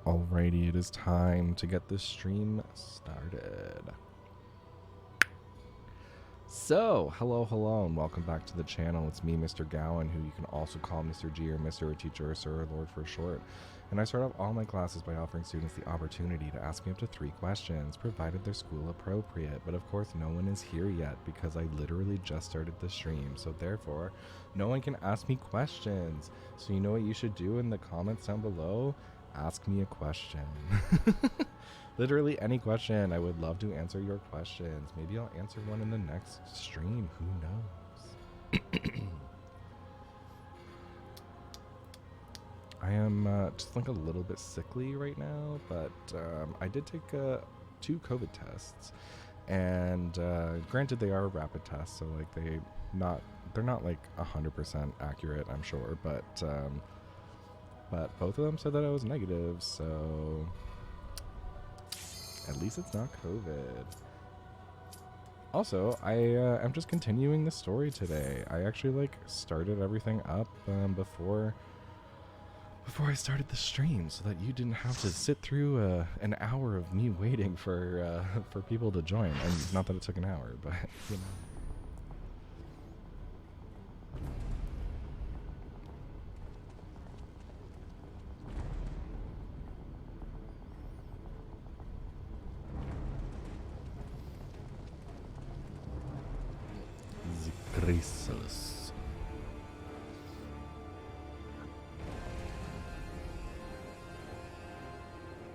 Alrighty, it is time to get this stream started. So, hello, and welcome back to the channel. It's me, Mr. Gowan, who you can also call Mr. G or Mr. or Teacher or Sir or Lord for short. And I start off all my classes by offering students the opportunity to ask me up to 3 questions, provided they're school appropriate. But of course, no one is here yet because I literally just started the stream. So therefore, no one can ask me questions. So you know what you should do in the comments down below? Ask me a question. Literally any question. I would love to answer your questions. Maybe I'll answer one in the next stream. Who knows? I am just like a little bit sickly right now, but I did take 2 COVID tests, and granted they are rapid tests, so like they're not like 100% accurate, I'm sure, but both of them said that I was negative, so at least it's not COVID. Also, I am just continuing the story today. I actually like started everything up before I started the stream, so that you didn't have to sit through an hour of me waiting for people to join. And not that it took an hour, but you know. The chrysalis.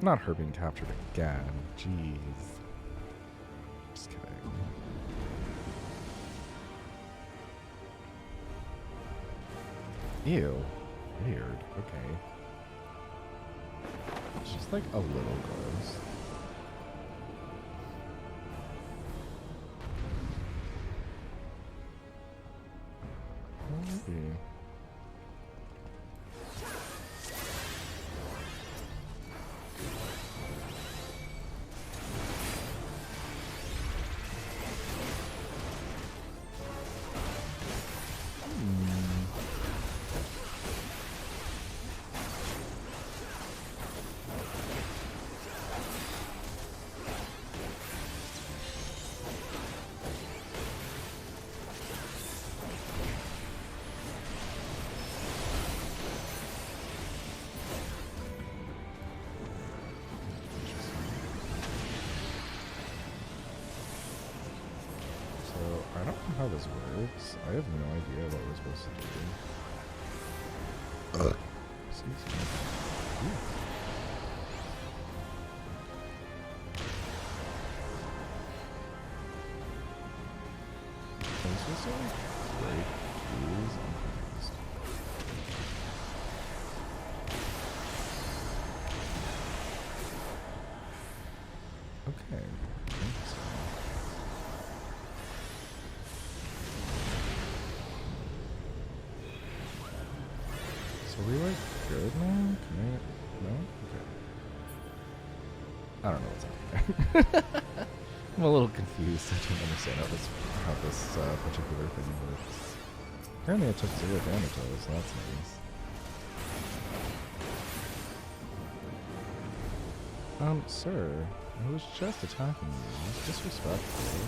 Not her being captured again. Jeez. Just kidding. Ew. Weird. Okay. It's just like a little gross. Maybe. I don't know how this works. I have no idea what we're supposed to do. Excuse me. Ooh. Am I supposed to like break these? I'm confused. Okay. So are we like good now? Can I? No? Okay. I don't know what's happening. I'm a little confused. I don't understand how this particular thing works. Apparently I took 0 damage though, so that's nice. Sir, I was just attacking you. It's disrespectful.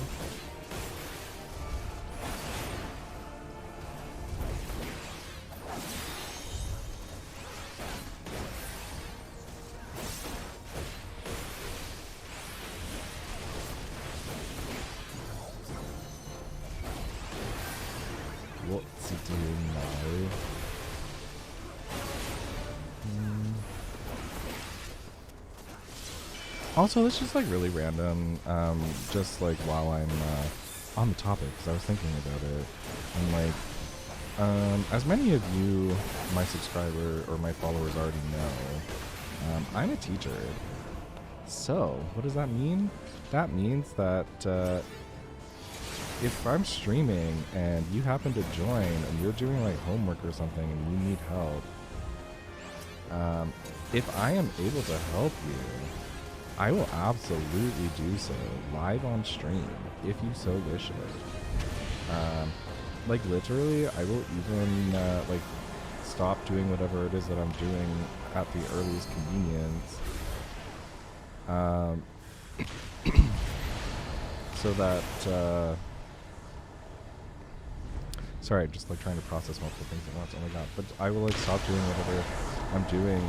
What's he doing now? Also, this is like really random, just like while I'm on the topic, because I was thinking about it, and like, as many of you, my subscriber or my followers already know, I'm a teacher. So, what does that mean? That means that if I'm streaming and you happen to join and you're doing like homework or something and you need help, if I am able to help you, I will absolutely do so live on stream if you so wish it. Like literally, I will even like stop doing whatever it is that I'm doing at the earliest convenience Um, so that, sorry, just like trying to process multiple things at once. Oh my god! But I will like stop doing whatever I'm doing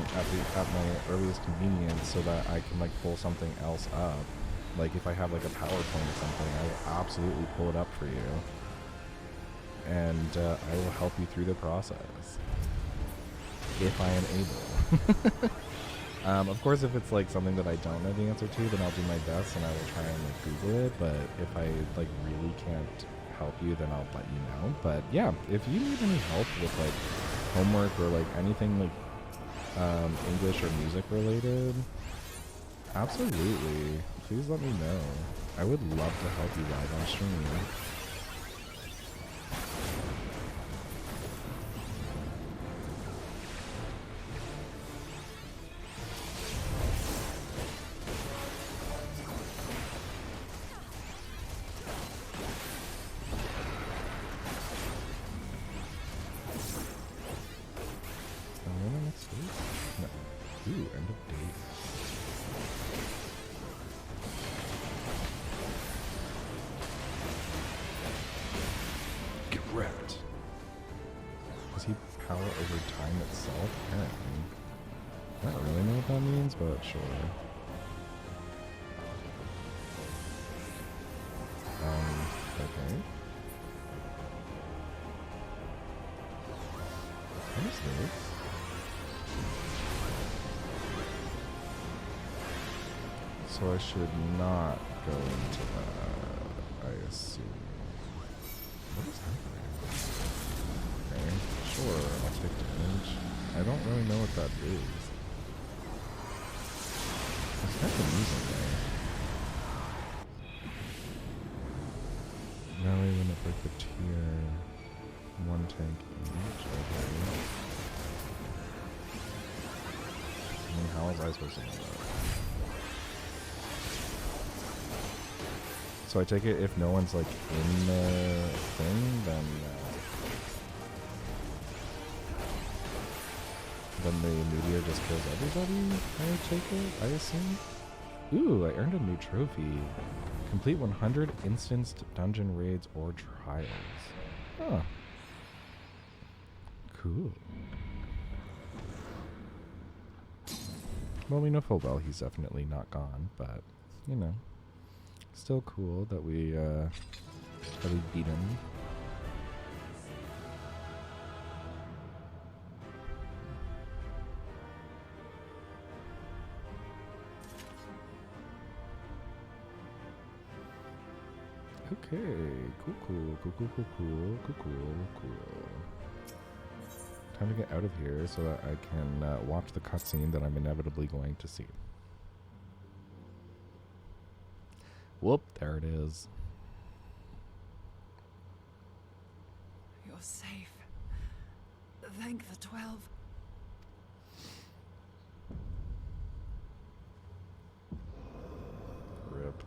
at my earliest convenience, so that I can like pull something else up. Like if I have like a PowerPoint or something, I will absolutely pull it up for you, and I will help you through the process if I am able. Of course, if it's like something that I don't know the answer to, then I'll do my best and I will try and like Google it. But if I like really can't help you, then I'll let you know. But yeah, if you need any help with like homework or like anything like English or music related, absolutely, please let me know. I would love to help you live on stream. But sure. Okay. What is this? So I should not go into that, I assume. What is happening? Okay, sure, I'll take damage. I don't really know what that is. It's kind of amusing there. Now we went up like the tier 1 tank each. Okay. I mean, how was I supposed to know that? So I take it if no one's like in the thing, then the meteor just kills everybody, I take it, I assume? Ooh, I earned a new trophy. Complete 100 instanced dungeon raids or trials. Huh. Cool. Well, we know full well he's definitely not gone, but, you know, still cool that we beat him. Okay, cool. Time to get out of here so that I can watch the cutscene that I'm inevitably going to see. Whoop, there it is. You're safe. Thank the 12. Rip.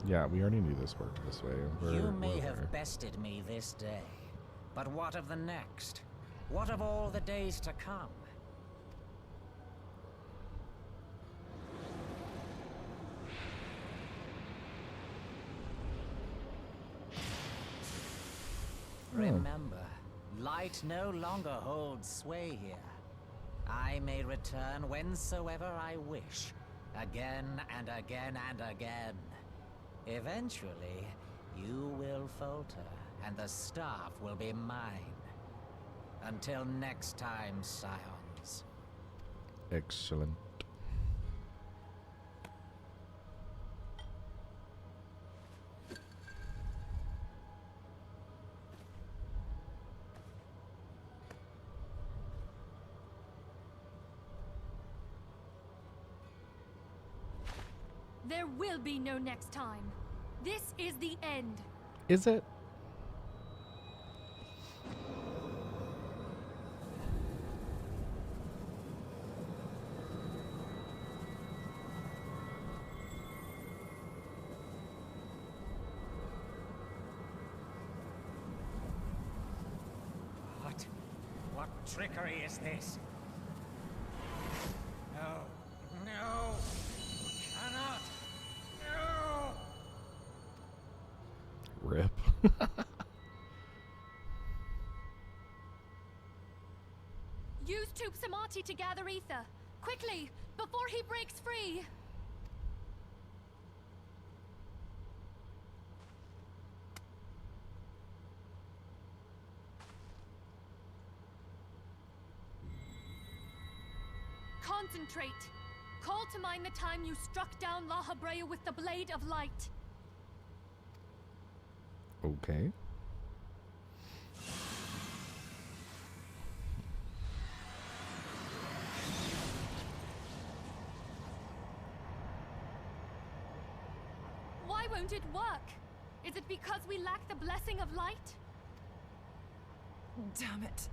Yeah, we already knew this worked this way. You may have bested me this day, but what of the next? What of all the days to come? Remember, light no longer holds sway here. I may return whensoever I wish, again and again and again. Eventually, you will falter, and the staff will be mine. Until next time, Scions. Excellent. There will be no next time. This is the end. Is it? trickery is this? No. No. You cannot. No. Rip. Use Tube Samati to gather ether. Quickly, before he breaks free. Concentrate. Call to mind the time you struck down La Habrea with the Blade of Light. Okay. Why won't it work? Is it because we lack the blessing of light? Damn it.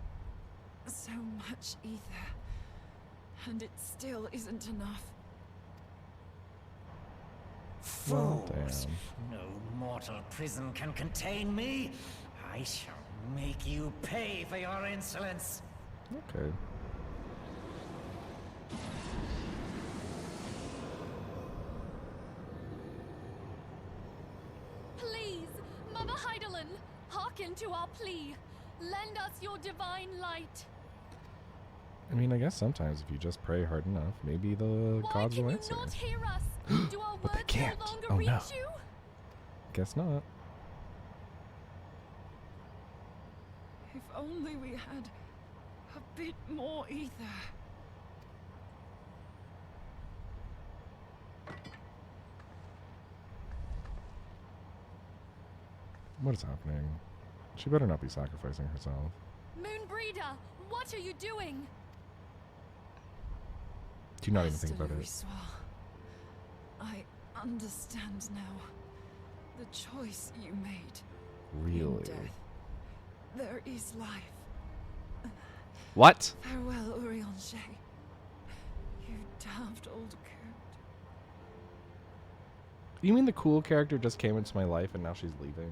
So much ether. And it still isn't enough. Well, Fools! damn. No mortal prison can contain me. I shall make you pay for your insolence. Okay. Please, Mother Heidelin, hearken to our plea. Lend us your divine light. I mean, I guess sometimes if you just pray hard enough, maybe the Why gods can will you answer. not hear us? Do our But they words can't. no longer Oh, reach no. you? Guess not. If only we had a bit more ether. What is happening? She better not be sacrificing herself. Moonbreeder, what are you doing? Do you not even think Master about it? Louisoix, I understand now. The choice you made. In Really? death, there is life. What? Farewell, Urianger. You damned old coot. You mean the cool character just came into my life and now she's leaving?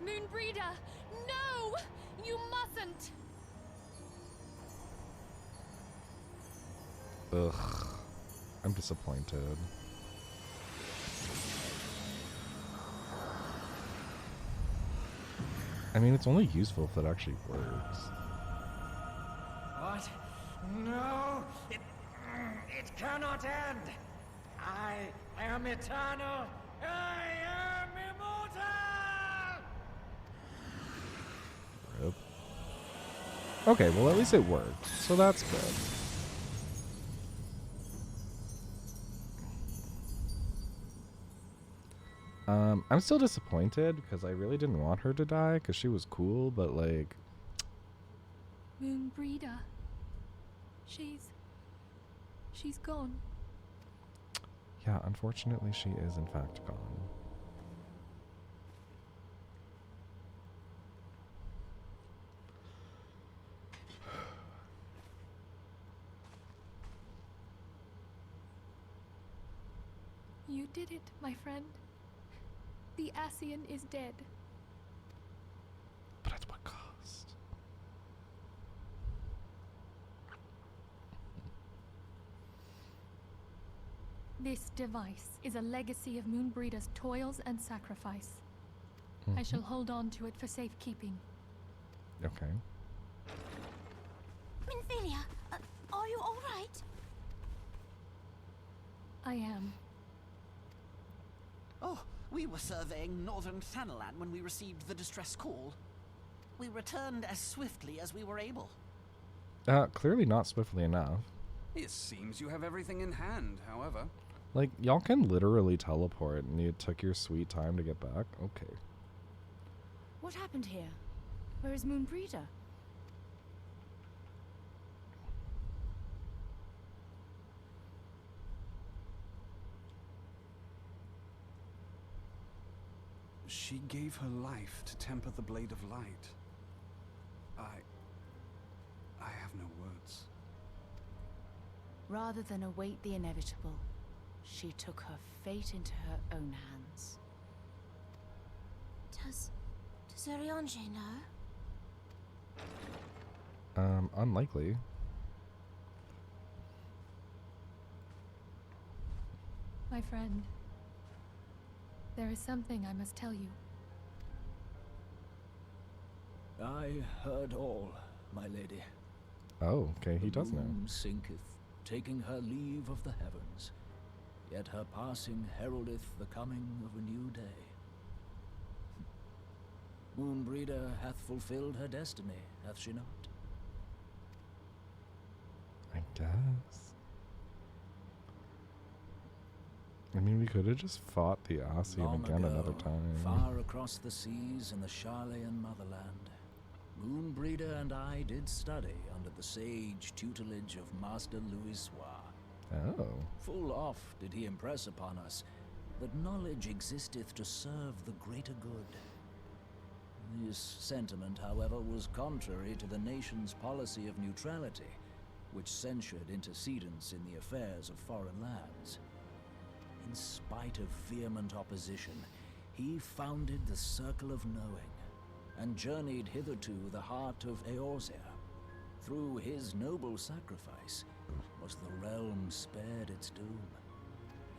Moonbreeder, no! You mustn't! Ugh. I'm disappointed. I mean, it's only useful if it actually works. What? No! It cannot end! I am eternal! I am immortal! Rip. Okay, well, at least it worked, so that's good. I'm still disappointed because I really didn't want her to die because she was cool, but like, Moonbreeder. She's gone. yeah, unfortunately she is in fact gone. You did it, my friend. The Ascian is dead. But at what cost? This device is a legacy of Moonbreeder's toils and sacrifice. I shall hold on to it for safekeeping. Okay. Minfilia, are you all right? I am. Oh, we were surveying northern Thanalan when we received the distress call. We returned as swiftly as we were able. Clearly not swiftly enough. It seems you have everything in hand, however. Like, y'all can literally teleport and you took your sweet time to get back? Okay. What happened here? Where is Moonbreeder? She gave her life to temper the blade of light. I have no words. Rather than await the inevitable, she took her fate into her own hands. Does Urianger know? Unlikely. My friend, there is something I must tell you. I heard all, my lady. Oh, okay, he does know. The moon sinketh, taking her leave of the heavens, yet her passing heraldeth the coming of a new day. Moonbreeder hath fulfilled her destiny, hath she not? I guess. I mean, we could have just fought the Ossian Long again ago, another time. far across the seas in the Charlayan motherland, Moonbreeder and I did study under the sage tutelage of Master Louis Soir. Oh. Full oft did he impress upon us that knowledge existeth to serve the greater good. This sentiment, however, was contrary to the nation's policy of neutrality, which censured intercedence in the affairs of foreign lands. In spite of vehement opposition, he founded the Circle of Knowing, and journeyed hither to the heart of Eorzea. Through his noble sacrifice was the realm spared its doom.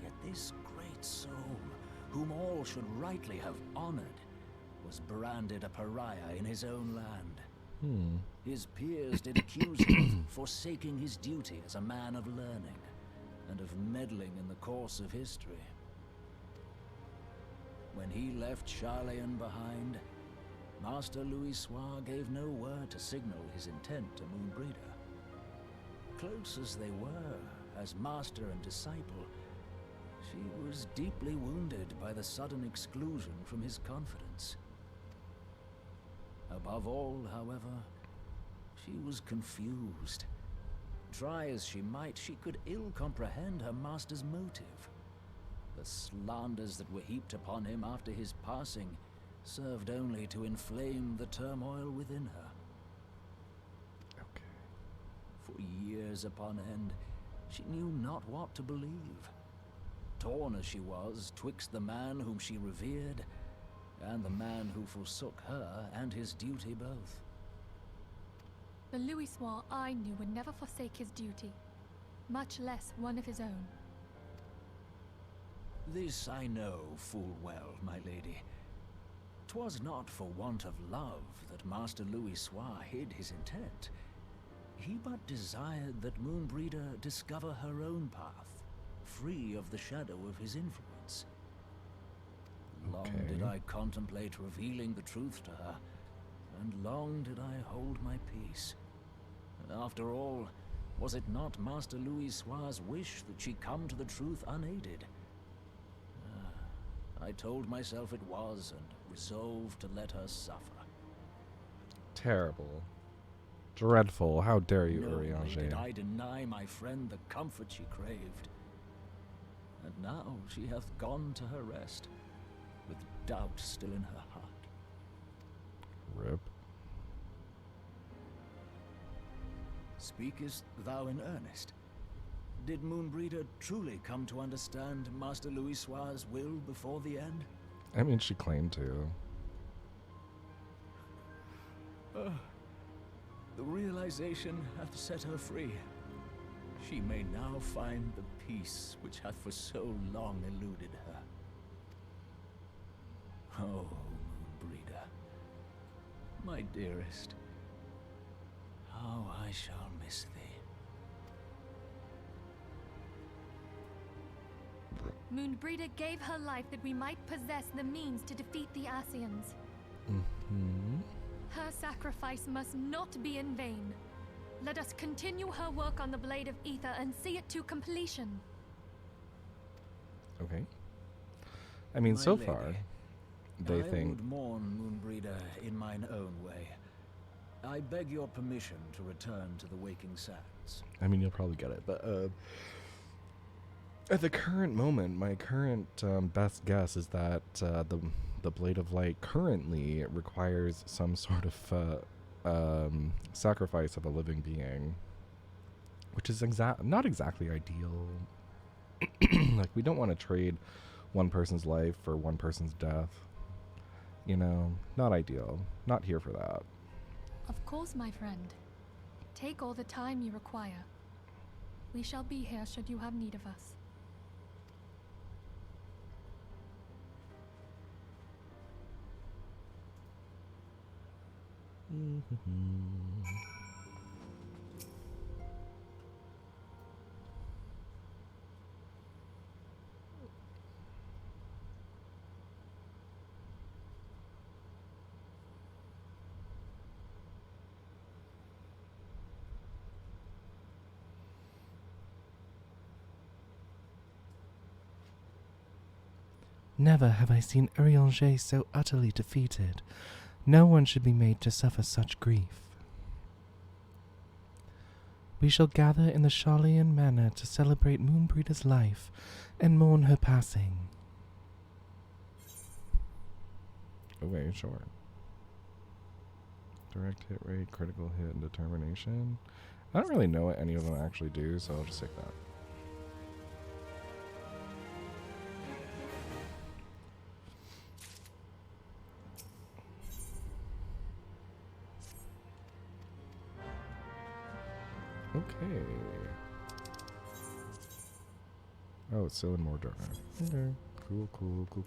Yet this great soul, whom all should rightly have honored, was branded a pariah in his own land. His peers did accuse him of forsaking his duty as a man of learning, and of meddling in the course of history. When he left Charlayan behind, Master Louis Soir gave no word to signal his intent to Moonbreeder. Close as they were, as master and disciple, she was deeply wounded by the sudden exclusion from his confidence. Above all, however, she was confused. Try as she might, she could ill comprehend her master's motive. The slanders that were heaped upon him after his passing served only to inflame the turmoil within her. Okay. For years upon end, she knew not what to believe. Torn as she was twixt the man whom she revered and the man who forsook her and his duty both. The Louis Soir I knew would never forsake his duty, much less one of his own. This I know full well, my lady. 'Twas not for want of love that Master Louis Soir hid his intent. He but desired that Moonbreeder discover her own path, free of the shadow of his influence. Long did I contemplate revealing the truth to her, and long did I hold my peace. After all, was it not Master Louis Soir's wish that she come to the truth unaided? I told myself it was, and resolved to let her suffer. Terrible. Dreadful. How dare you, No way Urianger. did I deny my friend the comfort she craved. And now she hath gone to her rest, with doubt still in her heart. Rip. Speakest thou in earnest? Did Moonbreeder truly come to understand Master Louis Soir's will before the end? I mean, she claimed to. The realization hath set her free. She may now find the peace which hath for so long eluded her. Oh, Moonbreeder, my dearest, how I shall miss thee. Moonbreeder gave her life that we might possess the means to defeat the Ascians. Her sacrifice must not be in vain. Let us continue her work on the Blade of Ether and see it to completion. Okay. I mean, My so lady, far, they I think... would mourn Moonbreeder in mine own way. I beg your permission to return to the Waking Sands. I mean, you'll probably get it, but at the current moment, my current best guess is that the Blade of Light currently requires some sort of sacrifice of a living being, which is not exactly ideal. Like, we don't want to trade one person's life for one person's death. You know, not ideal. Not here for that. Of course, my friend. Take all the time you require. We shall be here should you have need of us. Never have I seen Urianger so utterly defeated. No one should be made to suffer such grief. We shall gather in the Charlean manor to celebrate Moonbreeder's life and mourn her passing. Okay, sure. Direct hit rate, critical hit, and determination. I don't really know what any of them actually do, so I'll just take that. Okay. Oh, it's still in more dark. Okay. Cool.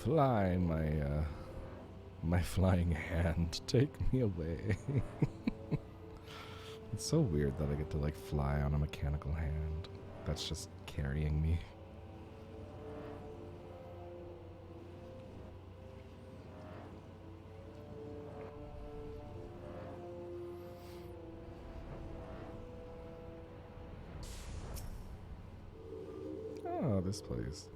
Fly, my flying hand, take me away. It's so weird that I get to like fly on a mechanical hand that's just carrying me. Oh, this place.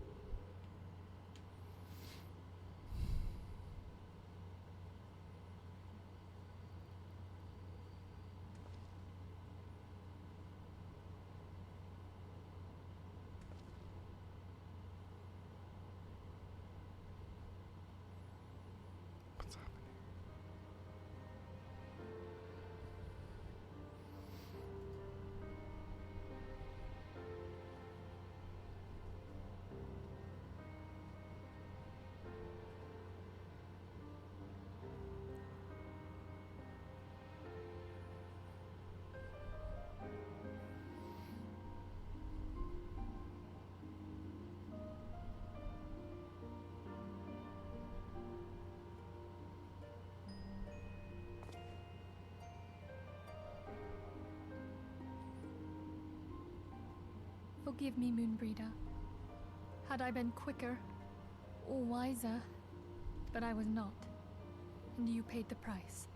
What's happening? Forgive me, Moonbreeder. Had I been quicker or wiser, but I was not, and you paid the price.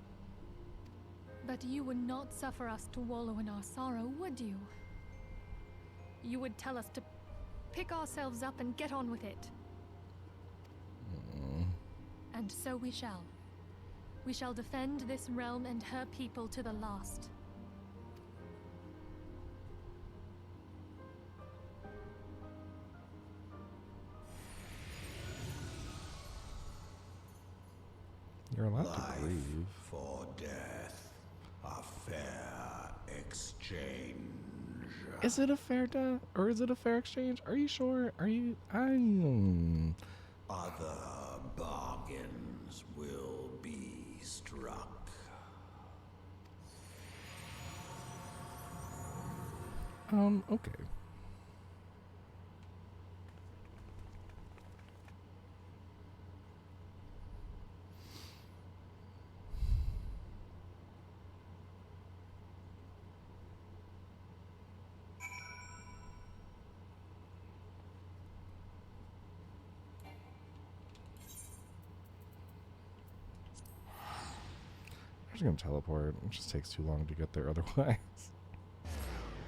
But you would not suffer us to wallow in our sorrow, would you? You would tell us to pick ourselves up and get on with it. And so we shall. We shall defend this realm and her people to the last. You're allowed to grieve. For death, a fair exchange. Is it a fair death or is it a fair exchange? Are you sure? Are you? Other bargains will be struck. Okay. just gonna teleport. It just takes too long to get there otherwise.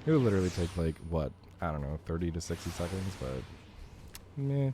It would literally take like, what, I don't know, 30 to 60 seconds, but meh.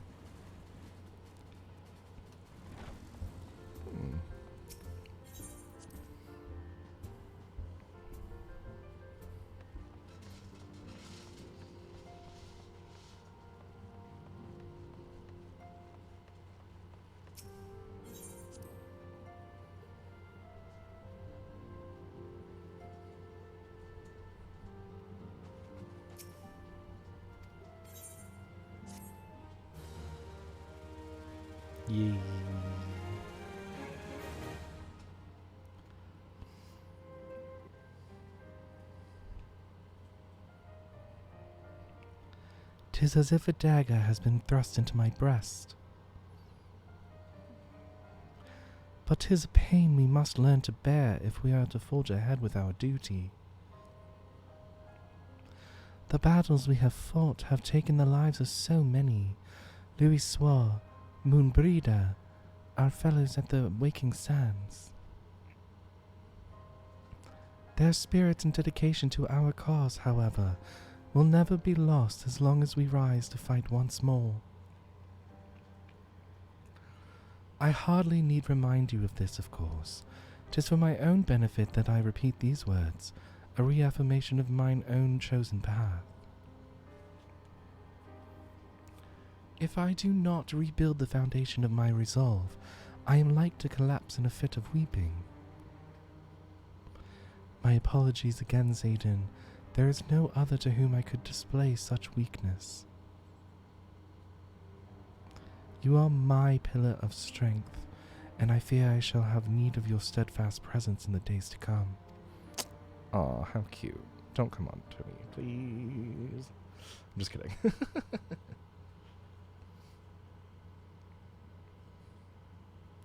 Yay. 'Tis as if a dagger has been thrust into my breast. But 'tis a pain we must learn to bear if we are to forge ahead with our duty. The battles we have fought have taken the lives of so many. Louis Soir, Moonbreeder, our fellows at the Waking Sands. Their spirit and dedication to our cause, however, will never be lost as long as we rise to fight once more. I hardly need remind you of this, of course. 'Tis for my own benefit that I repeat these words, a reaffirmation of mine own chosen path. If I do not rebuild the foundation of my resolve, I am like to collapse in a fit of weeping. My apologies again, Zayden. There is no other to whom I could display such weakness. You are my pillar of strength, and I fear I shall have need of your steadfast presence in the days to come. Aw, how cute. Don't come on to me, please. I'm just kidding.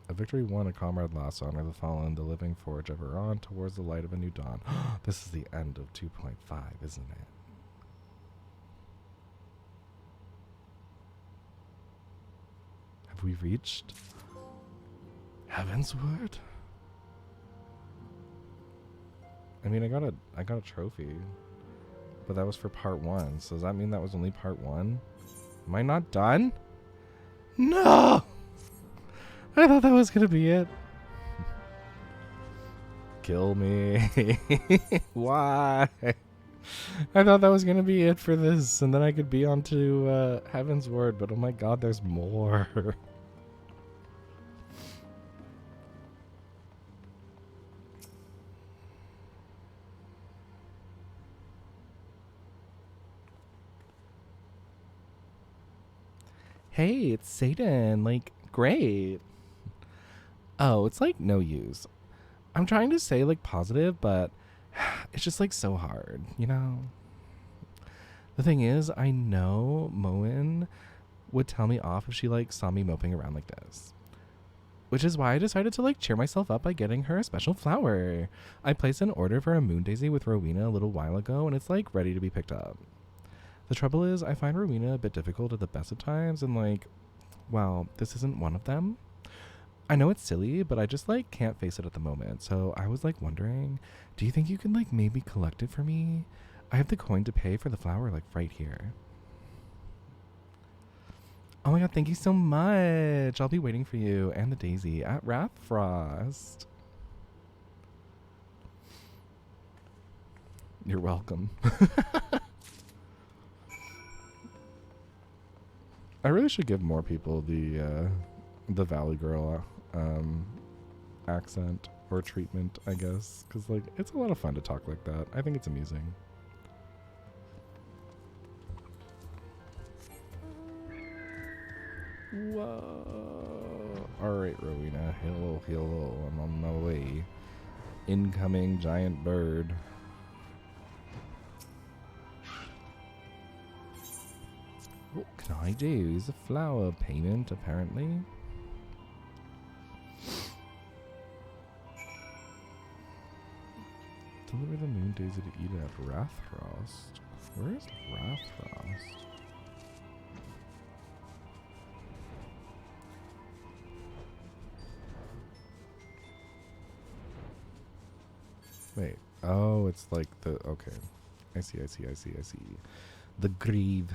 A victory won, a comrade lost. Honor the fallen, the living forge ever on towards the light of a new dawn. This is the end of 2.5, isn't it? Have we reached Heaven's Word? I mean, I got a trophy, but that was for part 1. So does that mean that was only part 1? Am I not done? No! I thought that was gonna be it. Kill me. Why? I thought that was gonna be it for this, and then I could be on to Heaven's Word, but oh my god, there's more. Hey, it's Satan. Like, great. Oh, it's like no use. I'm trying to say like positive, but it's just like so hard, you know? The thing is, I know Moen would tell me off if she like saw me moping around like this. Which is why I decided to like cheer myself up by getting her a special flower. I placed an order for a moon daisy with Rowena a little while ago, and it's like ready to be picked up. The trouble is, I find Rowena a bit difficult at the best of times, and like, well, this isn't one of them. I know it's silly, but I just like can't face it at the moment. So I was like wondering, do you think you can like maybe collect it for me? I have the coin to pay for the flower like right here. Oh my god, thank you so much. I'll be waiting for you and the daisy at Wrathfrost. You're welcome. I really should give more people the Valley Girl accent or treatment, I guess, because like it's a lot of fun to talk like that. I think it's amusing. Whoa! All right, Rowena. Hello, hello. I'm on my way. Incoming giant bird. What can I do? Is a flower payment, apparently. Deliver the moon daisy to eat at Wrathfrost. Where is Wrathfrost? Wait. Oh, it's like the... Okay. I see. The Grieve.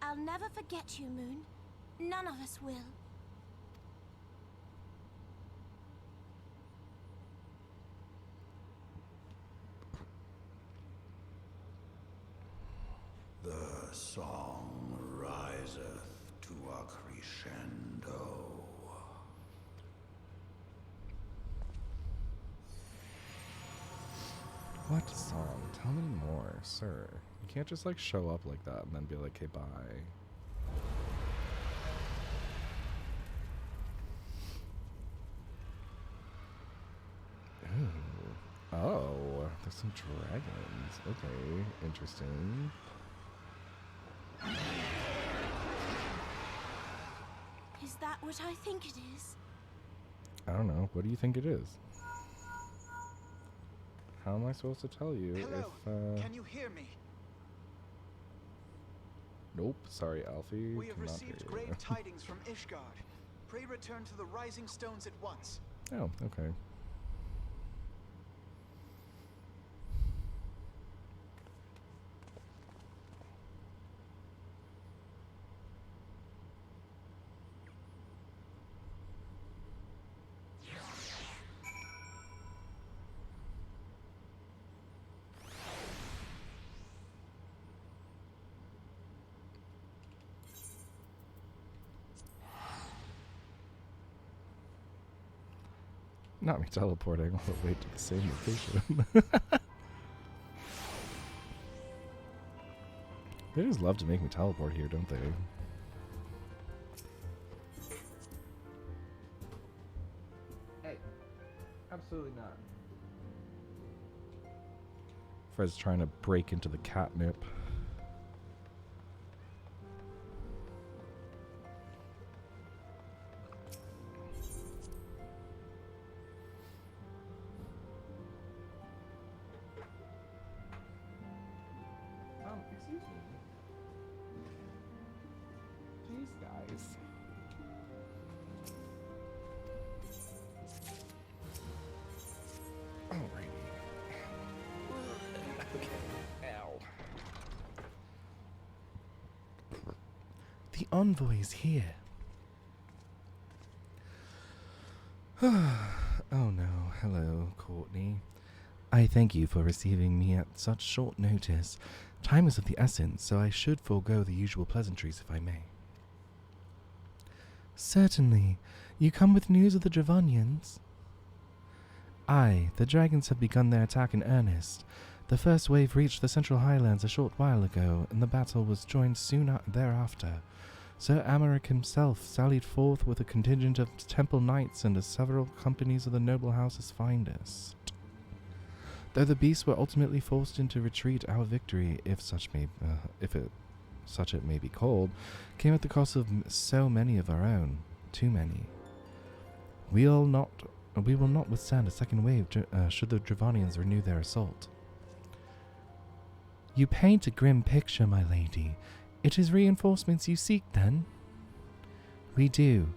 I'll never forget you, Moon. None of us will. The song riseth to a crescendo. What song? Tell me more, sir. You can't just like show up like that and then be like, hey, bye. Ooh. Oh, there's some dragons. Okay, interesting. Is that what I think it is? I don't know. What do you think it is? How am I supposed to tell you if, Can you hear me? Nope. Sorry, Alfie. We have cannot received hear grave you. tidings from Ishgard. Pray return to the Rising Stones at once. Oh, okay. Not me teleporting all the way to the same location. They just love to make me teleport here, don't they? Hey, absolutely not. Fred's trying to break into the catnip. Excuse me. Please, guys. Alrighty. Okay. Ow. The envoy is here. Oh no. Hello, Courtney. I thank you for receiving me at such short notice. Time is of the essence, so I should forego the usual pleasantries if I may. Certainly. You come with news of the Dravonians? Aye, the dragons have begun their attack in earnest. The first wave reached the Central Highlands a short while ago, and the battle was joined soon thereafter. Sir Amaric himself sallied forth with a contingent of temple knights and several companies of the noble house's finest. Though the beasts were ultimately forced into retreat, our victory, if such it may be called, came at the cost of so many of our own. Too many. We will not withstand a second wave should the Dravonians renew their assault. You paint a grim picture, my lady. It is reinforcements you seek, then? We do.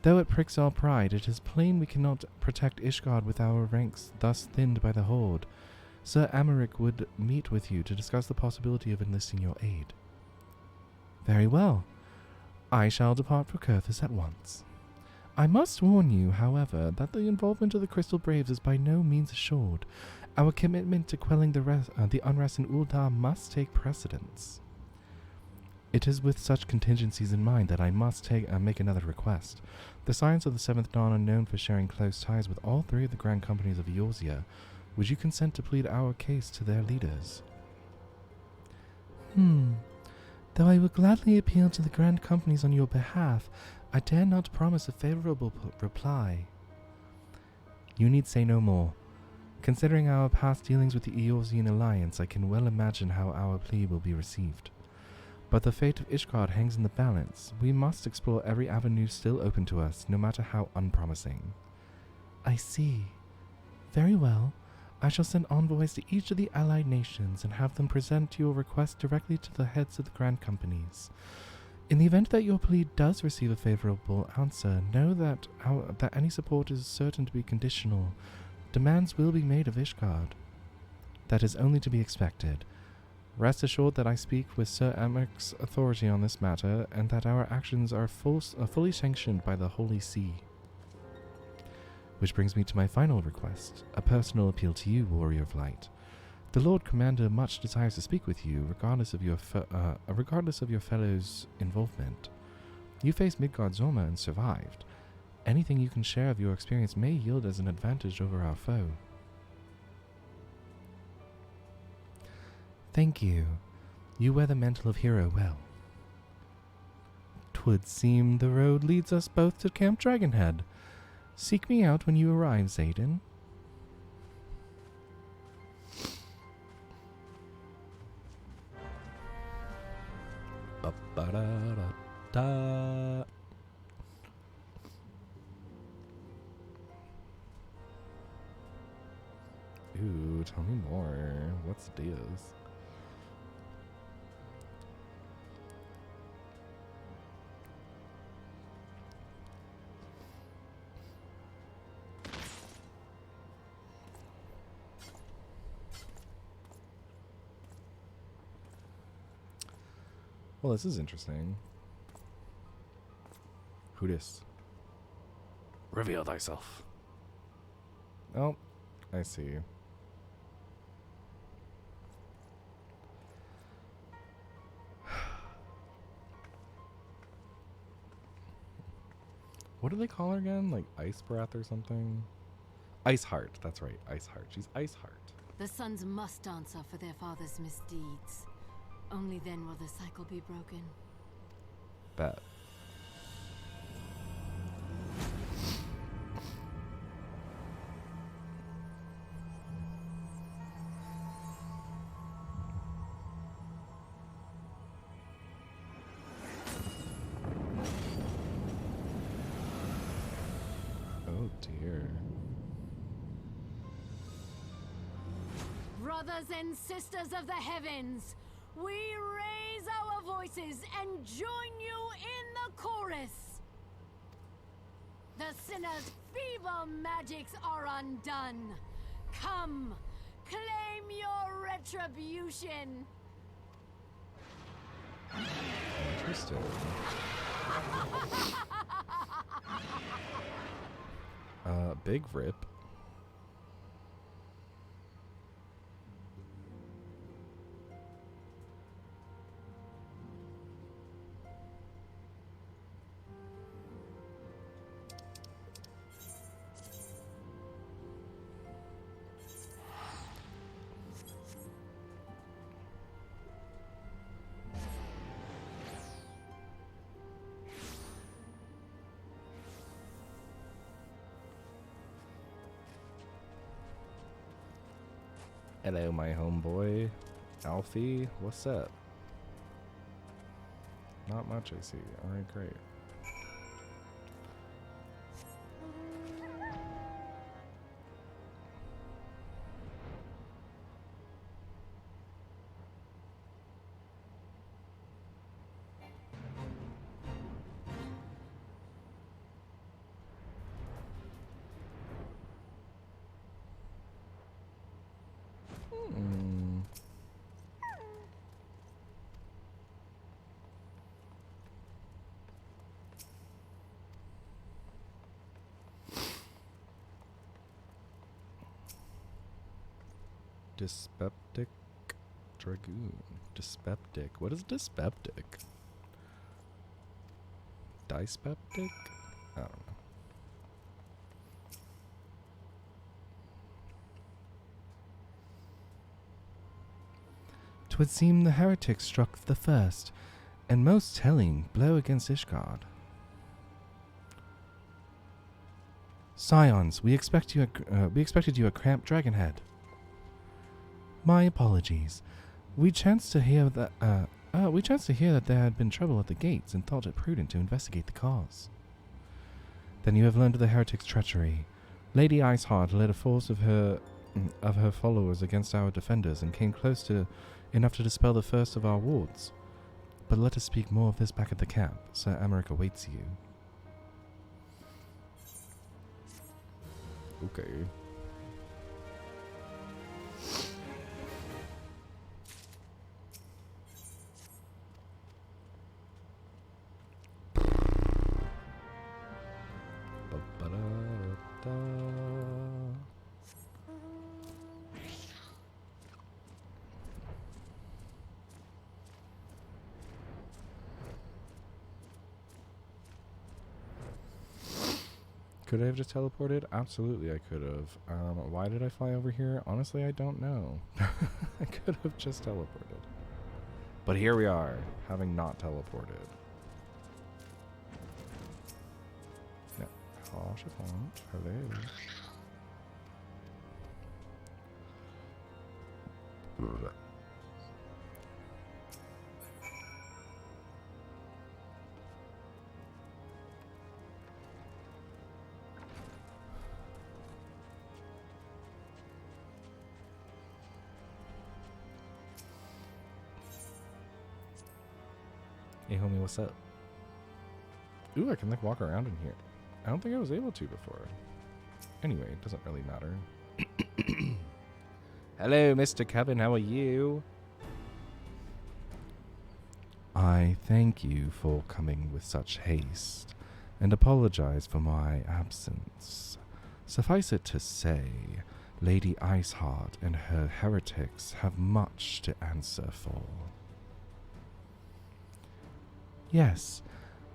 Though it pricks our pride, it is plain we cannot protect Ishgard with our ranks thus thinned by the Horde. Sir Amaric would meet with you to discuss the possibility of enlisting your aid. Very well. I shall depart for Kurthus at once. I must warn you, however, that the involvement of the Crystal Braves is by no means assured. Our commitment to quelling the unrest in Uldar must take precedence. It is with such contingencies in mind that I must make another request. The Scions of the Seventh Dawn are known for sharing close ties with all three of the grand companies of Eorzea. Would you consent to plead our case to their leaders? Though I will gladly appeal to the grand companies on your behalf, I dare not promise a favorable reply. You need say no more. Considering our past dealings with the Eorzean Alliance, I can well imagine how our plea will be received. But the fate of Ishgard hangs in the balance. We must explore every avenue still open to us, no matter how unpromising. I see. Very well. I shall send envoys to each of the allied nations and have them present your request directly to the heads of the grand companies. In the event that your plea does receive a favorable answer, know that any support is certain to be conditional. Demands will be made of Ishgard. That is only to be expected. Rest assured that I speak with Sir Emmeric's authority on this matter, and that our actions are fully sanctioned by the Holy See. Which brings me to my final request, a personal appeal to you, Warrior of Light. The Lord Commander much desires to speak with you, regardless of your fellows' involvement. You faced Midgard Zorma and survived. Anything you can share of your experience may yield as an advantage over our foe. Thank you. You wear the mantle of hero well. 'Twould seem the road leads us both to Camp Dragonhead. Seek me out when you arrive, Xaden. Ba-ba-da-da-da. Ooh, tell me more. What's the deals? Well, this is interesting. Who dis? Reveal thyself. Oh, I see. What do they call her again? Like Ice Breath or something? Ice Heart, that's right, Ice Heart. She's Ice Heart. The sons must answer for their father's misdeeds. Only then will the cycle be broken. Bet. Oh dear. Brothers and sisters of the heavens, we raise our voices and join you in the chorus. The sinner's feeble magics are undone. Come, claim your retribution. Interesting. Big rip. Hello, my homeboy. Alfie, what's up? Not much, I see. Alright, great. Dyspeptic Dragoon. Dyspeptic. What is dyspeptic? Dyspeptic? I don't know. "'Twould seem the heretic struck the first, and most telling, blow against Ishgard. Scions, we expected you at Cramped Dragonhead. My apologies. We chanced to hear that there had been trouble at the gates and thought it prudent to investigate the cause. Then you have learned of the heretic's treachery. Lady Iceheart led a force of her followers against our defenders and came close enough to dispel the first of our wards. But let us speak more of this back at the camp. Sir Emmerich awaits you." Okay. Could I have just teleported? Absolutely, I could have. Why did I fly over here? Honestly, I don't know. I could have just teleported. But here we are, having not teleported. No. Hello. Hey homie, what's up? Ooh, I can like walk around in here. I don't think I was able to before. Anyway, it doesn't really matter. Hello, Mr. Kevin, how are you? I thank you for coming with such haste, and apologize for my absence. Suffice it to say, Lady Iceheart and her heretics have much to answer for. Yes,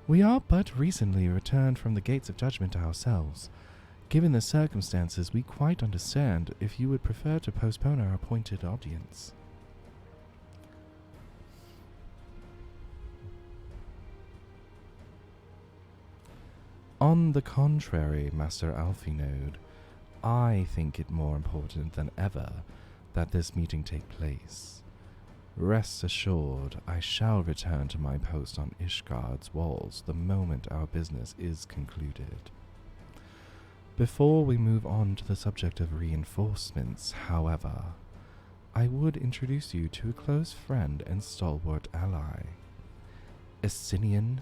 we are but recently returned from the Gates of Judgment ourselves. Given the circumstances, we quite understand if you would prefer to postpone our appointed audience. On the contrary, Master Alfinode, I think it more important than ever that this meeting take place. Rest assured, I shall return to my post on Ishgard's walls the moment our business is concluded. Before we move on to the subject of reinforcements, however, I would introduce you to a close friend and stalwart ally, Estinian.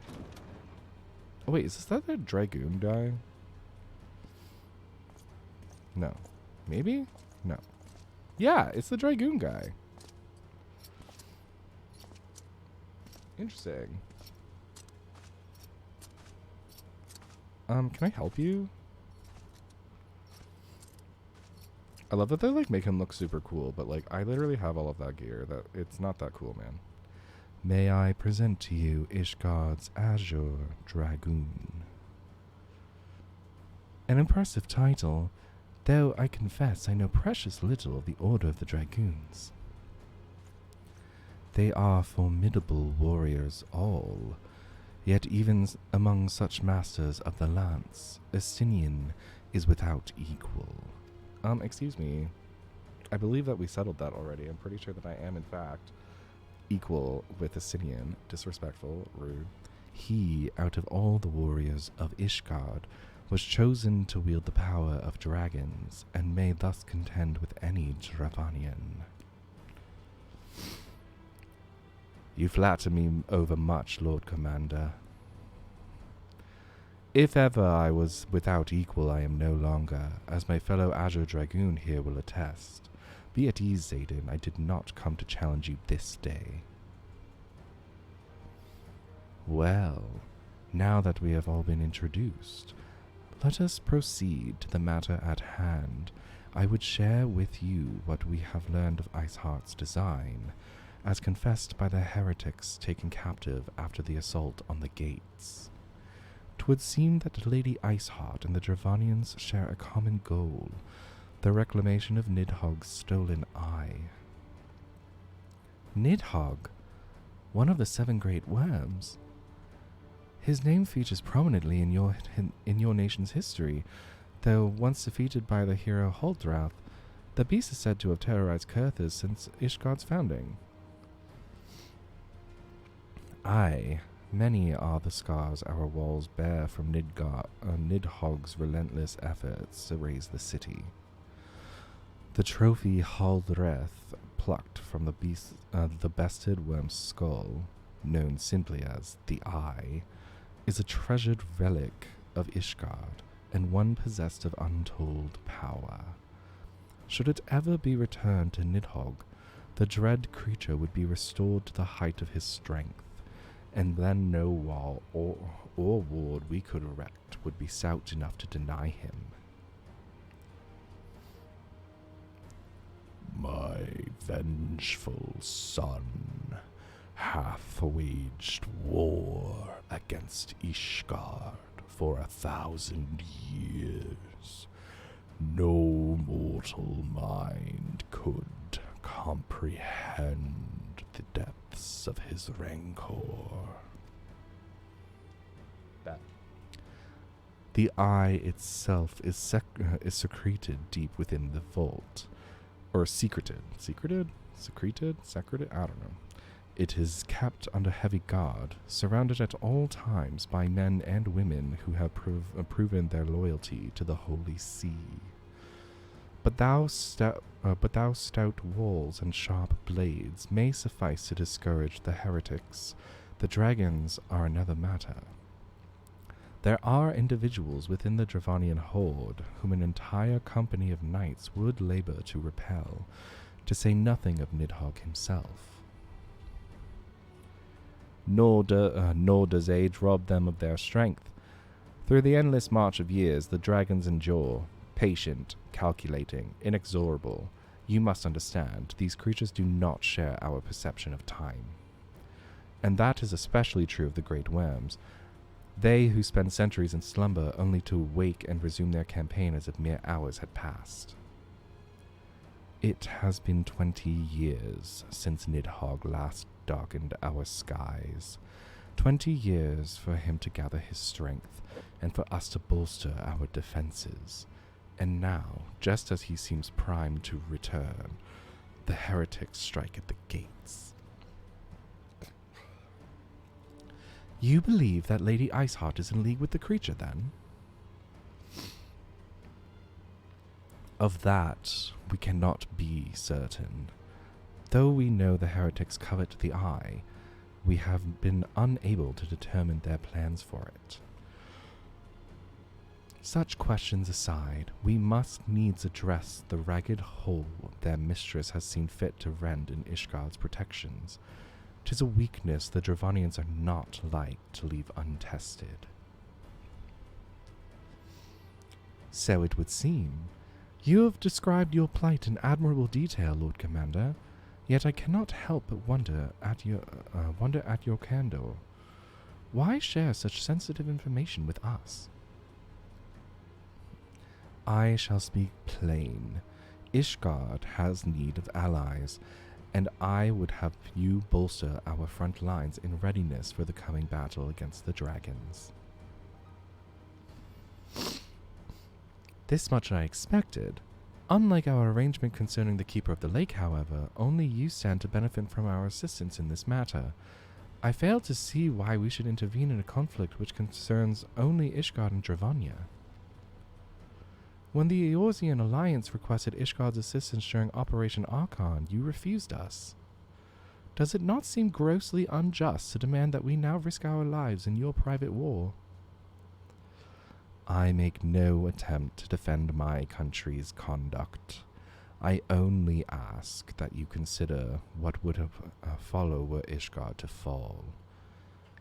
Oh wait, is that the Dragoon guy? No. Maybe? No. Yeah, it's the Dragoon guy. Interesting. Can I help you? I love that they like make him look super cool, but like I literally have all of that gear. That it's not that cool, man. May I present to you Ishgard's Azure Dragoon? An impressive title, though I confess I know precious little of the Order of the Dragoons. They are formidable warriors all, yet even among such masters of the lance, Estinian is without equal. Excuse me. I believe that we settled that already. I'm pretty sure that I am, in fact, equal with Estinian. Disrespectful, rude. He, out of all the warriors of Ishgard, was chosen to wield the power of dragons, and may thus contend with any Dravanian. You flatter me overmuch, Lord Commander. If ever I was without equal, I am no longer, as my fellow Azure Dragoon here will attest. Be at ease, Zayden. I did not come to challenge you this day. Well, now that we have all been introduced, let us proceed to the matter at hand. I would share with you what we have learned of Iceheart's design, as confessed by the heretics taken captive after the assault on the gates. 'Twould seem that Lady Iceheart and the Dravanians share a common goal, the reclamation of Nidhogg's stolen eye. Nidhogg, one of the 7 great worms. His name features prominently in your nation's history, though once defeated by the hero Holdrath, the beast is said to have terrorized Kurthas since Ishgard's founding. Aye, many are the scars our walls bear from Nidhogg's relentless efforts to raise the city. The trophy Haldreth plucked from the bested worm's skull, known simply as the Eye, is a treasured relic of Ishgard, and one possessed of untold power. Should it ever be returned to Nidhogg, the dread creature would be restored to the height of his strength, and then no wall or ward we could erect would be stout enough to deny him. My vengeful son hath waged war against Ishgard for 1,000 years. No mortal mind could comprehend the depths of his rancor. The eye itself is secreted deep within the vault. Or secreted? Secreted? I don't know. It is kept under heavy guard, surrounded at all times by men and women who have proven their loyalty to the Holy See. But thou stout walls and sharp blades may suffice to discourage the heretics. The dragons are another matter. There are individuals within the Dravanian horde whom an entire company of knights would labor to repel, to say nothing of Nidhogg himself. Nor does age rob them of their strength. Through the endless march of years, the dragons endure, patient, calculating, inexorable. You must understand, these creatures do not share our perception of time. And that is especially true of the great worms. They who spend centuries in slumber only to wake and resume their campaign as if mere hours had passed. It has been 20 years since Nidhogg last darkened our skies. 20 years for him to gather his strength, and for us to bolster our defenses. And now, just as he seems primed to return, the heretics strike at the gates. You believe that Lady Iceheart is in league with the creature, then? Of that, we cannot be certain. Though we know the heretics covet the eye, we have been unable to determine their plans for it. Such questions aside, we must needs address the ragged hole their mistress has seen fit to rend in Ishgard's protections. 'Tis a weakness the Dravanians are not like to leave untested. So it would seem. You have described your plight in admirable detail, Lord Commander, yet I cannot help but wonder at your candor. Why share such sensitive information with us? I shall speak plain. Ishgard has need of allies, and I would have you bolster our front lines in readiness for the coming battle against the dragons. This much I expected. Unlike our arrangement concerning the Keeper of the Lake, however, only you stand to benefit from our assistance in this matter. I fail to see why we should intervene in a conflict which concerns only Ishgard and Dravania. When the Eorzean Alliance requested Ishgard's assistance during Operation Archon, you refused us. Does it not seem grossly unjust to demand that we now risk our lives in your private war? I make no attempt to defend my country's conduct. I only ask that you consider what would have followed were Ishgard to fall.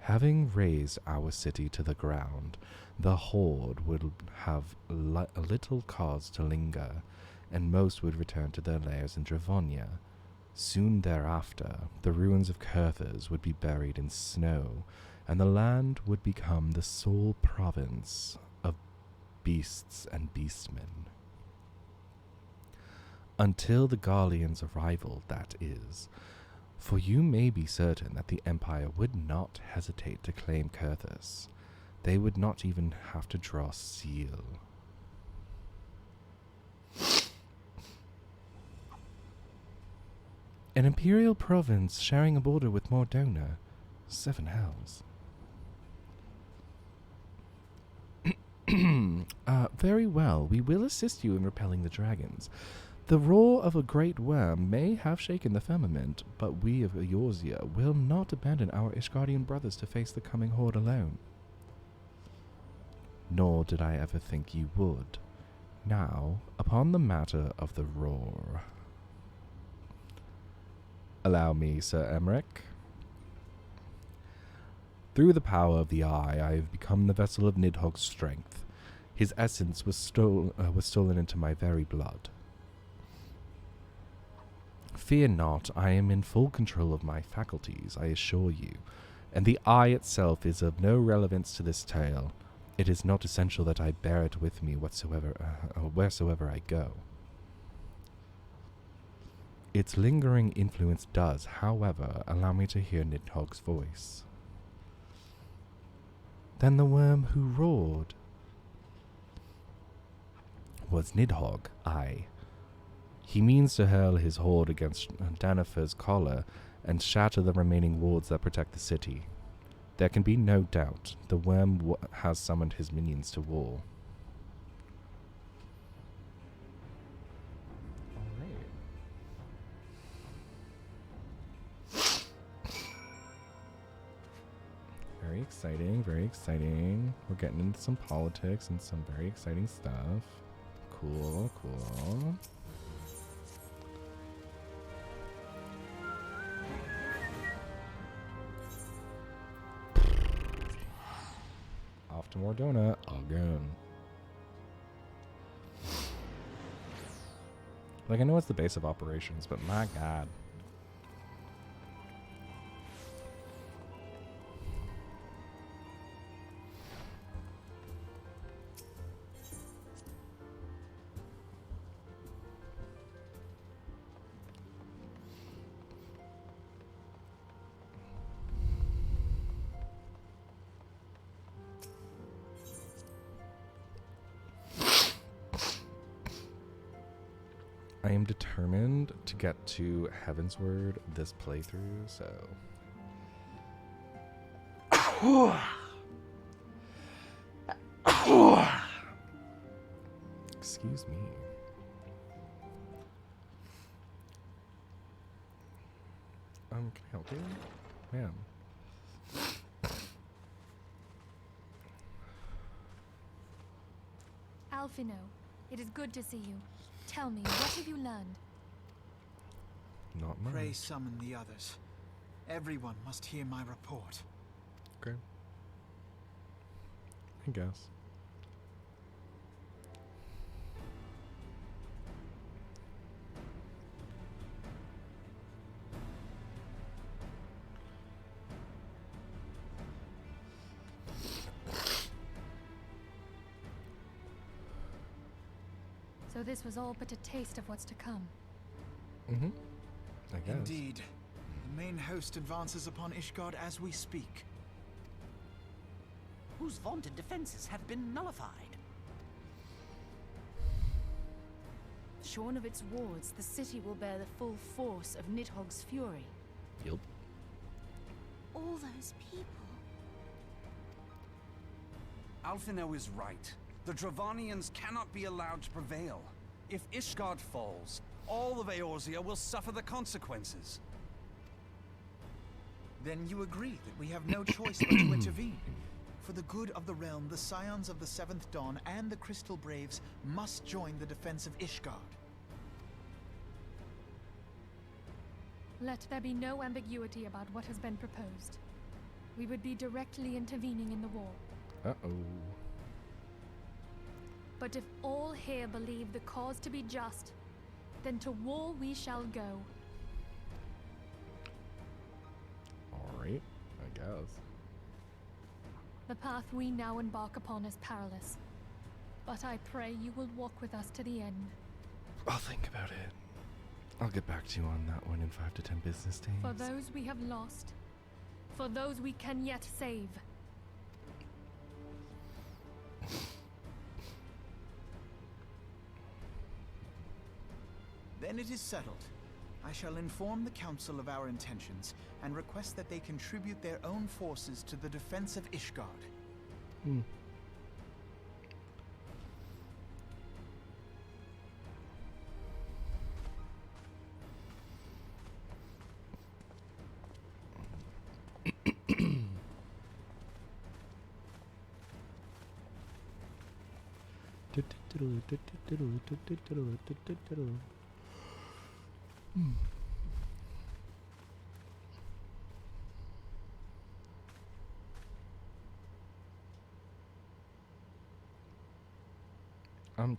Having razed our city to the ground, the Horde would have little cause to linger, and most would return to their lairs in Dravonia. Soon thereafter, the ruins of Kurthas would be buried in snow, and the land would become the sole province of beasts and beastmen. Until the Garlean's arrival, that is, for you may be certain that the Empire would not hesitate to claim Kurthus. They would not even have to draw seal. An imperial province sharing a border with Mordona. 7 hells. Very well, we will assist you in repelling the dragons. The roar of a great worm may have shaken the firmament, but we of Eorzea will not abandon our Ishgardian brothers to face the coming horde alone. Nor did I ever think you would. Now, upon the matter of the roar. Allow me, Sir Emmerich. Through the power of the Eye, I have become the vessel of Nidhogg's strength. His essence was stolen into my very blood. Fear not, I am in full control of my faculties, I assure you, and the Eye itself is of no relevance to this tale. It is not essential that I bear it with me wheresoever I go. Its lingering influence does, however, allow me to hear Nidhogg's voice. Then the worm who roared was Nidhogg, aye. He means to hurl his horde against Danifer's collar and shatter the remaining wards that protect the city. There can be no doubt the worm has summoned his minions to war. Very exciting, very exciting. We're getting into some politics and some very exciting stuff. Cool, cool. Off to Mordona again. Like, I know it's the base of operations, but my god. I am determined to get to Heavensward this playthrough, so... Excuse me. Can I help you? Ma'am. Alphino, it is good to see you. Tell me, what have you learned? Not much. Pray summon the others. Everyone must hear my report. Okay. I guess. So this was all but a taste of what's to come. Mm-hmm. I guess. Indeed. The main host advances upon Ishgard as we speak. Whose vaunted defenses have been nullified. Shorn of its wards, the city will bear the full force of Nidhogg's fury. Yep. All those people. Alphino is right. The Dravanians cannot be allowed to prevail. If Ishgard falls, all of Eorzea will suffer the consequences. Then you agree that we have no choice but to intervene. For the good of the realm, the Scions of the Seventh Dawn and the Crystal Braves must join the defense of Ishgard. Let there be no ambiguity about what has been proposed. We would be directly intervening in the war. Uh-oh. But if all here believe the cause to be just, then to war we shall go. Alright, I guess. The path we now embark upon is perilous, but I pray you will walk with us to the end. I'll think about it. I'll get back to you on that one in 5 to 10 business days. For those we have lost, for those we can yet save. Then it is settled. I shall inform the Council of our intentions and request that they contribute their own forces to the defense of Ishgard. Hmm.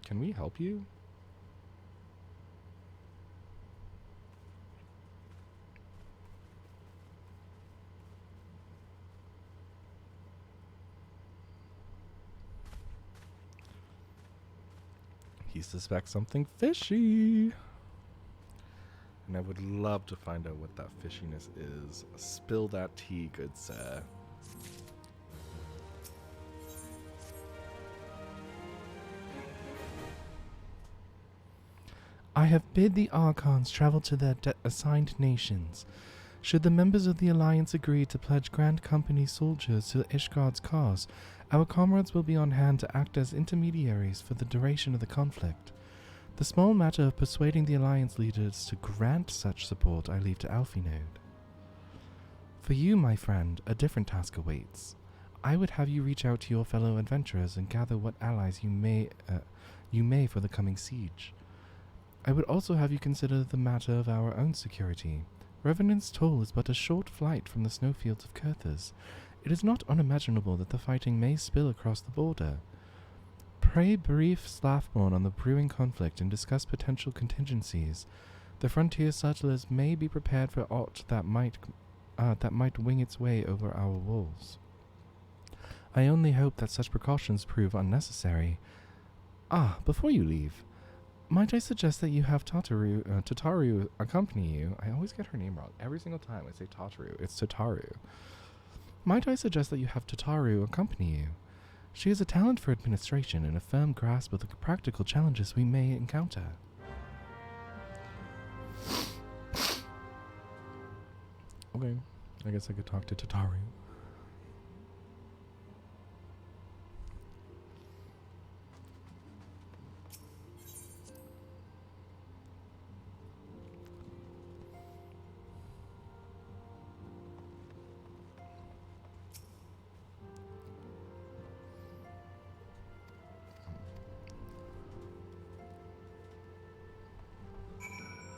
Can we help you? He suspects something fishy. And I would love to find out what that fishiness is. Spill that tea, good sir. I have bid the Archons travel to their assigned nations. Should the members of the Alliance agree to pledge Grand Company soldiers to Ishgard's cause, our comrades will be on hand to act as intermediaries for the duration of the conflict. The small matter of persuading the Alliance leaders to grant such support I leave to Alfinode. For you, my friend, a different task awaits. I would have you reach out to your fellow adventurers and gather what allies you may for the coming siege. I would also have you consider the matter of our own security. Revenant's Toll is but a short flight from the snowfields of Kurthas. It is not unimaginable that the fighting may spill across the border. Pray brief Slathborn on the brewing conflict and discuss potential contingencies. The frontier settlers may be prepared for aught that might wing its way over our walls. I only hope that such precautions prove unnecessary. Before you leave, might I suggest that you have Tataru accompany you? I always get her name wrong. Every single time I say Tataru, it's Tataru. Might I suggest that you have Tataru accompany you? She has a talent for administration and a firm grasp of the practical challenges we may encounter. Okay, I guess I could talk to Tataru.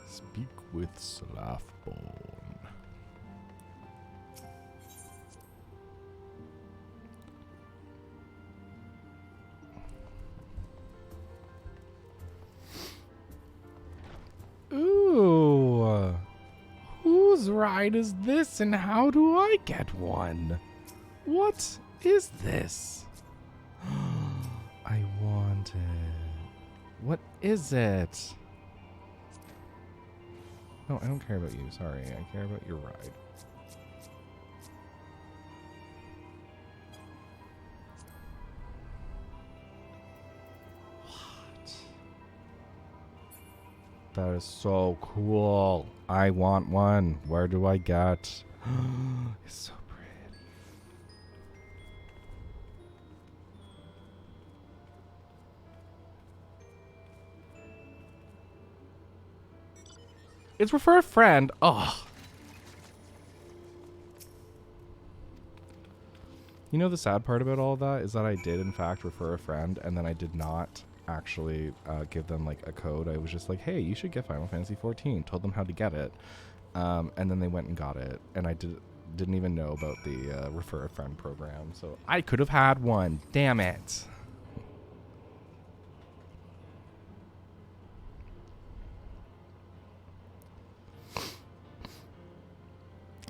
Speak with Slathborn. Ooh. Whose ride is this and how do I get one? What is this? I want it. What is it? No, I don't care about you. Sorry. I care about your ride. What? That is so cool. I want one. Where do I get? It's so pretty. It's refer a friend. Oh. You know the sad part about all that is that I did in fact refer a friend and then I did not actually give them like a code. I was just like, hey, you should get Final Fantasy 14. Told them how to get it. And then they went and got it. And I didn't even know about the refer a friend program. So I could have had one. Damn it.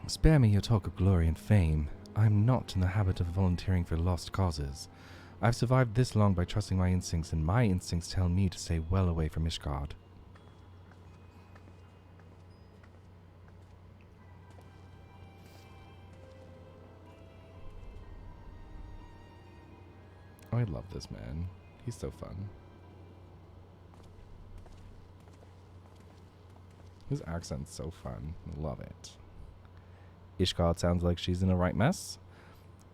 Spare me your talk of glory and fame. I'm not in the habit of volunteering for lost causes. I've survived this long by trusting my instincts, and my instincts tell me to stay well away from Ishgard. Oh, I love this man. He's so fun. His accent's so fun. Love it. Ishgard sounds like she's in a right mess.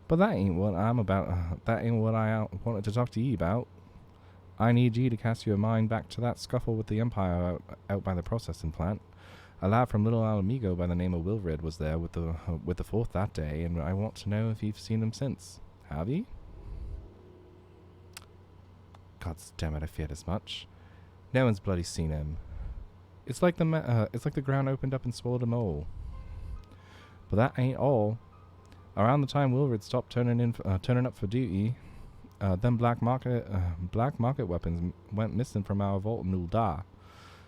But that ain't what I'm about. That ain't what I wanted to talk to you about. I need you to cast your mind back to that scuffle with the Empire out by the processing plant. A lad from Little Alamigo by the name of Wilred was there with the fourth that day, and I want to know if you've seen him since. Have you? God damn it! I feared as much. No one's bloody seen him. It's like the ground opened up and swallowed him whole. But that ain't all. Around the time Wilred stopped turning up for duty, them black market weapons went missing from our vault in Ul'dah.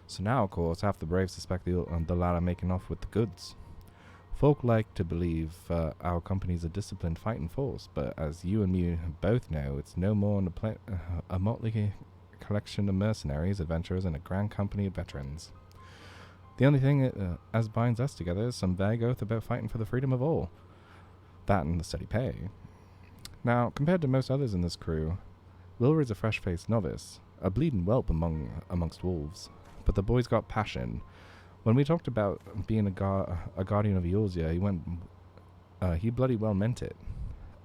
So now, of course, half the Braves suspect the lad are making off with the goods. Folk like to believe our company's a disciplined fighting force, but as you and me both know, it's no more than a motley collection of mercenaries, adventurers, and a grand company of veterans. The only thing as binds us together is some vague oath about fighting for the freedom of all. That and the steady pay. Now, compared to most others in this crew, Wilred's a fresh-faced novice, a bleeding whelp amongst wolves. But the boy's got passion. When we talked about being a guardian of Eorzea, he bloody well meant it.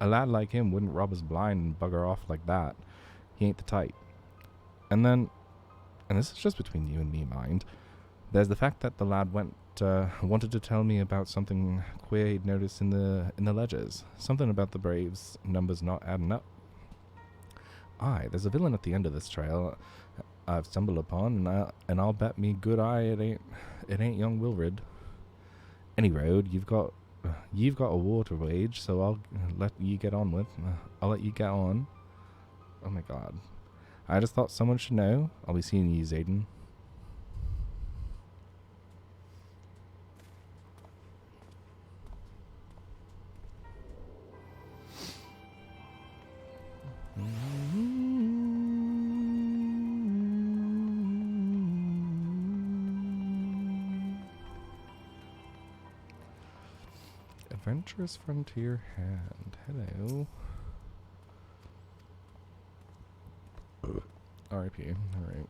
A lad like him wouldn't rob us blind and bugger off like that. He ain't the type. And then, and this is just between you and me, mind, there's the fact that the lad wanted to tell me about something queer he'd noticed in the ledgers. Something about the Braves' numbers not adding up. Aye, there's a villain at the end of this trail I've stumbled upon, and I'll bet me good eye it ain't young Wilred. Any road, you've got a war to wage, so I'll let you get on. Oh my god. I just thought someone should know. I'll be seeing you, Zayden. Adventurous Frontier Hand. Hello. R.I.P. Alright.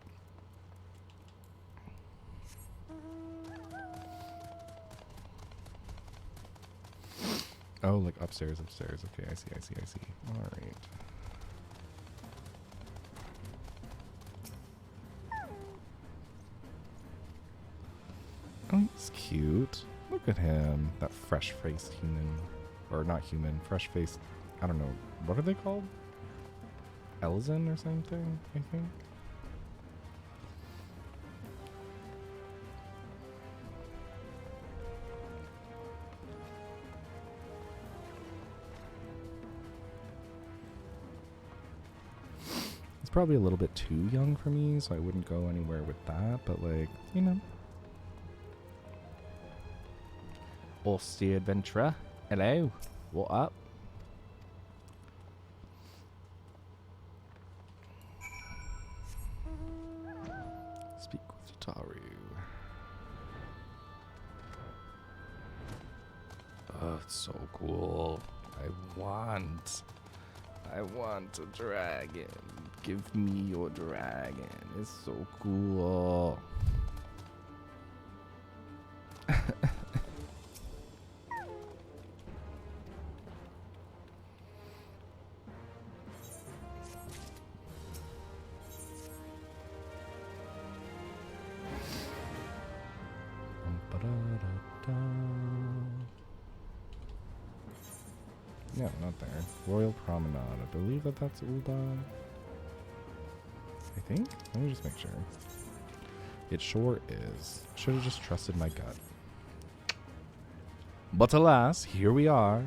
Oh, like upstairs. Okay, I see. Alright. Oh, he's cute. Look at him. That fresh-faced human. Or not human. Fresh-faced... I don't know. What are they called? Elzen or something, I think? It's probably a little bit too young for me, so I wouldn't go anywhere with that, but like, you know. Aussie adventurer. Hello. What up? Speak with Taru. Oh, it's so cool. I want a dragon. Give me your dragon. It's so cool. No, not there. Royal Promenade. I believe that's Ul'dah. I think? Let me just make sure. It sure is. Should have just trusted my gut. But alas, here we are.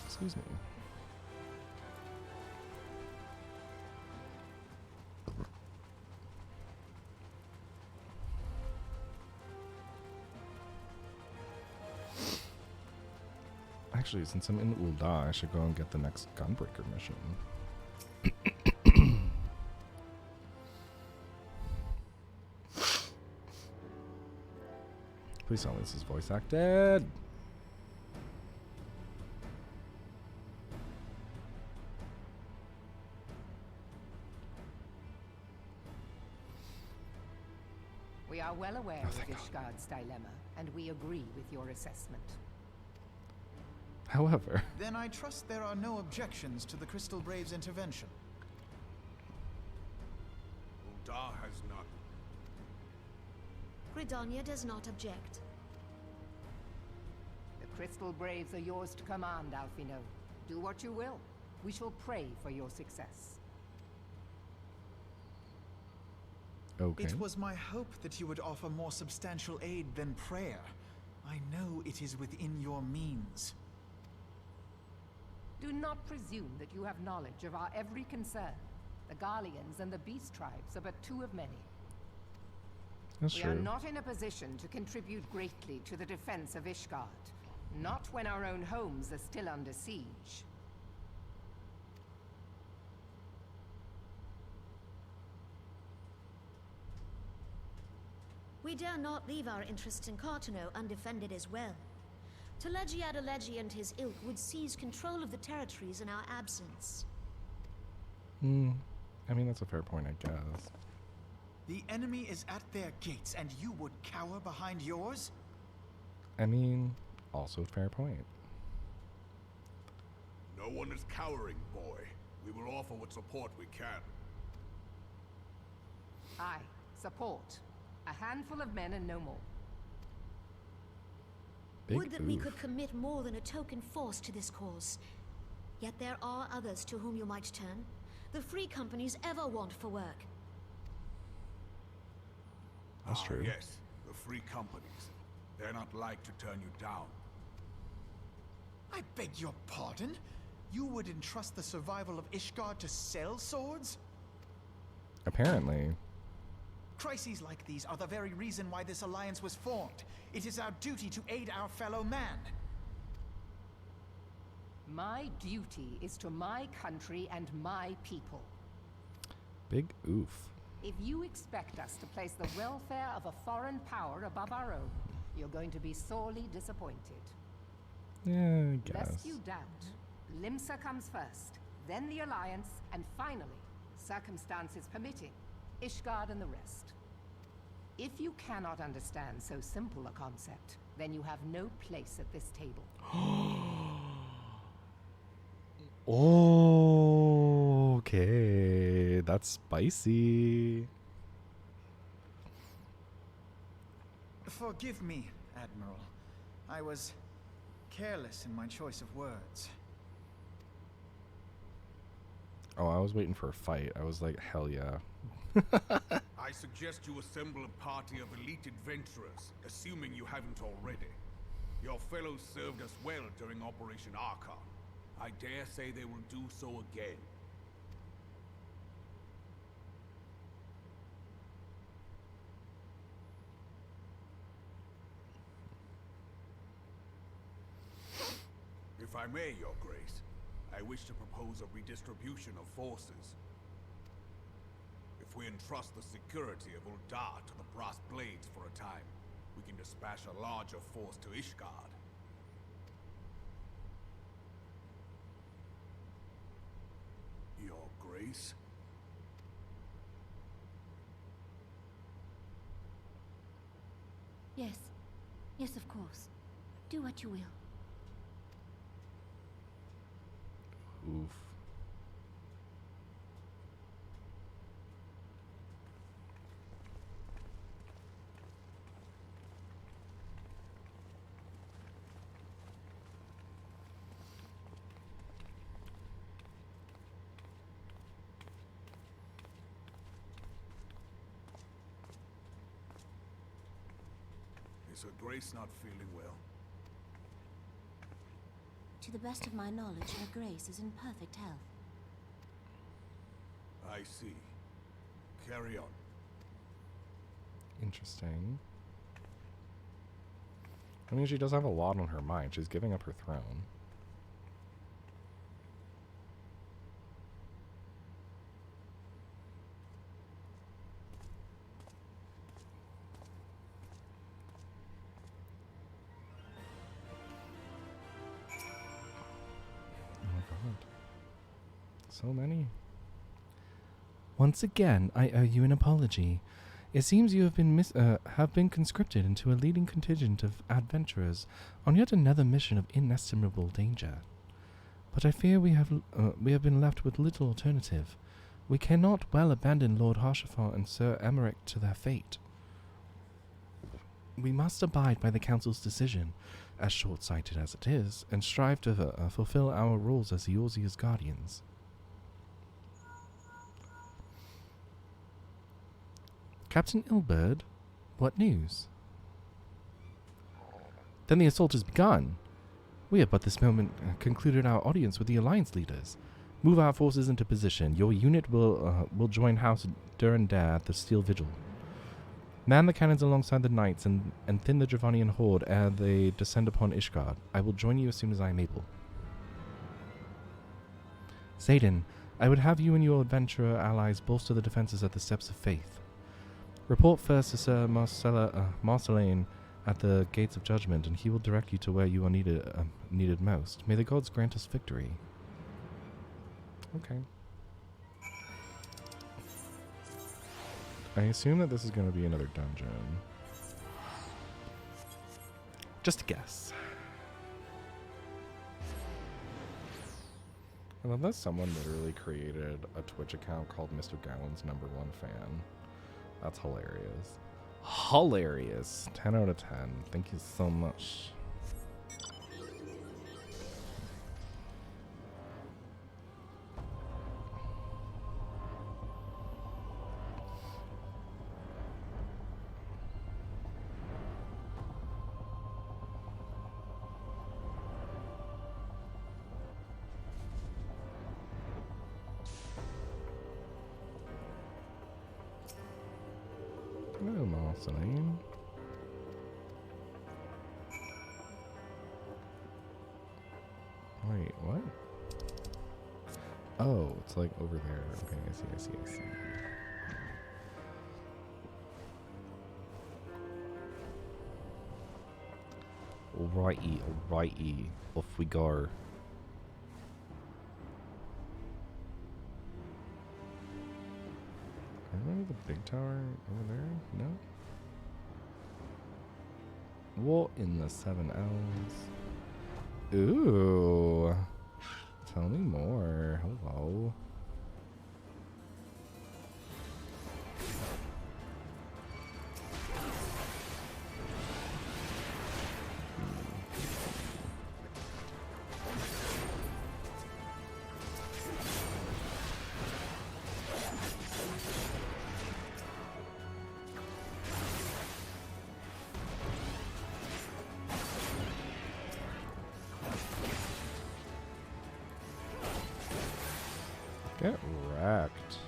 Excuse me. Actually, since I'm in Ul'dah, I should go and get the next Gunbreaker mission. Please tell me this is voice acted. We are well aware of Ishgard's dilemma, and we agree with your assessment. However, then I trust there are no objections to the Crystal Braves' intervention. Ul'dah has none. Gridania does not object. The Crystal Braves are yours to command, Alfino. Do what you will. We shall pray for your success. Okay. It was my hope that you would offer more substantial aid than prayer. I know it is within your means. Do not presume that you have knowledge of our every concern. The Garleans and the Beast Tribes are but two of many. That's we true. are not in a position to contribute greatly to the defense of Ishgard. Not when our own homes are still under siege. We dare not leave our interests in Cartano undefended as well. Telegi Adalegi and his ilk would seize control of the territories in our absence. I mean, that's a fair point, I guess. The enemy is at their gates, and you would cower behind yours? I mean, also fair point. No one is cowering, boy. We will offer what support we can. Aye, support. A handful of men and no more. Would that we could commit more than a token force to this cause. Yet there are others to whom you might turn. The free companies ever want for work. That's true. Yes, the free companies. They're not like to turn you down. I beg your pardon? You would entrust the survival of Ishgard to sell swords? Apparently. Crises like these are the very reason why this alliance was formed. It is our duty to aid our fellow man. My duty is to my country and my people. Big oof. If you expect us to place the welfare of a foreign power above our own, you're going to be sorely disappointed. Yeah, I guess. Lest you doubt, Limsa comes first, then the Alliance, and finally, circumstances permitting, Ishgard and the rest. If you cannot understand so simple a concept, then you have no place at this table. Okay, that's spicy. Forgive me, Admiral. I was careless in my choice of words. Oh, I was waiting for a fight. I was like, hell yeah. I suggest you assemble a party of elite adventurers, assuming you haven't already. Your fellows served us well during Operation Archon. I dare say they will do so again. If I may, Your Grace, I wish to propose a redistribution of forces. If we entrust the security of Ul'dah to the Brass Blades for a time, we can dispatch a larger force to Ishgard. Your Grace? Yes. Yes, of course. Do what you will. Oof. Is Her Grace not feeling well? To the best of my knowledge, Her Grace is in perfect health. I see. Carry on. Interesting. I mean, she does have a lot on her mind. She's giving up her throne. So many. Once again, I owe you an apology. It seems you have been conscripted into a leading contingent of adventurers on yet another mission of inestimable danger. But I fear we have been left with little alternative. We cannot well abandon Lord Harshaffon and Sir Emmerich to their fate. We must abide by the Council's decision, as short-sighted as it is, and strive to fulfill our roles as Eorzea's guardians. Captain Ilberd, what news? Then the assault has begun. We have but this moment concluded our audience with the Alliance leaders. Move our forces into position. Your unit will join House Durandare at the Steel Vigil. Man the cannons alongside the knights and thin the Dravanian horde ere they descend upon Ishgard. I will join you as soon as I am able. Zayden, I would have you and your adventurer allies bolster the defenses at the Steps of Faith. Report first to Sir Marceline at the Gates of Judgment, and he will direct you to where you are needed most. May the gods grant us victory. Okay. I assume that this is going to be another dungeon. Just a guess. I love that someone literally created a Twitch account called Mr. Gowan's #1 fan. That's hilarious. Hilarious. 10 out of 10. Thank you so much. Hello, Marceline. Wait, what? Oh, it's like over there. Okay, I see. Alrighty. Off we go. Remember the big tower over there? No? What in the 7 L's? Ooh. Tell me more. Hello. Get wrecked.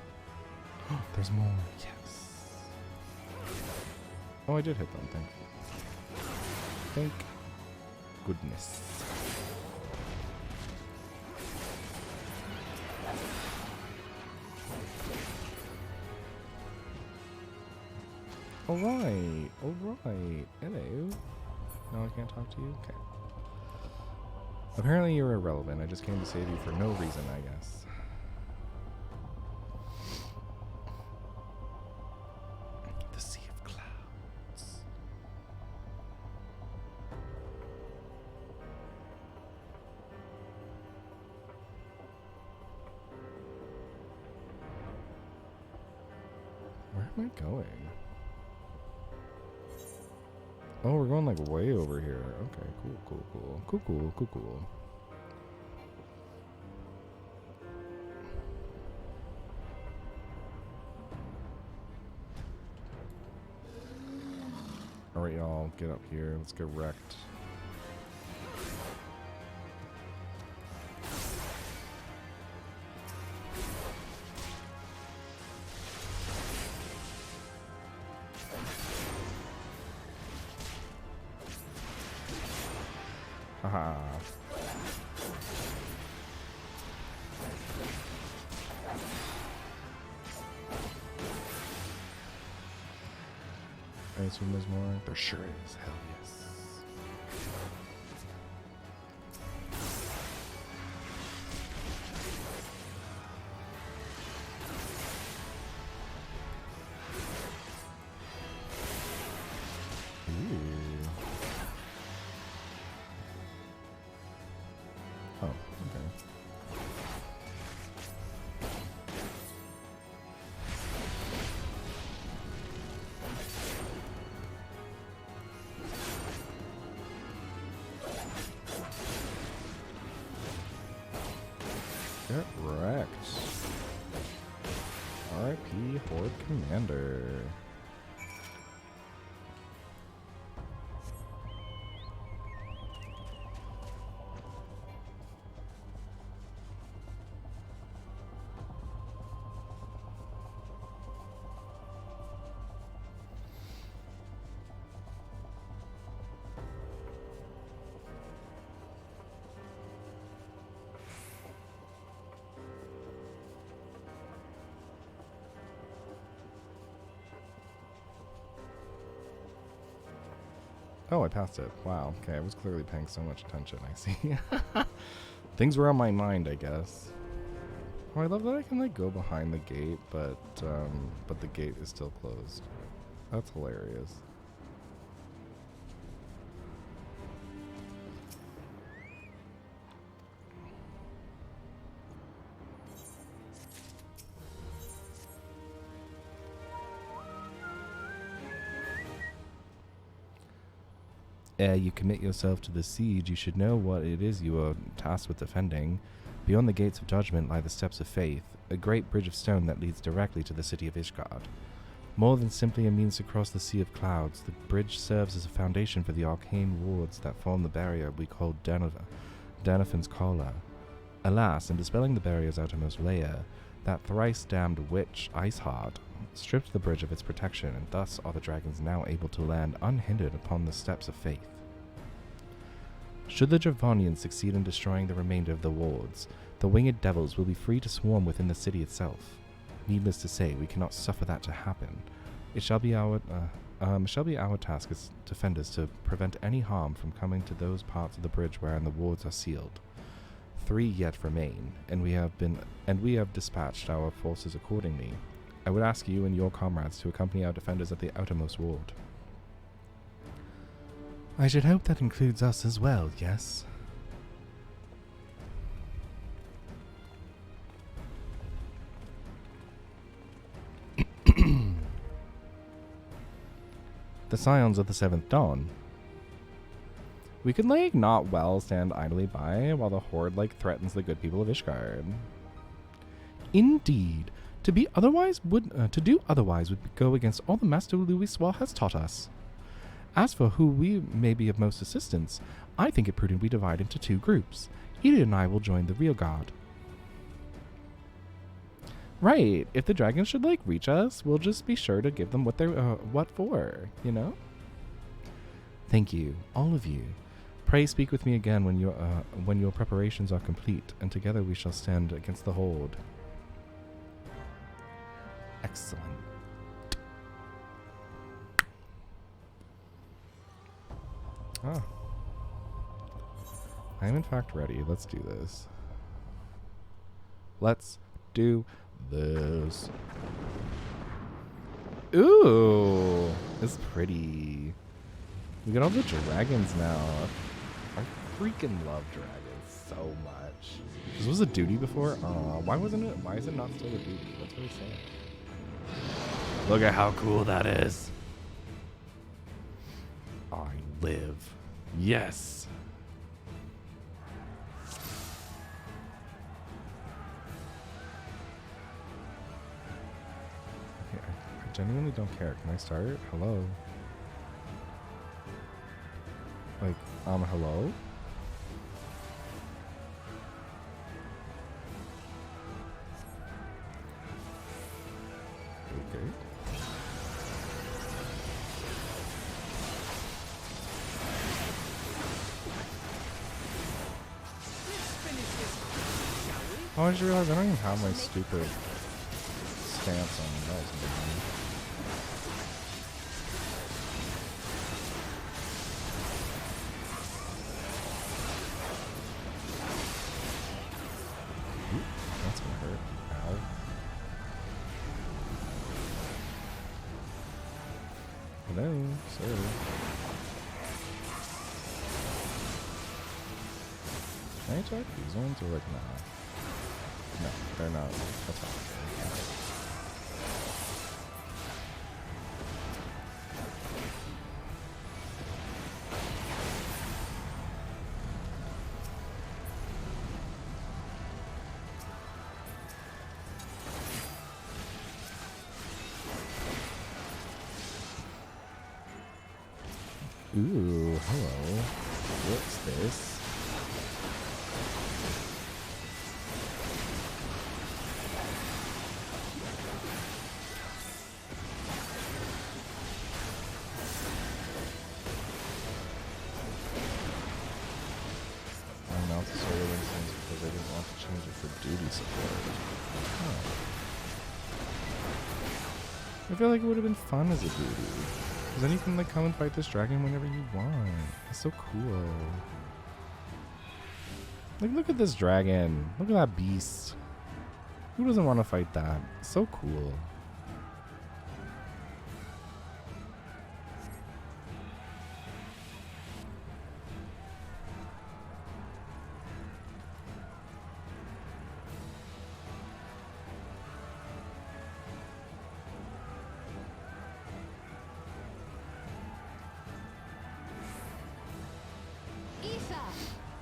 There's more. Yes. Oh, I did hit them. Thank goodness. Alright. Hello. No, I can't talk to you? Okay. Apparently you're irrelevant. I just came to save you for no reason, I guess. Where am I going? Oh, we're going like way over here. Okay, cool. Alright, y'all, get up here. Let's get wrecked. Haha. I assume there's more. There sure is. Hell yes. Get wrecked. R.I.P. Horde Commander. Oh, I passed it. Wow. Okay, I was clearly paying so much attention, I see. Things were on my mind, I guess. Oh, I love that I can, like, go behind the gate, but the gate is still closed. That's hilarious. Ere you commit yourself to the siege, you should know what it is you are tasked with defending. Beyond the gates of judgment lie the steps of faith, a great bridge of stone that leads directly to the city of Ishgard. More than simply a means to cross the sea of clouds, the bridge serves as a foundation for the arcane wards that form the barrier we call Danafin's Collar. Alas, in dispelling the barrier's outermost layer, that thrice-damned witch, Iceheart, stripped the bridge of its protection, and thus are the dragons now able to land unhindered upon the steps of faith. Should the Dravonians succeed in destroying the remainder of the wards, the winged devils will be free to swarm within the city itself. Needless to say, we cannot suffer that to happen. It shall be our task as defenders to prevent any harm from coming to those parts of the bridge wherein the wards are sealed. 3 yet remain, and we have dispatched our forces accordingly. I would ask you and your comrades to accompany our defenders at the outermost ward. I should hope that includes us as well, yes? The Scions of the Seventh Dawn. We could, like, not well stand idly by while the Horde, like, threatens the good people of Ishgard. Indeed. To do otherwise would go against all the Master Louisoix has taught us. As for who we may be of most assistance, I think it prudent we divide into 2 groups. Edith and I will join the rear guard. Right. If the dragons should, like, reach us, we'll just be sure to give them what they're what for, you know? Thank you, all of you. Pray speak with me again when your preparations are complete, and together we shall stand against the Horde. Excellent. Ah. I am in fact ready. Let's do this. Let's do this. Ooh, it's pretty. We got all the dragons now. I freaking love dragons so much. This was a duty before? Why wasn't it? Why is it not still a duty? What's really saying? Look at how cool that is. I live. Yes. Okay, I genuinely don't care. Can I start? Hello? Like, hello? Okay. Oh, I just realized I don't even have my stupid stance on. That was amazing. Ooh, that's gonna hurt. Ow. Hello, sir. Can I attack these ones or like nah? No, they're not. That's not okay. Ooh, hello. What's this? I announced the solar instance because I didn't want to change it for duty support. Huh. I feel like it would have been fun as a duty. Because then you can like come and fight this dragon whenever you want. It's so cool. Like, look at this dragon. Look at that beast. Who doesn't want to fight that? It's so cool.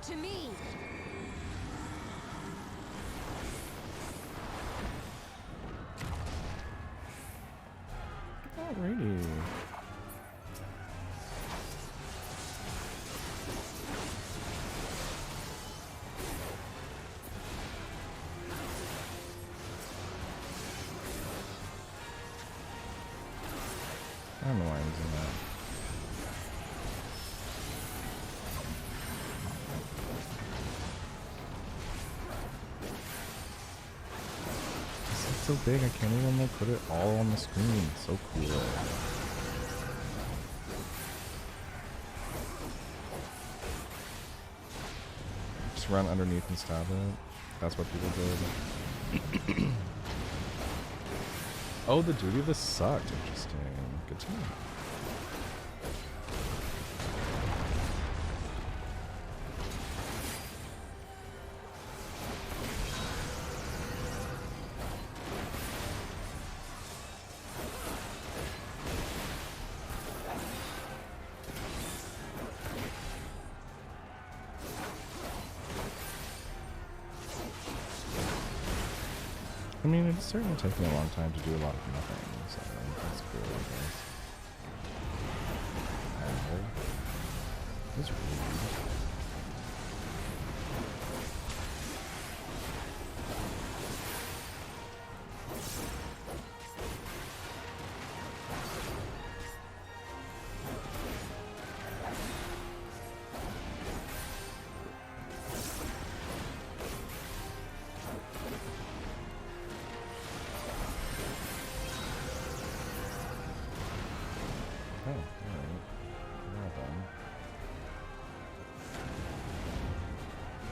To me! Alrighty. I don't know why I'm using that. So big I can't even like put it all on the screen. So cool. Just run underneath and stab it. That's what people did. Oh, the duty of this sucked. Interesting. Good to know. I mean, it's certainly taking a long time to do a lot of nothing, so that's cool, I guess. That's rude.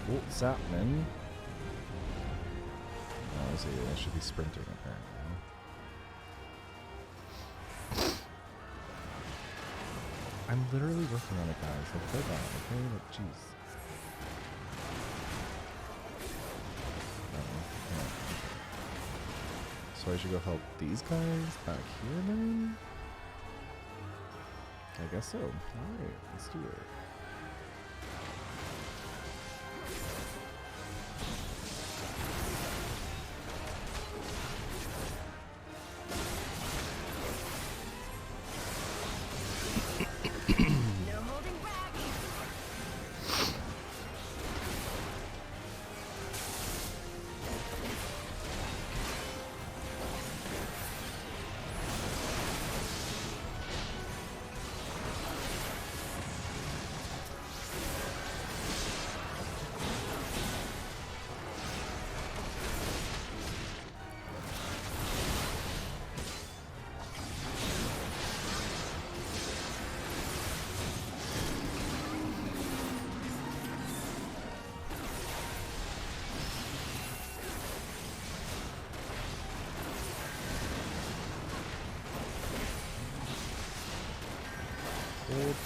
What's happening? Oh, I see. I should be sprinting apparently. I'm literally working on it, guys. Like, hold on, okay? Like, jeez. So I should go help these guys back here then? I guess so. Alright, let's do it.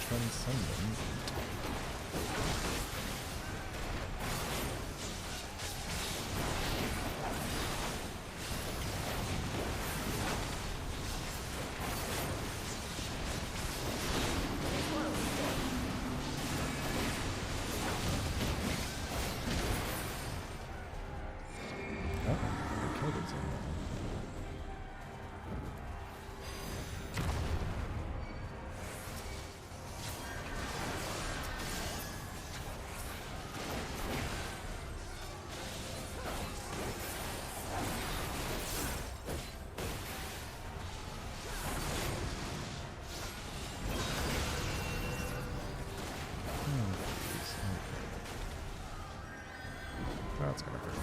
Transcendent. that's gonna hurt.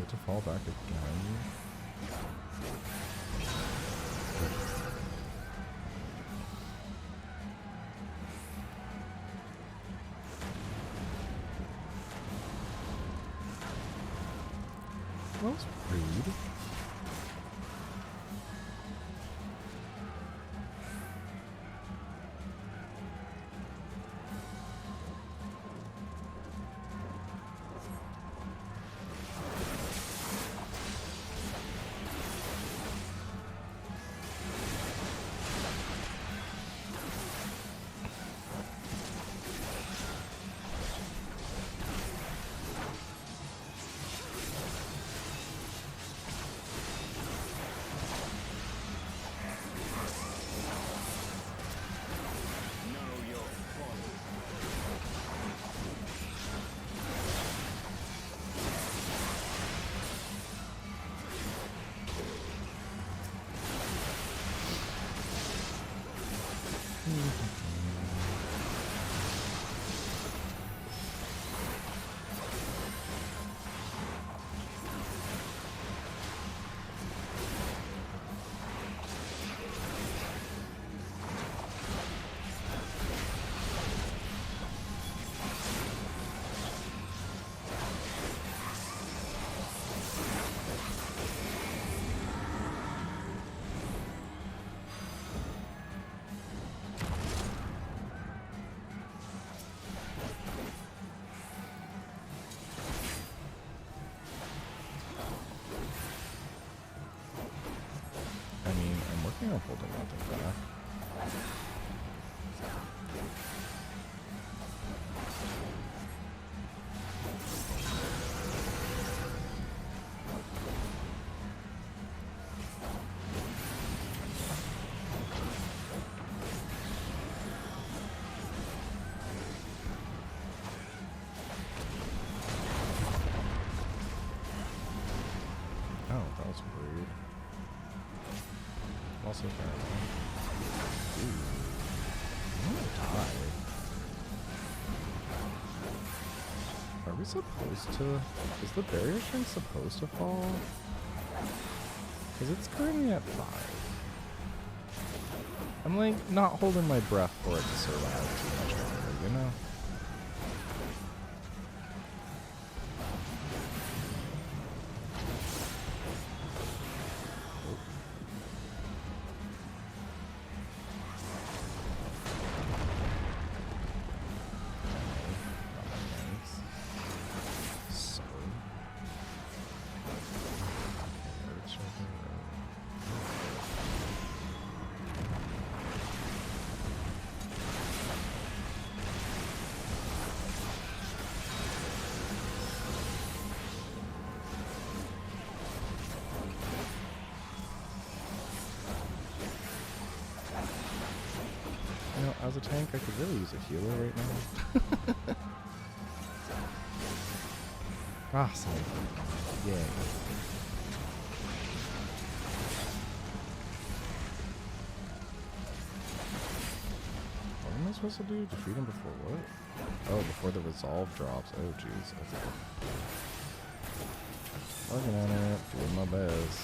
To fall back again. That was rude. I'm holding nothing back. Oh, that was rude. Also apparently. Ooh. I'm gonna die. Are we supposed to... Is the barrier string supposed to fall? Because it's currently at 5. I'm like not holding my breath for it to survive too much longer, you know? As a tank, I could really use a healer right now. Awesome. Yay. What am I supposed to do? Defeat him before what? Oh, before the resolve drops. Oh, jeez. Okay. Working on it. Doing my best.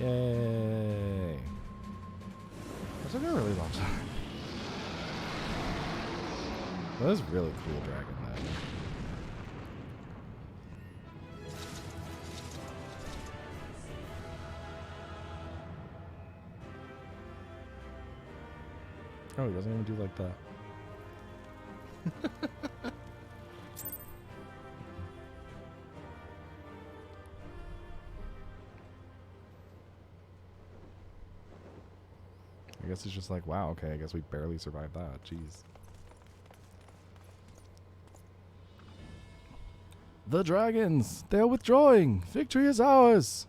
Yay. That took a really long time. That was really cool dragon though. Oh, he doesn't even do like that. I guess it's just like, wow, okay, I guess we barely survived that. Jeez. The dragons! They are withdrawing! Victory is ours!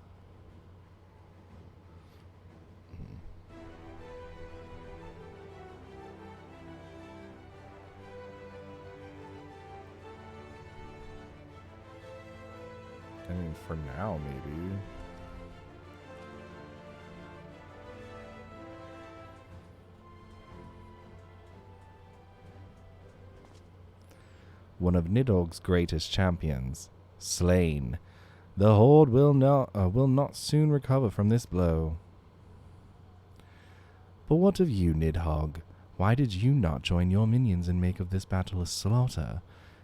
I mean, for now, maybe. One of Nidhogg's greatest champions, slain. The Horde will not soon recover from this blow. But what of you, Nidhogg? Why did you not join your minions and make of this battle a slaughter?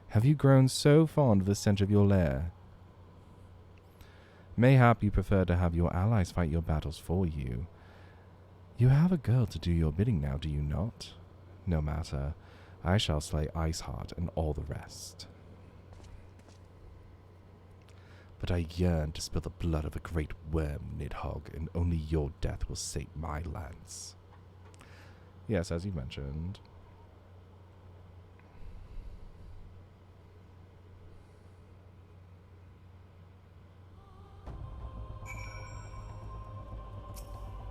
Have you grown so fond of the scent of your lair? Mayhap you prefer to have your allies fight your battles for you. You have a girl to do your bidding now, do you not? No matter. I shall slay Iceheart and all the rest. But I yearn to spill the blood of a great worm, Nidhogg, and only your death will sate my lance. Yes, as you mentioned.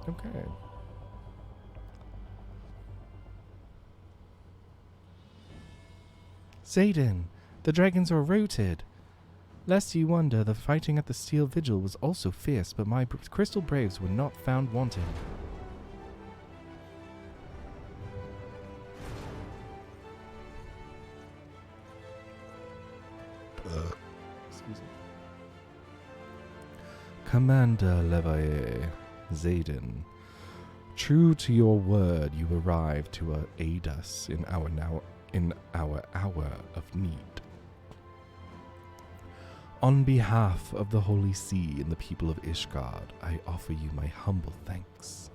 Okay. Zayden, the dragons are routed. Lest you wonder, the fighting at the Steel Vigil was also fierce, but my Crystal Braves were not found wanting. Excuse me. Commander Levaye, Zayden, true to your word, you arrived to aid us in our hour of need. On behalf of the Holy See and the people of Ishgard, I offer you my humble thanks.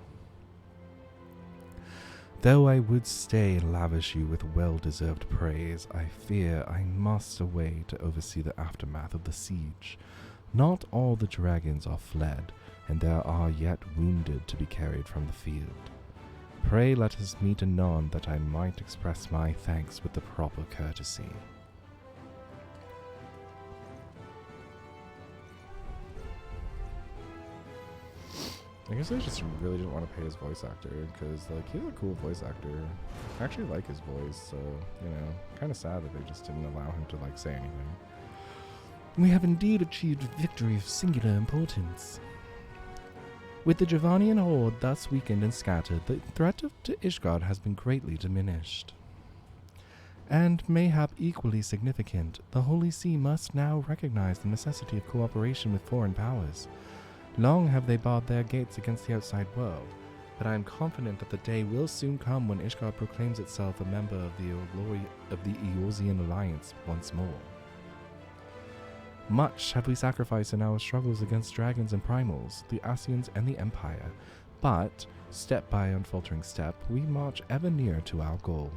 Though I would stay and lavish you with well-deserved praise, I fear I must away to oversee the aftermath of the siege. Not all the dragons are fled, and there are yet wounded to be carried from the field. Pray let us meet anon that I might express my thanks with the proper courtesy. I guess I just really didn't want to pay his voice actor, because, like, he's a cool voice actor. I actually like his voice, so, you know, kind of sad that they just didn't allow him to, like, say anything. We have indeed achieved victory of singular importance. With the Dravanian horde thus weakened and scattered, the threat to Ishgard has been greatly diminished. And mayhap equally significant, the Holy See must now recognize the necessity of cooperation with foreign powers. Long have they barred their gates against the outside world, but I am confident that the day will soon come when Ishgard proclaims itself a member of the Eorzean Alliance once more. Much have we sacrificed in our struggles against dragons and primals, the Ascians and the Empire, but, step by unfaltering step, we march ever nearer to our goal.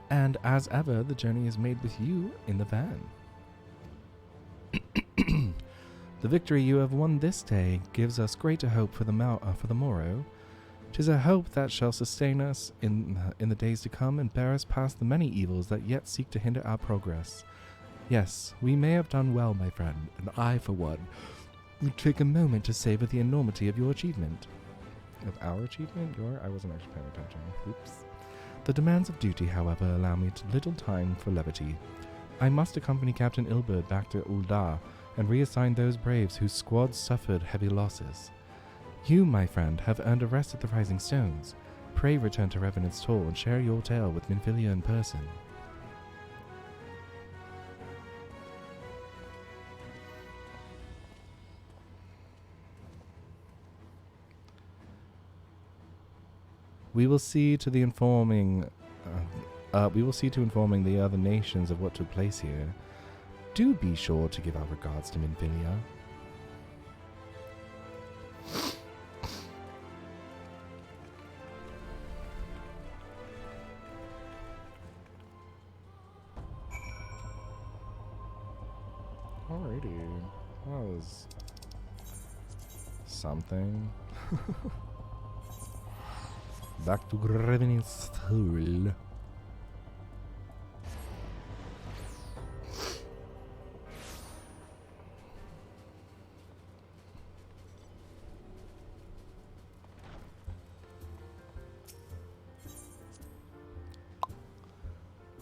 And as ever, the journey is made with you in the van. The victory you have won this day gives us greater hope for the morrow. 'Tis a hope that shall sustain us in the days to come and bear us past the many evils that yet seek to hinder our progress. Yes, we may have done well, my friend, and I, for one, would take a moment to savor the enormity of your achievement. Of our achievement? I wasn't actually paying attention. Oops. The demands of duty, however, allow me little time for levity. I must accompany Captain Ilberd back to Uldar and reassign those braves whose squads suffered heavy losses. You, my friend, have earned a rest at the Rising Stones. Pray return to Revenant's Toll and share your tale with Minfilia in person. We will see to informing the other nations of what took place here. Do be sure to give our regards to Minfilia. Alrighty. That was something. Back to Greven's School.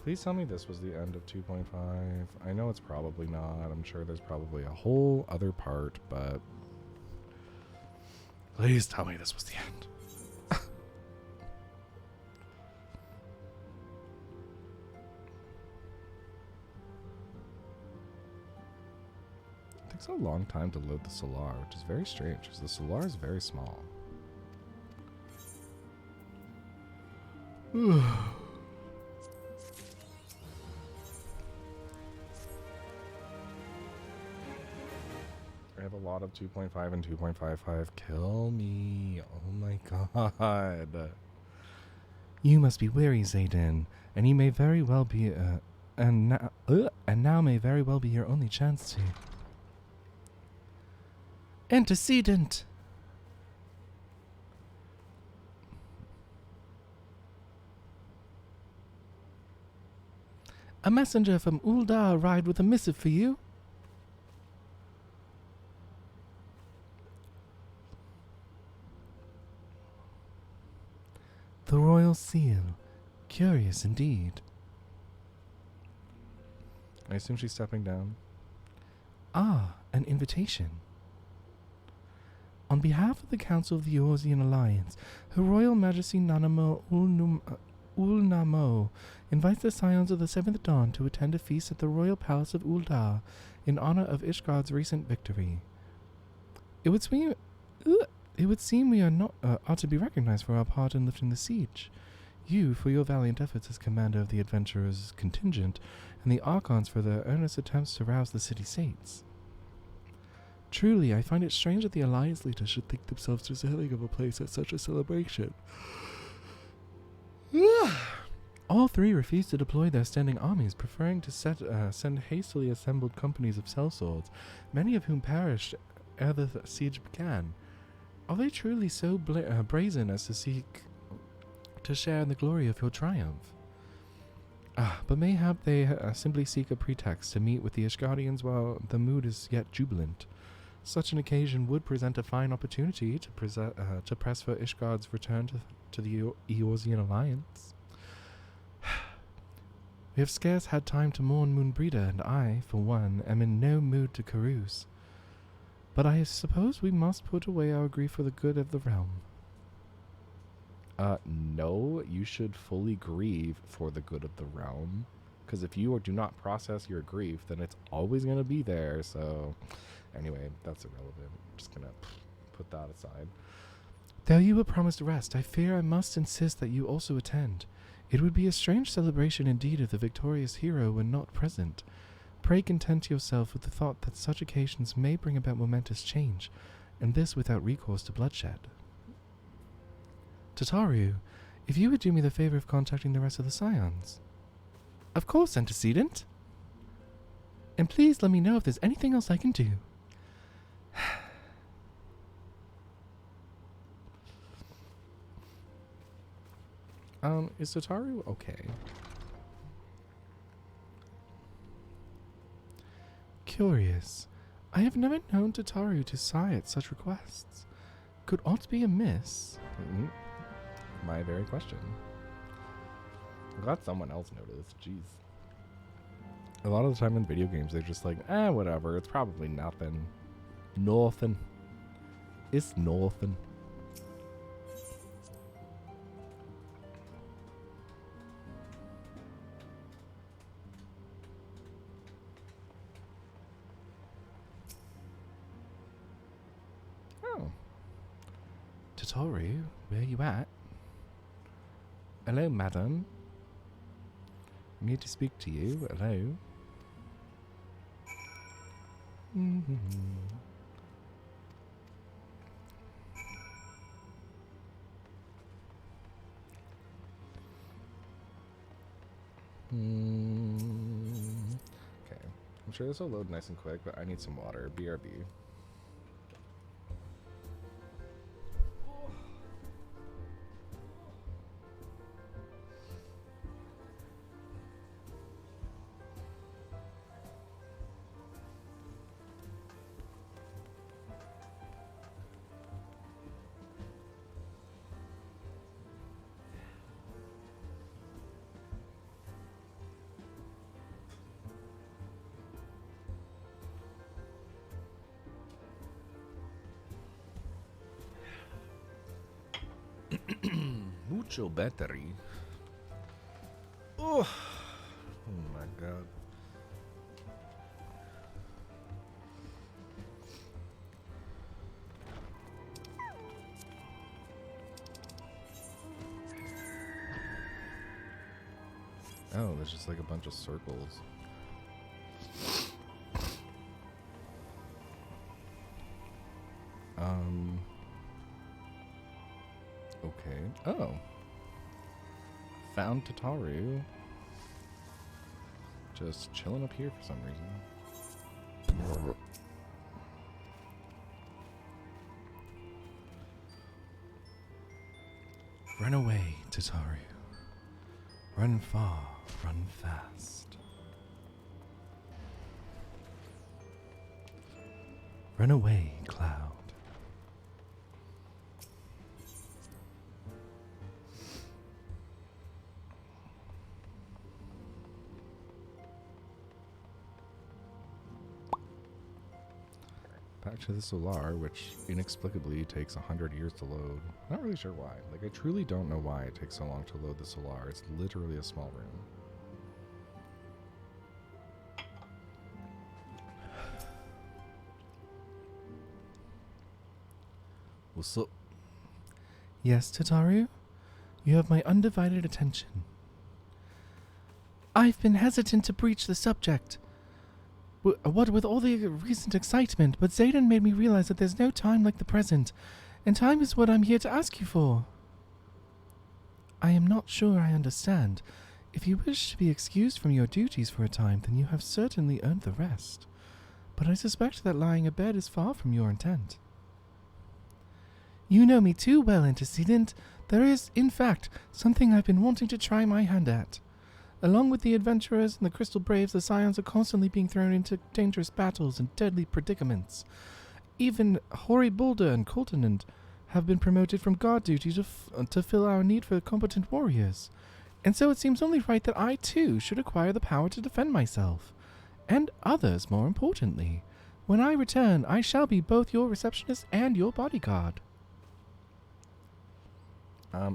Please tell me this was the end of 2.5. I know it's probably not. I'm sure there's probably a whole other part, but please tell me this was the end. It takes a long time to load the Solar, which is very strange because the Solar is very small. I have a lot of 2.5 and 2.55. Kill me. Oh my god. You must be weary, Zayden, and you may very well be, and now may very well be your only chance to. Antecedent! A messenger from Uldar arrived with a missive for you. The royal seal. Curious indeed. I assume she's stepping down. Ah, an invitation. On behalf of the Council of the Eorzean Alliance, Her Royal Majesty Nanamo Ulnamo invites the Scions of the Seventh Dawn to attend a feast at the Royal Palace of Uldar in honor of Ishgard's recent victory. It would seem we are not ought to be recognized for our part in lifting the siege. You for your valiant efforts as commander of the adventurers' contingent, and the Archons for their earnest attempts to rouse the city-states. Truly, I find it strange that the Alliance leaders should think themselves deserving of a place at such a celebration. All three refused to deploy their standing armies, preferring to send hastily assembled companies of sellswords, many of whom perished ere the siege began. Are they truly so brazen as to seek to share in the glory of your triumph? But mayhap they simply seek a pretext to meet with the Ishgardians while the mood is yet jubilant. Such an occasion would present a fine opportunity to press for Ishgard's return to the Eorzean Alliance. We have scarce had time to mourn Moonbreeder, and I, for one, am in no mood to carouse. But I suppose we must put away our grief for the good of the realm. No, you should fully grieve for the good of the realm. Because if you do not process your grief, then it's always going to be there. So, anyway, that's irrelevant. I'm just going to put that aside. Though you were promised rest, I fear I must insist that you also attend. It would be a strange celebration indeed if the victorious hero were not present. Pray content yourself with the thought that such occasions may bring about momentous change, and this without recourse to bloodshed. Tataru, if you would do me the favor of contacting the rest of the Scions. Of course, Antecedent. And please let me know if there's anything else I can do. Is Tataru okay? Curious. I have never known Tataru to sigh at such requests. Could aught be amiss? My very question. I'm glad someone else noticed. Jeez. A lot of the time in video games, they're just like, whatever. It's probably nothing. Nothing. It's nothing. Tataru, where you at? Hello, madam. I need to speak to you. Hello. Okay. I'm sure this will load nice and quick, but I need some water. BRB. Mucho battery. Oh my god. Oh, there's just like a bunch of circles. Okay. Oh. Found Tataru. Just chilling up here for some reason. Run away, Tataru. Run far, run fast. Run away, Cloud. Back to the Solar, which inexplicably takes 100 years to load. Not really sure why. Like, I truly don't know why it takes so long to load the Solar. It's literally a small room. What's up? Yes, Tataru? You have my undivided attention. I've been hesitant to breach the subject. What with all the recent excitement, but Zayden made me realize that there's no time like the present, and time is what I'm here to ask you for. I am not sure I understand. If you wish to be excused from your duties for a time, then you have certainly earned the rest. But I suspect that lying abed is far from your intent. You know me too well, Antecedent. There is, in fact, something I've been wanting to try my hand at. Along with the adventurers and the Crystal Braves, the Scions are constantly being thrown into dangerous battles and deadly predicaments. Even Hori Boulder and Coltonand have been promoted from guard duty to fill our need for competent warriors. And so it seems only right that I, too, should acquire the power to defend myself. And others, more importantly. When I return, I shall be both your receptionist and your bodyguard.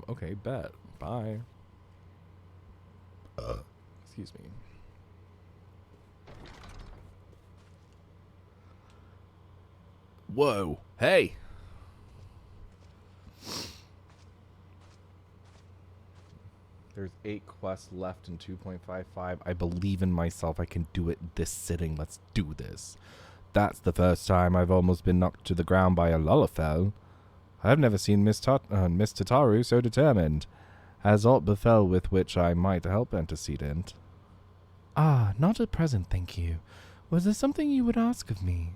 Okay, bet. Bye. Excuse me. Whoa. Hey! There's 8 quests left in 2.55. I believe in myself. I can do it this sitting. Let's do this. That's the first time I've almost been knocked to the ground by a Lullafell. I've never seen Miss Tataru so determined. Has aught befell with which I might help, Antecedent? Ah, not at present, thank you. Was there something you would ask of me?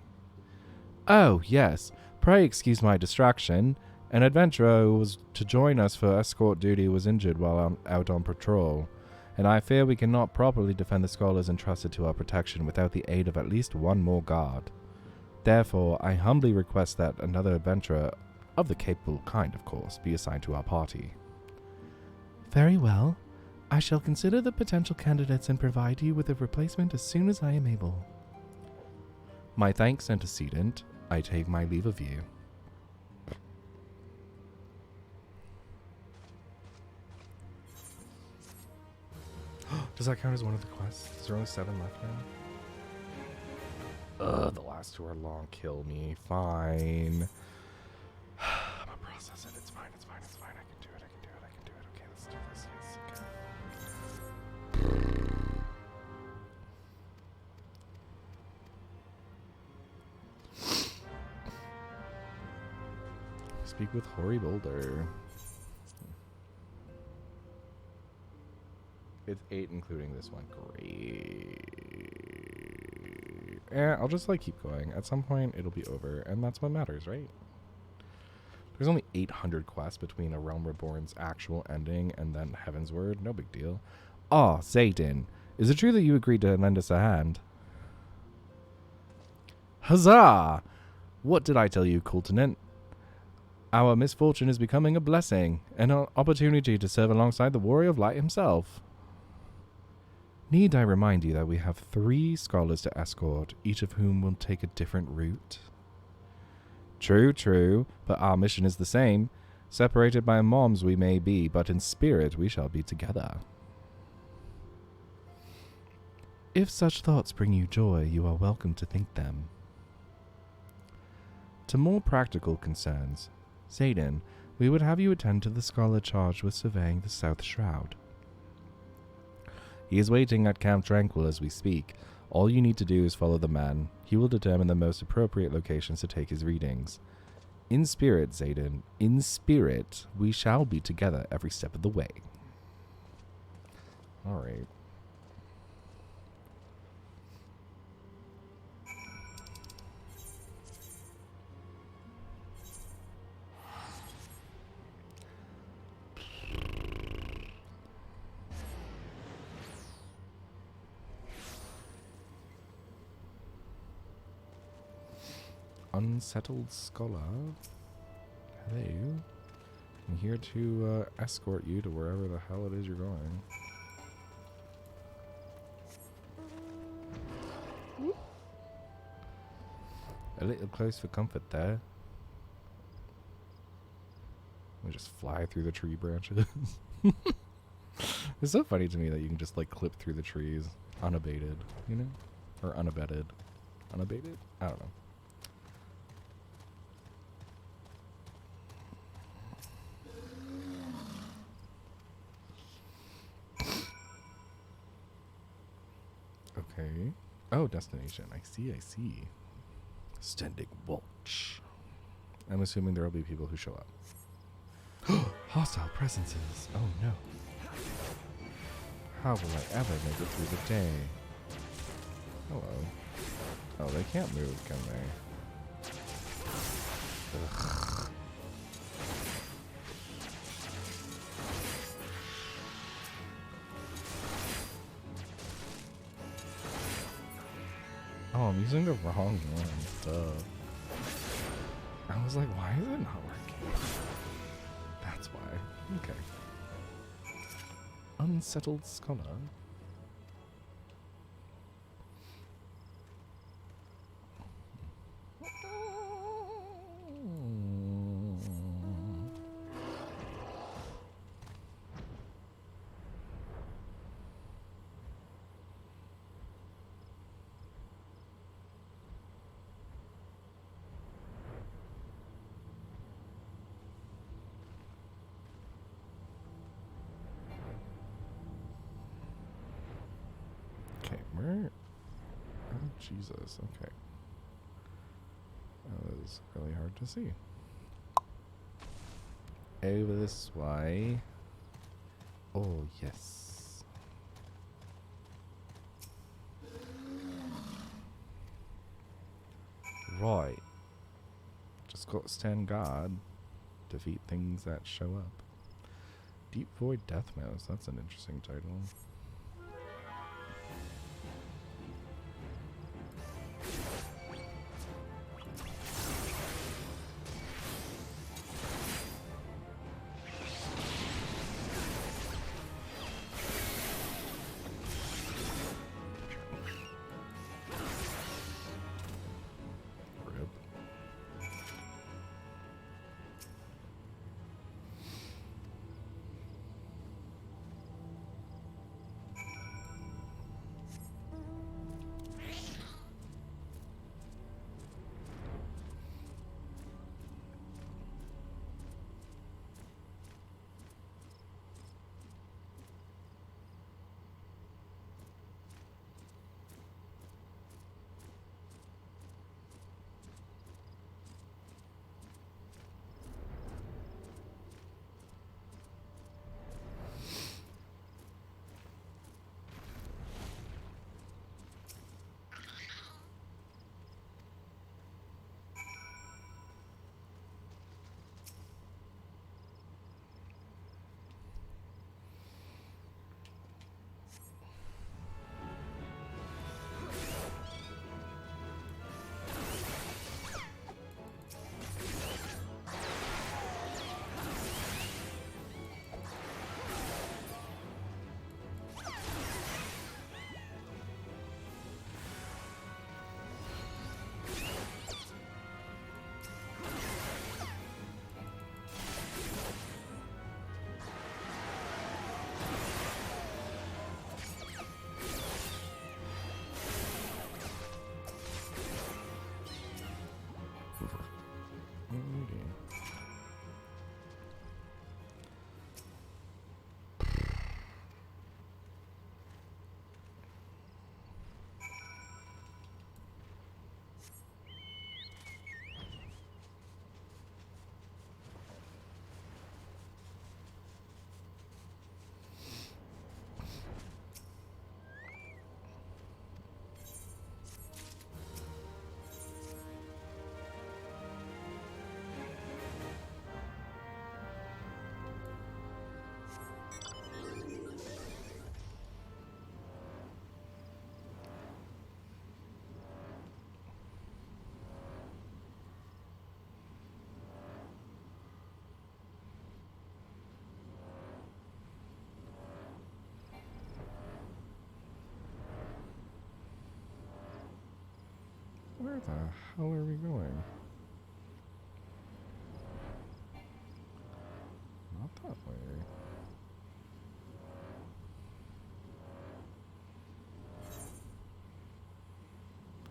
Oh, yes. Pray excuse my distraction. An adventurer who was to join us for escort duty was injured while out on patrol, and I fear we cannot properly defend the scholars entrusted to our protection without the aid of at least one more guard. Therefore, I humbly request that another adventurer, of the capable kind, of course, be assigned to our party. Very well. I shall consider the potential candidates and provide you with a replacement as soon as I am able. My thanks, Antecedent. I take my leave of you. Does that count as one of the quests? Is there only 7 left now? Ugh, the last 2 are long. Kill me. Fine. I'm gonna process it. It's fine. It's fine. It's fine. I can do it. I can do it. I can do it. Okay, let's do this. Yes. Speak with Hoary Boulder. It's 8 including this one. Great. I'll just like keep going. At some point it'll be over, and that's what matters, right? There's only 800 quests between A Realm Reborn's actual ending and then Heaven's Word. No big deal. Ah, Zayden. Is it true that you agreed to lend us a hand? Huzzah! What did I tell you, Coultenant? Our misfortune is becoming a blessing, an opportunity to serve alongside the Warrior of Light himself. Need I remind you that we have 3 scholars to escort, each of whom will take a different route? True, true, but our mission is the same. Separated by moms we may be, but in spirit we shall be together. If such thoughts bring you joy, you are welcome to think them. To more practical concerns, Zayden, we would have you attend to the scholar charged with surveying the South Shroud. He is waiting at Camp Tranquil as we speak. All you need to do is follow the man. He will determine the most appropriate locations to take his readings. In spirit, Zayden, in spirit, we shall be together every step of the way. Alright. Unsettled Scholar. Hello. I'm here to escort you to wherever the hell it is you're going. A little close for comfort there. We just fly through the tree branches. It's so funny to me that you can just like clip through the trees unabated, you know? Or unabated. Unabated? I don't know. Okay. Oh, destination. I see, I see. Standing watch. I'm assuming there will be people who show up. Hostile presences. Oh no. How will I ever make it through the day? Hello. Oh, they can't move, can they? Ugh. Oh, I'm using the wrong one. Duh. I was like, why is it not working? That's why. Okay. Unsettled Scholar. Where? Oh, Jesus. Okay. That was really hard to see. Over this way. Oh, yes. Right. Just got to stand guard. Defeat things that show up. Deep Void Death Mouse. That's an interesting title. the hell are we going? Not that way.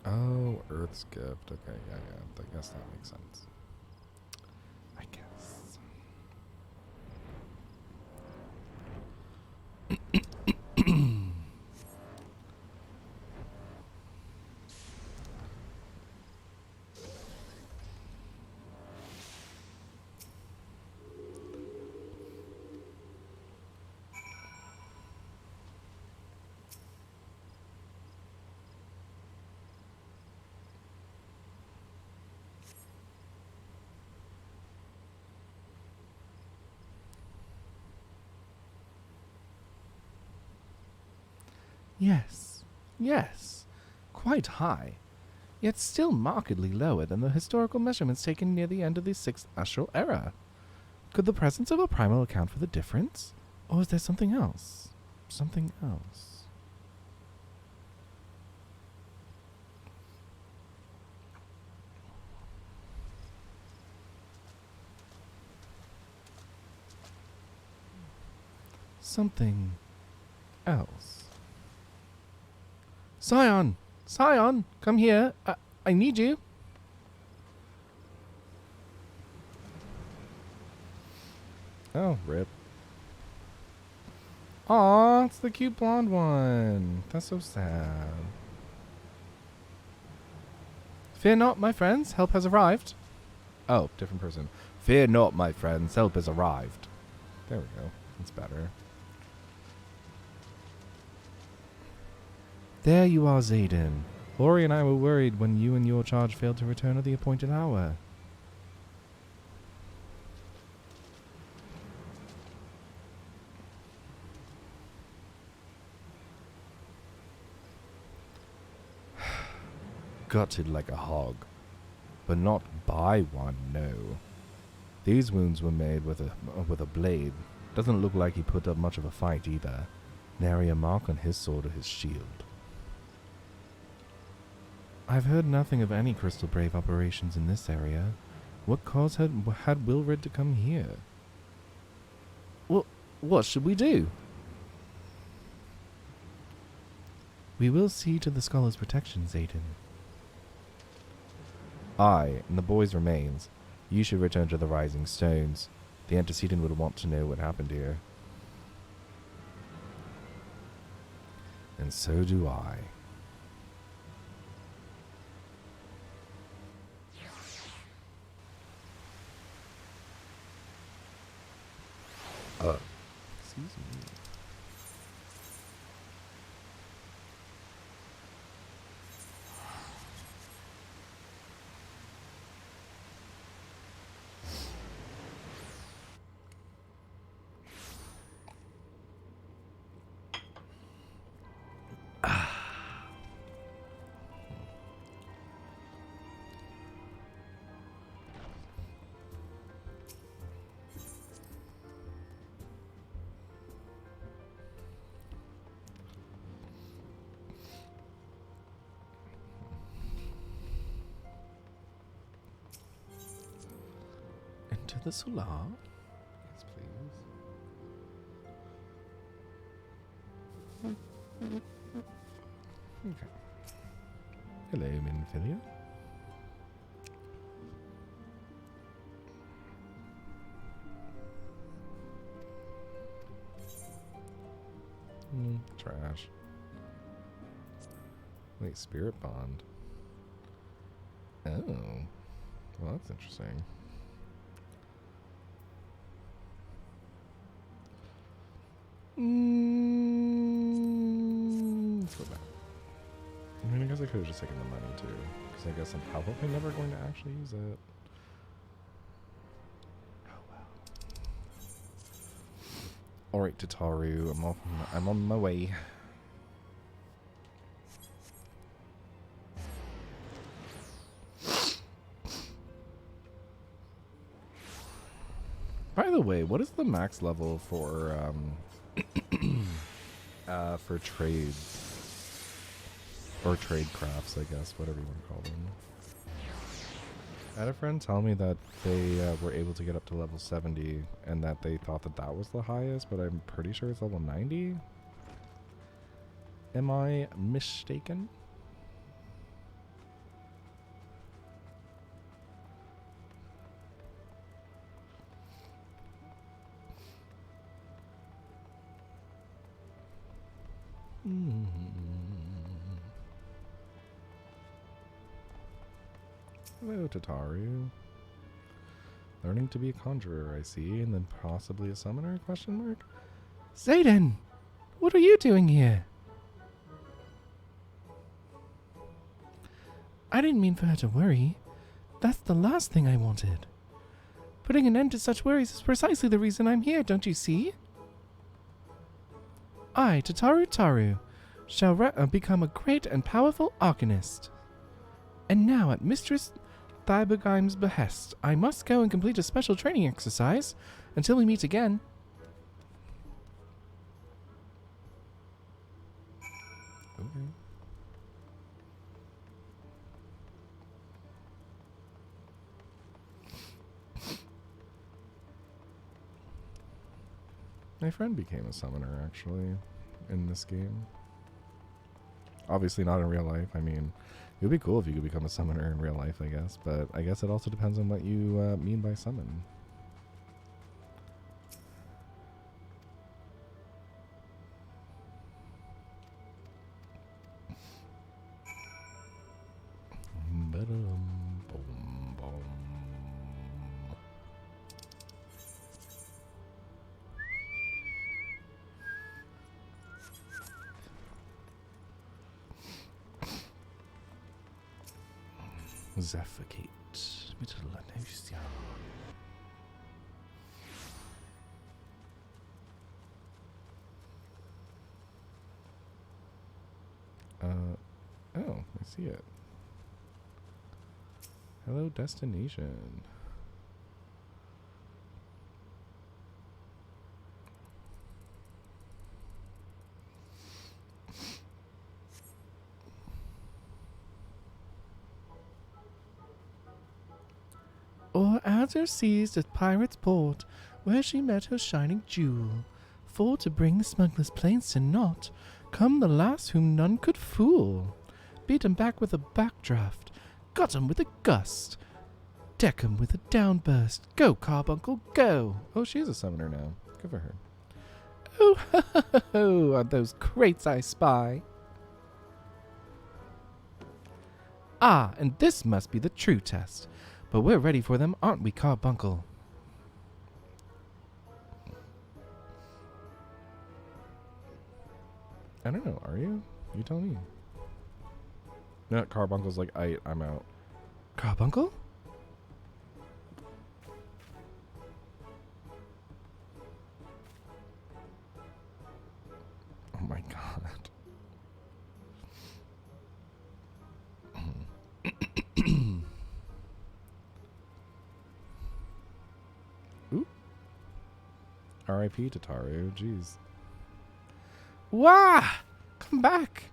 Oh, Earth's gift. Okay, yeah. I guess that makes sense. I guess. Yes, quite high, yet still markedly lower than the historical measurements taken near the end of the 6th Astral Era. Could the presence of a primal account for the difference? Or is there something else? Something else. Something else. Scion! Scion! Come here! I need you! Oh, rip. Aw, it's the cute blonde one. That's so sad. Fear not, my friends, help has arrived. Oh, different person. Fear not, my friends, help has arrived. There we go. That's better. There you are, Zayden. Lori and I were worried when you and your charge failed to return at the appointed hour. Gutted like a hog, but not by one, no. These wounds were made with a blade. Doesn't look like he put up much of a fight either. Nary a mark on his sword or his shield. I've heard nothing of any Crystal Brave operations in this area. What cause had Wilred to come here? What should we do? We will see to the scholar's protection, Zayden. I and the boy's remains. You should return to the Rising Stones. The antecedent would want to know what happened here. And so do I. Excuse me. Into the Solar. Yes, please. Okay. Hello, Minfilia. Trash. Wait, Spirit Bond. Oh. Well, that's interesting. Let's go back. I mean, I guess I could have just taken the money too, because I guess I'm probably never going to actually use it. Oh well. All right, Tataru, I'm on my way. By the way, what is the max level for trades or trade crafts? I guess whatever you want to call them. I had a friend tell me that they were able to get up to level 70 and that they thought that that was the highest, but I'm pretty sure it's level 90. Am I mistaken? Hello, Tataru. Learning to be a conjurer, I see, and then possibly a summoner, question mark? Zayden! What are you doing here? I didn't mean for her to worry. That's the last thing I wanted. Putting an end to such worries is precisely the reason I'm here, don't you see? I, Tataru Taru, shall become a great and powerful arcanist. And now, at Mistress Thiebergeim's behest, I must go and complete a special training exercise until we meet again. Okay. My friend became a summoner, actually, in this game. Obviously not in real life. I mean, it would be cool if you could become a summoner in real life, I guess. But I guess it also depends on what you mean by summon. Suffocate. Mittelanasia. Oh, I see it. Hello, destination. Or as her seized at pirate's port, where she met her shining jewel. For to bring the smuggler's planes to naught, come the lass whom none could fool. Beat 'em back with a backdraft, got 'em with a gust, deck 'em with a downburst. Go, Carbuncle, go! Oh, she's a summoner now. Good for her. Oh, ho, ho, ho, ho, on those crates I spy. Ah, and this must be the true test. But we're ready for them, aren't we, Carbuncle? I don't know, are you? You tell me. No, Carbuncle's like, I'm out. Carbuncle? Oh my god. Ooh. R.I.P. Tataru, jeez. Wah! Come back!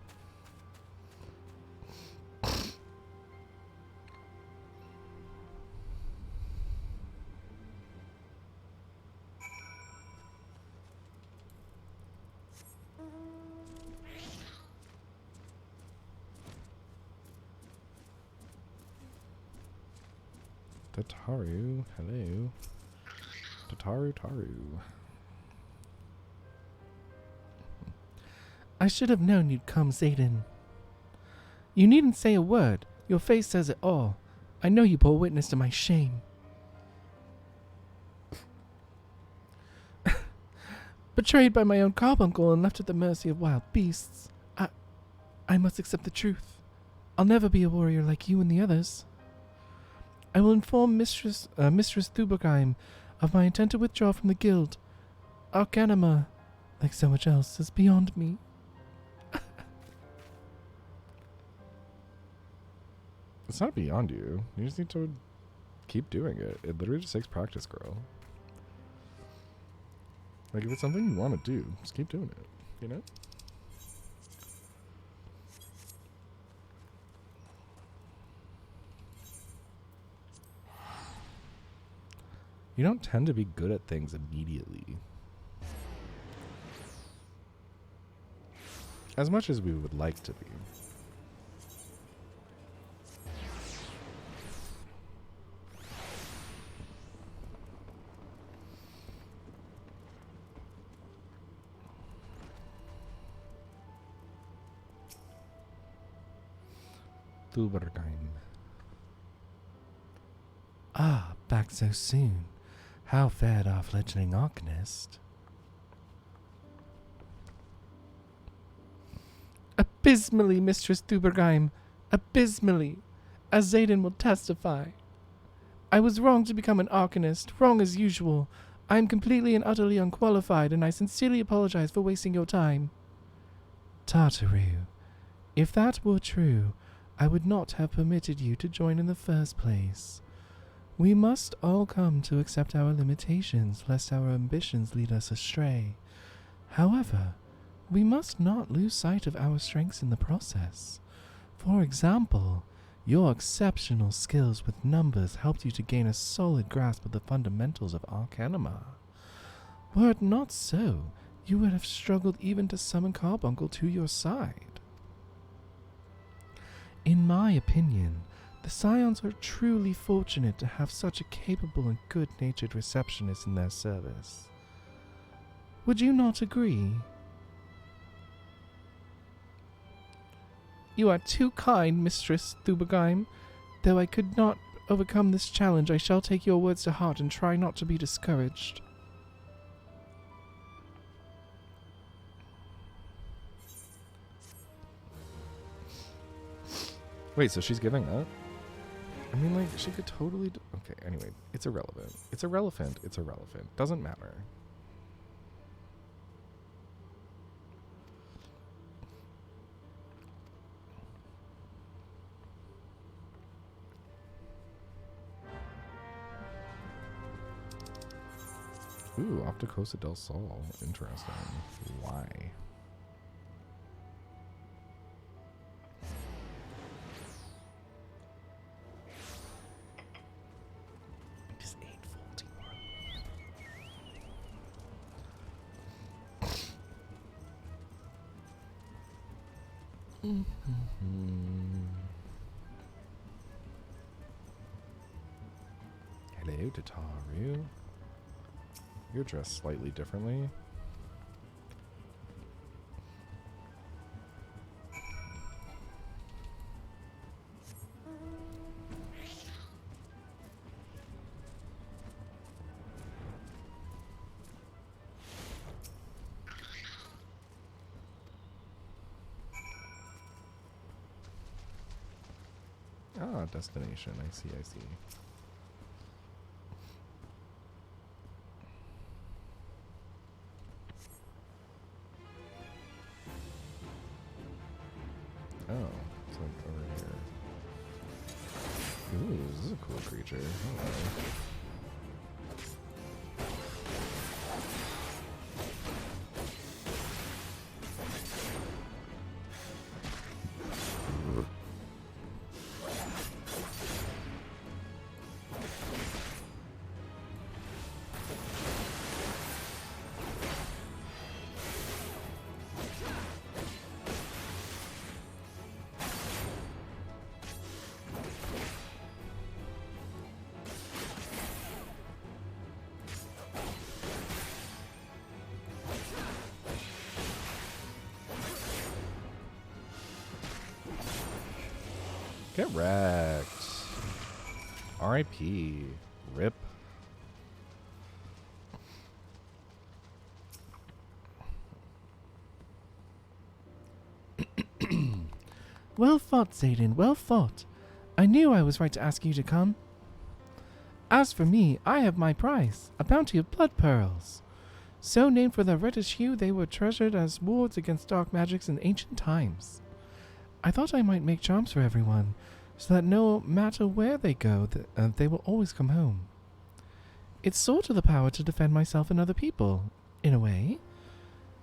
Tataru, hello. Tataru Taru. I should have known you'd come, Zayden. You needn't say a word. Your face says it all. I know you bore witness to my shame. Betrayed by my own carbuncle and left at the mercy of wild beasts. I must accept the truth. I'll never be a warrior like you and the others. I will inform Mistress Thubergeim of my intent to withdraw from the guild. Arcanima, like so much else, is beyond me. It's not beyond you. You just need to keep doing it. It literally just takes practice, girl. Like, if it's something you want to do, just keep doing it, you know? You don't tend to be good at things immediately. As much as we would like to be. Tuberheim. Ah, back so soon. How fared our fledgling arcanist? Abysmally, Mistress Tuberheim. Abysmally, as Zayden will testify. I was wrong to become an arcanist, wrong as usual. I am completely and utterly unqualified, and I sincerely apologize for wasting your time. Tartaru, if that were true, I would not have permitted you to join in the first place. We must all come to accept our limitations, lest our ambitions lead us astray. However, we must not lose sight of our strengths in the process. For example, your exceptional skills with numbers helped you to gain a solid grasp of the fundamentals of Arcanima. Were it not so, you would have struggled even to summon Carbuncle to your side. In my opinion, the Scions are truly fortunate to have such a capable and good-natured receptionist in their service. Would you not agree? You are too kind, Mistress Tuberheim. Though I could not overcome this challenge, I shall take your words to heart and try not to be discouraged. Wait, so she's giving up? I mean, like, she could totally... Okay, anyway, it's irrelevant. It's irrelevant. It's irrelevant. Doesn't matter. Ooh, off to Costa del Sol. Interesting. Why? Hello, Tataru. You're dressed slightly differently. Ah, destination. I see, I see. Oh, it's like over here. Ooh, this is a cool creature. Hello. Get wrecked. R.I.P. Rip. Well fought, Zayden, well fought. I knew I was right to ask you to come. As for me, I have my prize, a bounty of blood pearls. So named for their reddish hue, they were treasured as wards against dark magics in ancient times. I thought I might make charms for everyone, so that no matter where they go, they will always come home. It's sort of the power to defend myself and other people, in a way.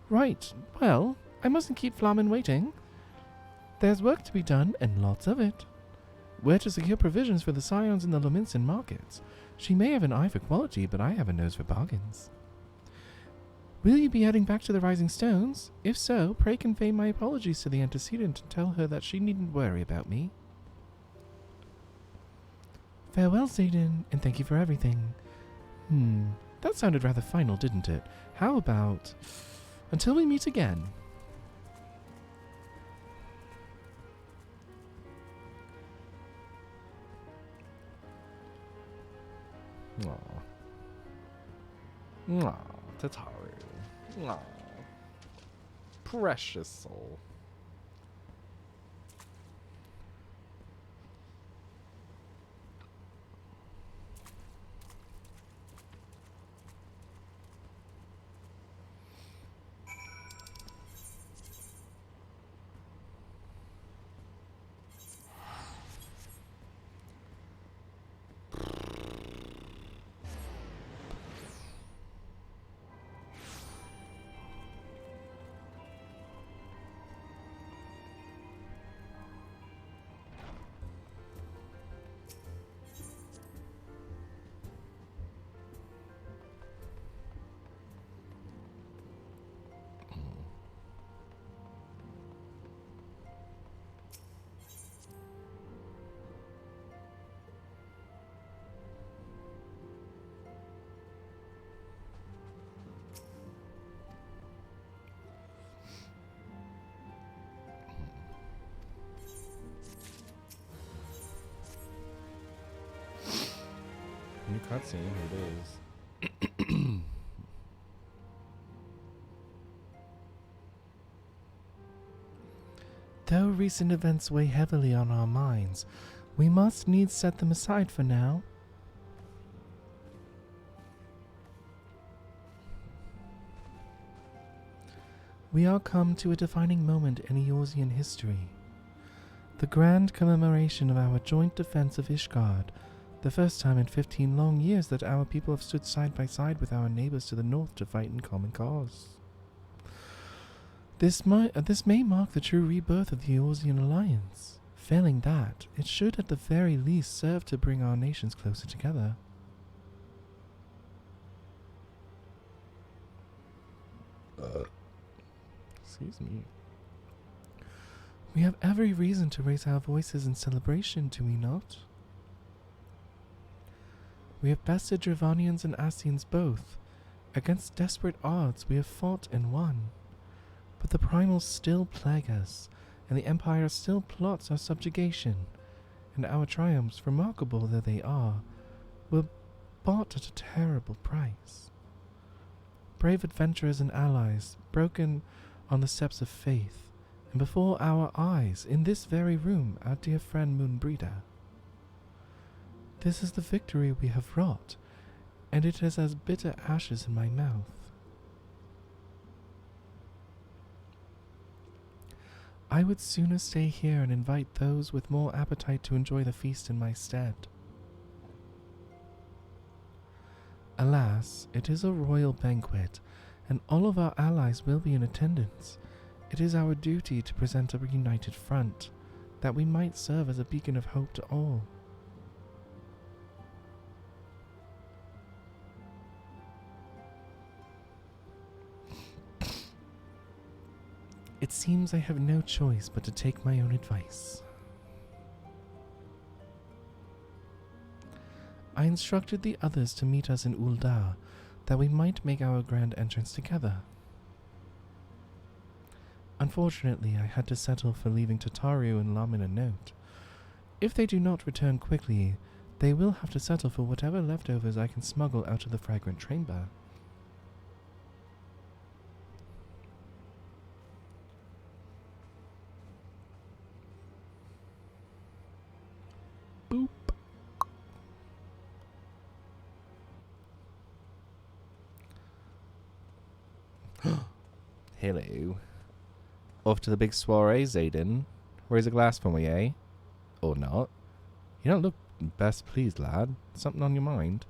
Right, well, I mustn't keep Flamen waiting. There's work to be done, and lots of it. where to secure provisions for the scions in the Lominsan markets. She may have an eye for quality, but I have a nose for bargains. Will you be heading back to the Rising Stones? If so, pray convey my apologies to the antecedent and tell her that she needn't worry about me. Farewell, Zayden, and thank you for everything. That sounded rather final, didn't it? How about... until we meet again. Aw, Tataru. Aw. Precious soul. New cutscene, here it is. Though recent events weigh heavily on our minds, we must needs set them aside for now. We are come to a defining moment in Eorzean history. The grand commemoration of our joint defense of Ishgard, the first time in 15 long years that our people have stood side by side with our neighbors to the north to fight in common cause. This may mark the true rebirth of the Eorzean alliance. Failing that, it should at the very least serve to bring our nations closer together. Excuse me. We have every reason to raise our voices in celebration, do we not? We have bested Dravanians and Ascians both. Against desperate odds, we have fought and won. But the primals still plague us, and the Empire still plots our subjugation, and our triumphs, remarkable though they are, were bought at a terrible price. Brave adventurers and allies, broken on the steps of faith, and before our eyes, in this very room, our dear friend Moonbreeder. This is the victory we have wrought, and it is as bitter ashes in my mouth. I would sooner stay here and invite those with more appetite to enjoy the feast in my stead. Alas, it is a royal banquet, and all of our allies will be in attendance. It is our duty to present a united front, that we might serve as a beacon of hope to all. It seems I have no choice but to take my own advice. I instructed the others to meet us in Uldar, that we might make our grand entrance together. Unfortunately, I had to settle for leaving Tataru and Lamin a note. If they do not return quickly, they will have to settle for whatever leftovers I can smuggle out of the fragrant chamber. Boop. Hello. Off to the big soiree, Zayden. Where's a glass for me, eh? Or not? You don't look best pleased, lad. Something on your mind?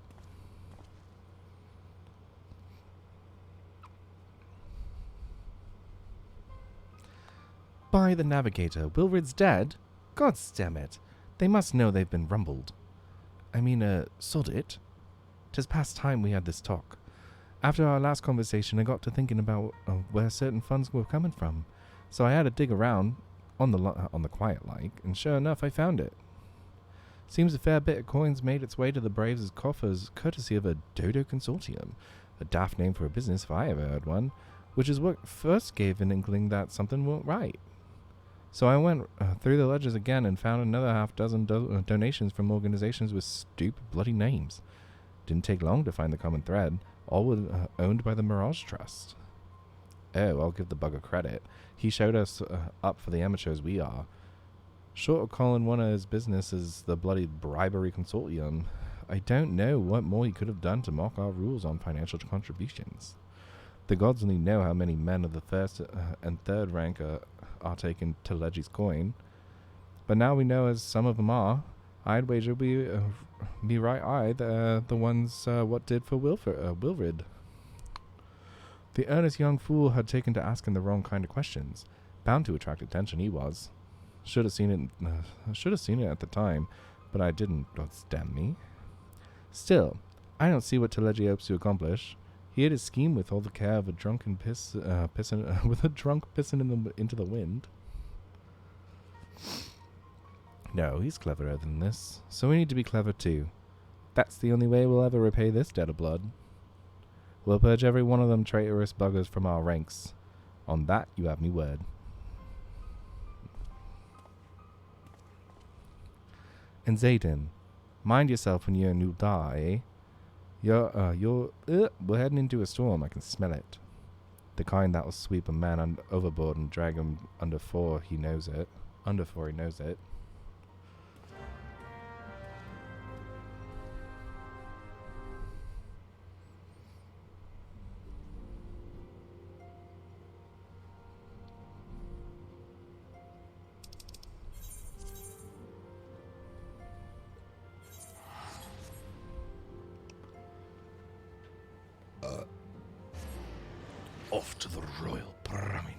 By the Navigator, Wilred's dead? Goddamn it. They must know they've been rumbled. I mean, sod it. 'Tis past time we had this talk. After our last conversation, I got to thinking about where certain funds were coming from. So I had to dig around, on the quiet like, and sure enough, I found it. Seems a fair bit of coins made its way to the Braves' coffers, courtesy of a Dodo Consortium. A daft name for a business if I ever heard one, which is what first gave an inkling that something weren't right. So I went through the ledgers again and found another half-dozen donations from organizations with stupid bloody names. Didn't take long to find the common thread. All were owned by the Mirage Trust. Oh, I'll give the bugger credit. He showed us up for the amateurs we are. Short of calling one of his businesses the bloody bribery consortium, I don't know what more he could have done to mock our rules on financial contributions. The gods only know how many men of the first and third rank are taking Telegi's coin. But now we know as some of them are, I'd wager be right the ones what did for Wilfrid. The earnest young fool had taken to asking the wrong kind of questions. Bound to attract attention, he was. Should have seen it at the time, but I didn't. God damn me. Still, I don't see what Telegi hopes to accomplish. He had his scheme with all the care of a drunken with a drunk pissing into the wind. No, he's cleverer than this, so we need to be clever too. That's the only way we'll ever repay this debt of blood. We'll purge every one of them traitorous buggers from our ranks. On that, you have me word. And Zayden, mind yourself when you're in Uldar, eh? We're heading into a storm, I can smell it. The kind that'll sweep a man overboard and drag him under before he knows it. Off to the Royal Promenade.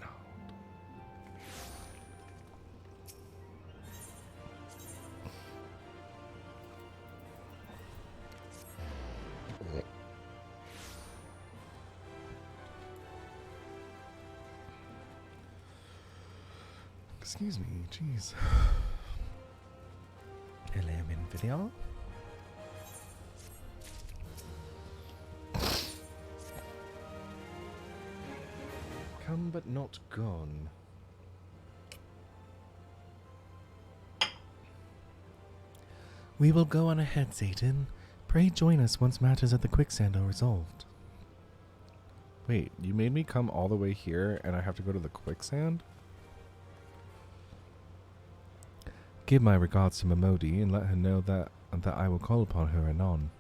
Excuse me, jeez. Hello, in video. Come but not gone. We will go on ahead, Satan. Pray join us once matters at the quicksand are resolved. Wait, you made me come all the way here and I have to go to the quicksand? Give my regards to Momodi and let her know that I will call upon her anon.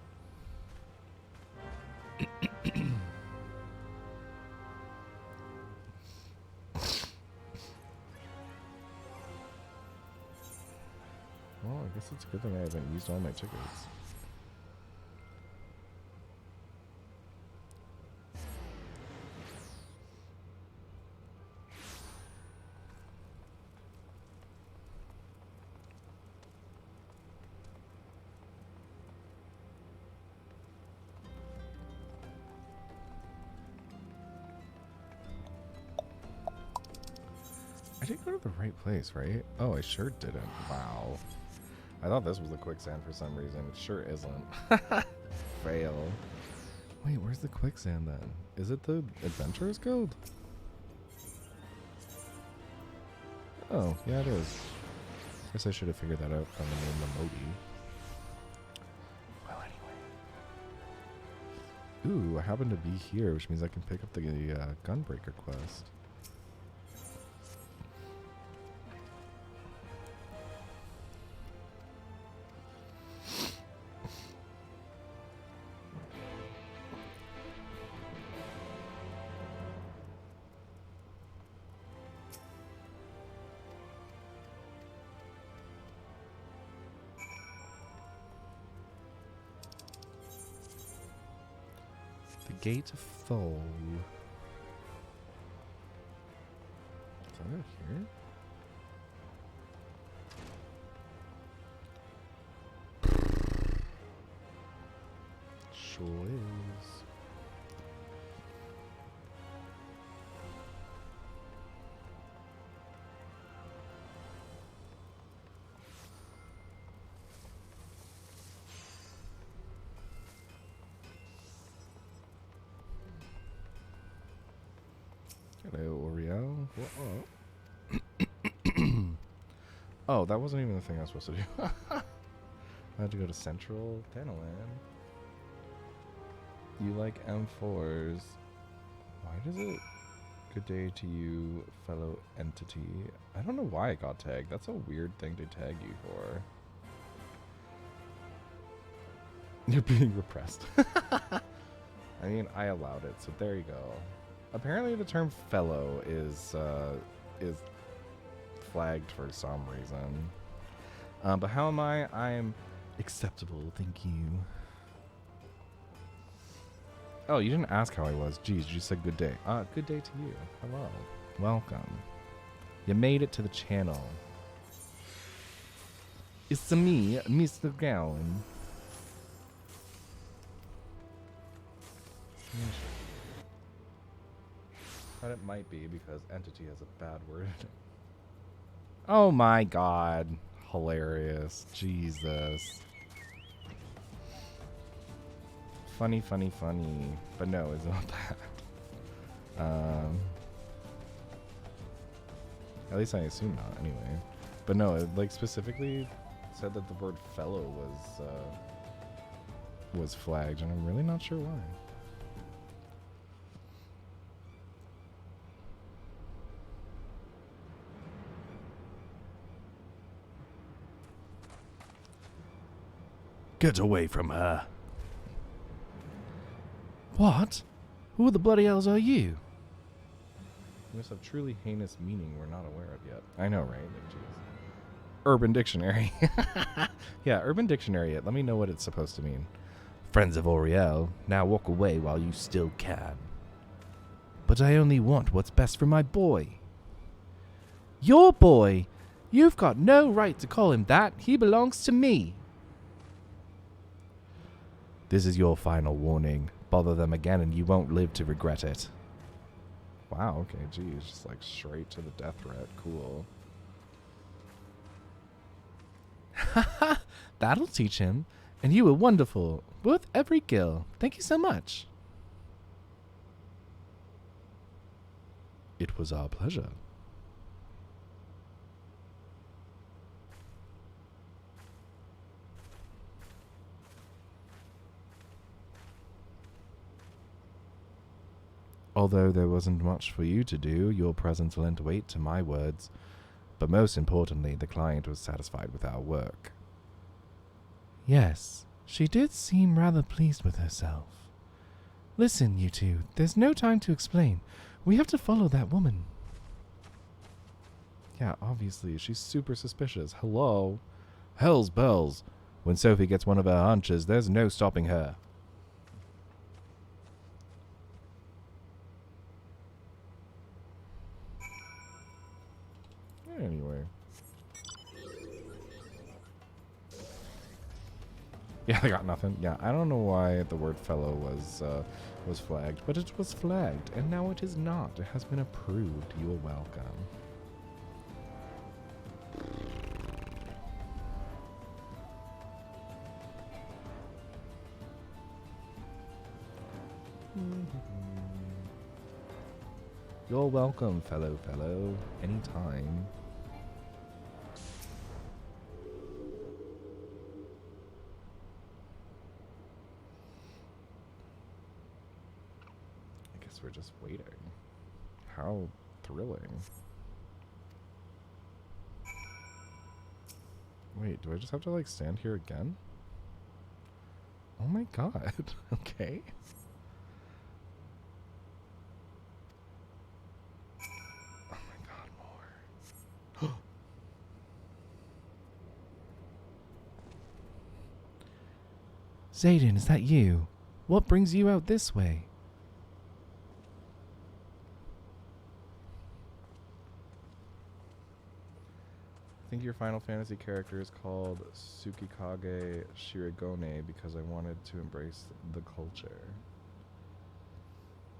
Well, I guess it's a good thing I haven't used all my tickets. I didn't go to the right place, right? Oh, I sure didn't. Wow. I thought this was the quicksand for some reason. It sure isn't. Fail. Wait, where's the quicksand then? Is it the Adventurers Guild? Oh, yeah, it is. Guess I should have figured that out from the name Momodi. Well, anyway. Ooh, I happen to be here, which means I can pick up the Gunbreaker quest. Gate of Fall. Is that out here? sure is. Hello, Oriel. Oh, that wasn't even the thing I was supposed to do. I had to go to Central Thanalan. You like M4s. Why does it... Good day to you, fellow entity. I don't know why it got tagged. That's a weird thing to tag you for. You're being repressed. I mean, I allowed it, so there you go. Apparently the term fellow is flagged for some reason. But how am I? I'm acceptable, thank you. Oh, you didn't ask how I was. Geez, you said good day. Good day to you. Hello. Welcome. You made it to the channel. It's me, Mr. Gowan. But it might be because entity has a bad word. Oh my god. Hilarious. Jesus. Funny, funny, funny. But no, it's not that. At least I assume not, anyway. But no, it like specifically said that the word fellow was flagged, and I'm really not sure why. Get away from her. What? Who the bloody hells are you? You must have truly heinous meaning we're not aware of yet. I know, right? Like, jeez. Urban Dictionary. Yeah, Urban Dictionary. Let me know what it's supposed to mean. Friends of Oriel, now walk away while you still can. But I only want what's best for my boy. Your boy? You've got no right to call him that. He belongs to me. This is your final warning. Bother them again and you won't live to regret it. Wow, okay, geez. Just like straight to the death threat. Cool. Haha, that'll teach him. And you were wonderful. Worth every gill. Thank you so much. It was our pleasure. Although there wasn't much for you to do, your presence lent weight to my words. But most importantly, the client was satisfied with our work. Yes, she did seem rather pleased with herself. Listen, you two, there's no time to explain. We have to follow that woman. Yeah, obviously, she's super suspicious. Hello? Hell's bells. When Sophie gets one of her hunches, there's no stopping her. Anyway. Yeah, I got nothing. Yeah, I don't know why the word fellow was flagged, but it was flagged, and now it is not. It has been approved. You are welcome. You're welcome, fellow. Anytime. I guess we're just waiting. How thrilling. Wait, do I just have to like stand here again? Oh my god. Okay. Zayden, is that you? What brings you out this way? I think your Final Fantasy character is called Tsukikage Shirogane because I wanted to embrace the culture.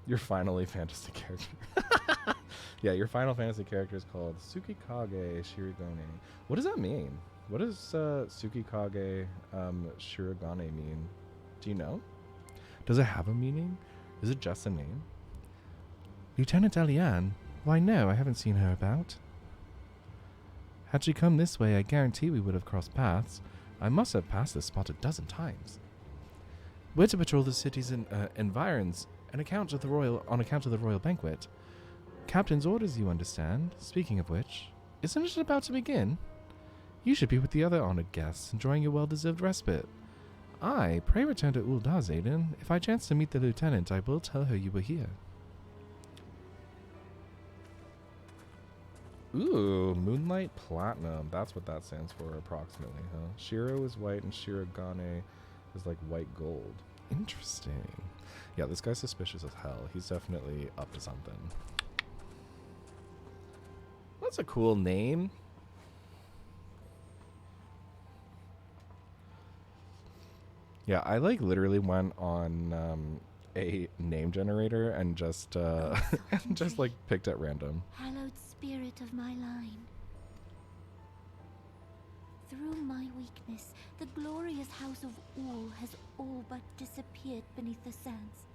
Your Final Fantasy character. Yeah, your Final Fantasy character is called Tsukikage Shirogane. What does that mean? What does Tsukikage Shirogane mean? Do you know? Does it have a meaning? Is it just a name? Lieutenant Eliane? Why no, I haven't seen her about. Had she come this way, I guarantee we would have crossed paths. I must have passed this spot a dozen times. We're to patrol the city's environs on account of the royal banquet. Captain's orders, you understand. Speaking of which, isn't it about to begin? You should be with the other honored guests, enjoying your well-deserved respite. Aye, pray return to Uldar, Zayden. If I chance to meet the lieutenant, I will tell her you were here. Ooh, Moonlight Platinum. That's what that stands for, approximately, huh? Shiro is white and Shirogane is like white gold. Interesting. Yeah, this guy's suspicious as hell. He's definitely up to something. That's a cool name. Yeah, I like literally went on a name generator and just just like picked at random. Hallowed spirit of my line. Through my weakness, the glorious house of Ul has all but disappeared beneath the sands.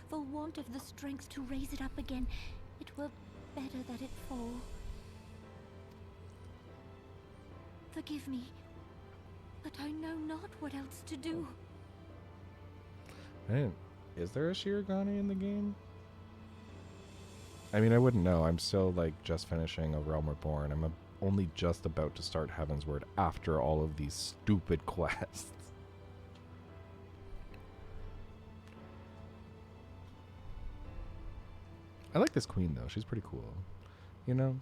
For want of the strength to raise it up again, it were better that it fall. Forgive me, but I know not what else to do. Is there a Shirogane in the game? I mean, I wouldn't know. I'm still like just finishing A Realm Reborn. I'm only just about to start Heavensward after all of these stupid quests. I like this queen though. She's pretty cool. You know?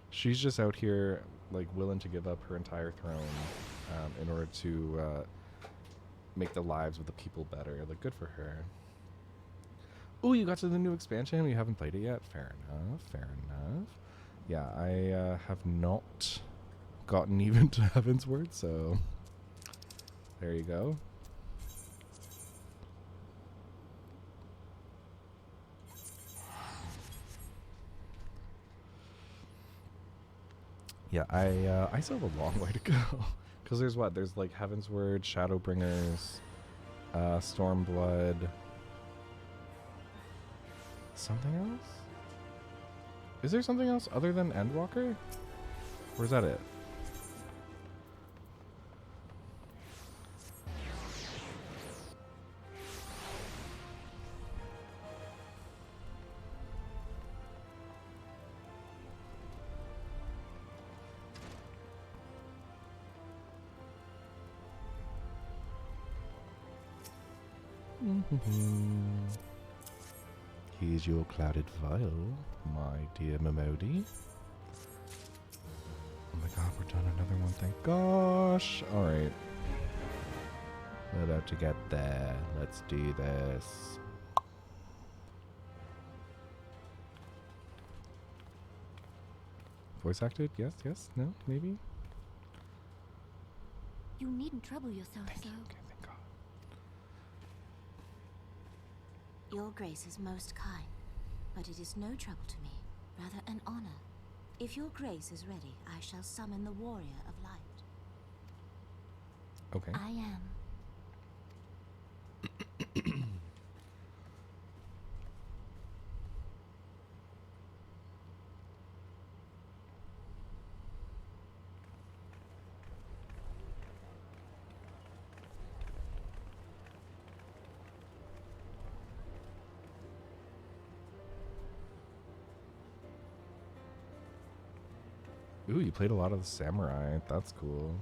She's just out here like willing to give up her entire throne in order to make the lives of the people better. Like, good for her. Ooh, you got to the new expansion? You haven't played it yet? Fair enough, fair enough. Yeah, I have not gotten even to Heavensward, so there you go. Yeah, I still have a long way to go. Because there's what? There's like Heavensward, Shadowbringers, Stormblood. Something else? Is there something else other than Endwalker? Or is that it? Here's your clouded vial, my dear Momodi. Oh my god, we're done another one, thank gosh. Alright. We're about to get there. Let's do this. Voice acted? Yes, yes, no, maybe? You needn't trouble yourself, Thank so. you. Okay, thank God. Your grace is most kind, but it is no trouble to me, rather an honor. If your grace is ready, I shall summon the warrior of light. Okay. I am. Ooh, you played a lot of the samurai. That's cool.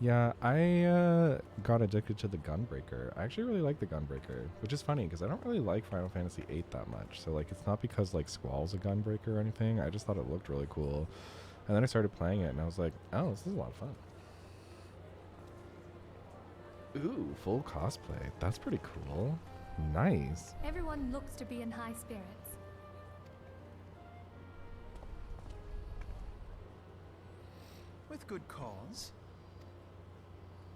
Yeah, I got addicted to the Gunbreaker. I actually really like the Gunbreaker, which is funny because I don't really like Final Fantasy VIII that much. So like, it's not because like Squall's a Gunbreaker or anything. I just thought it looked really cool, and then I started playing it, and I was like, oh, this is a lot of fun. Ooh, full cosplay. That's pretty cool. Nice. Everyone looks to be in high spirits. With good cause.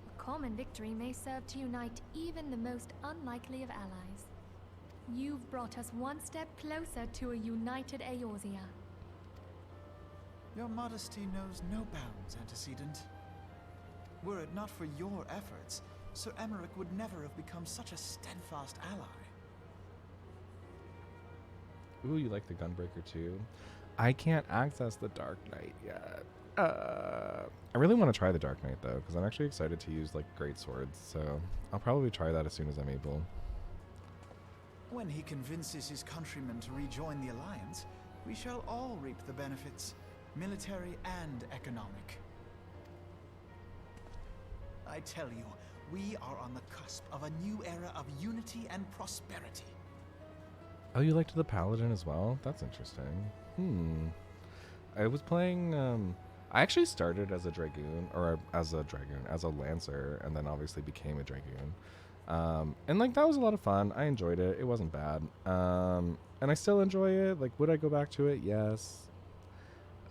A common victory may serve to unite even the most unlikely of allies. You've brought us one step closer to a united Eorzea. Your modesty knows no bounds, Antecedent. Were it not for your efforts, Sir Emmerich would never have become such a steadfast ally. Ooh, you like the Gunbreaker too? I can't access the Dark Knight yet. I really want to try the Dark Knight though, because I'm actually excited to use like great swords, so I'll probably try that as soon as I'm able. When he convinces his countrymen to rejoin the Alliance, we shall all reap the benefits, military and economic. I tell you, we are on the cusp of a new era of unity and prosperity. Oh, you liked the Paladin as well? That's interesting. I was playing, I actually started as a Dragoon, or as a Lancer, and then obviously became a Dragoon. And like, that was a lot of fun. I enjoyed it. It wasn't bad. And I still enjoy it. Like, would I go back to it? Yes.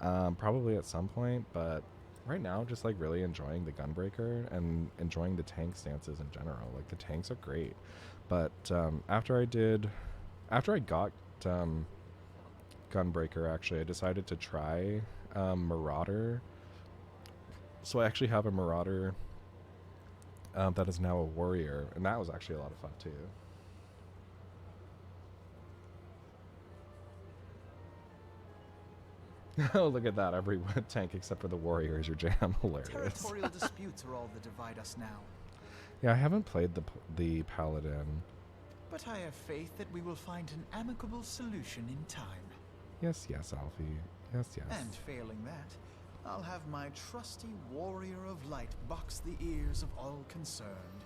Probably at some point, but right now, just like really enjoying the Gunbreaker and enjoying the tank stances in general. Like, the tanks are great. But after I got Gunbreaker, actually, I decided to try Marauder. So I actually have a Marauder that is now a warrior, and that was actually a lot of fun too. Oh, look at that. Every tank except for the warrior is your jam. Hilarious. Territorial disputes are all that divide us now. Yeah, I haven't played the Paladin. But I have faith that we will find an amicable solution in time. Yes, Alfie. Yes. And failing that, I'll have my trusty warrior of light box the ears of all concerned.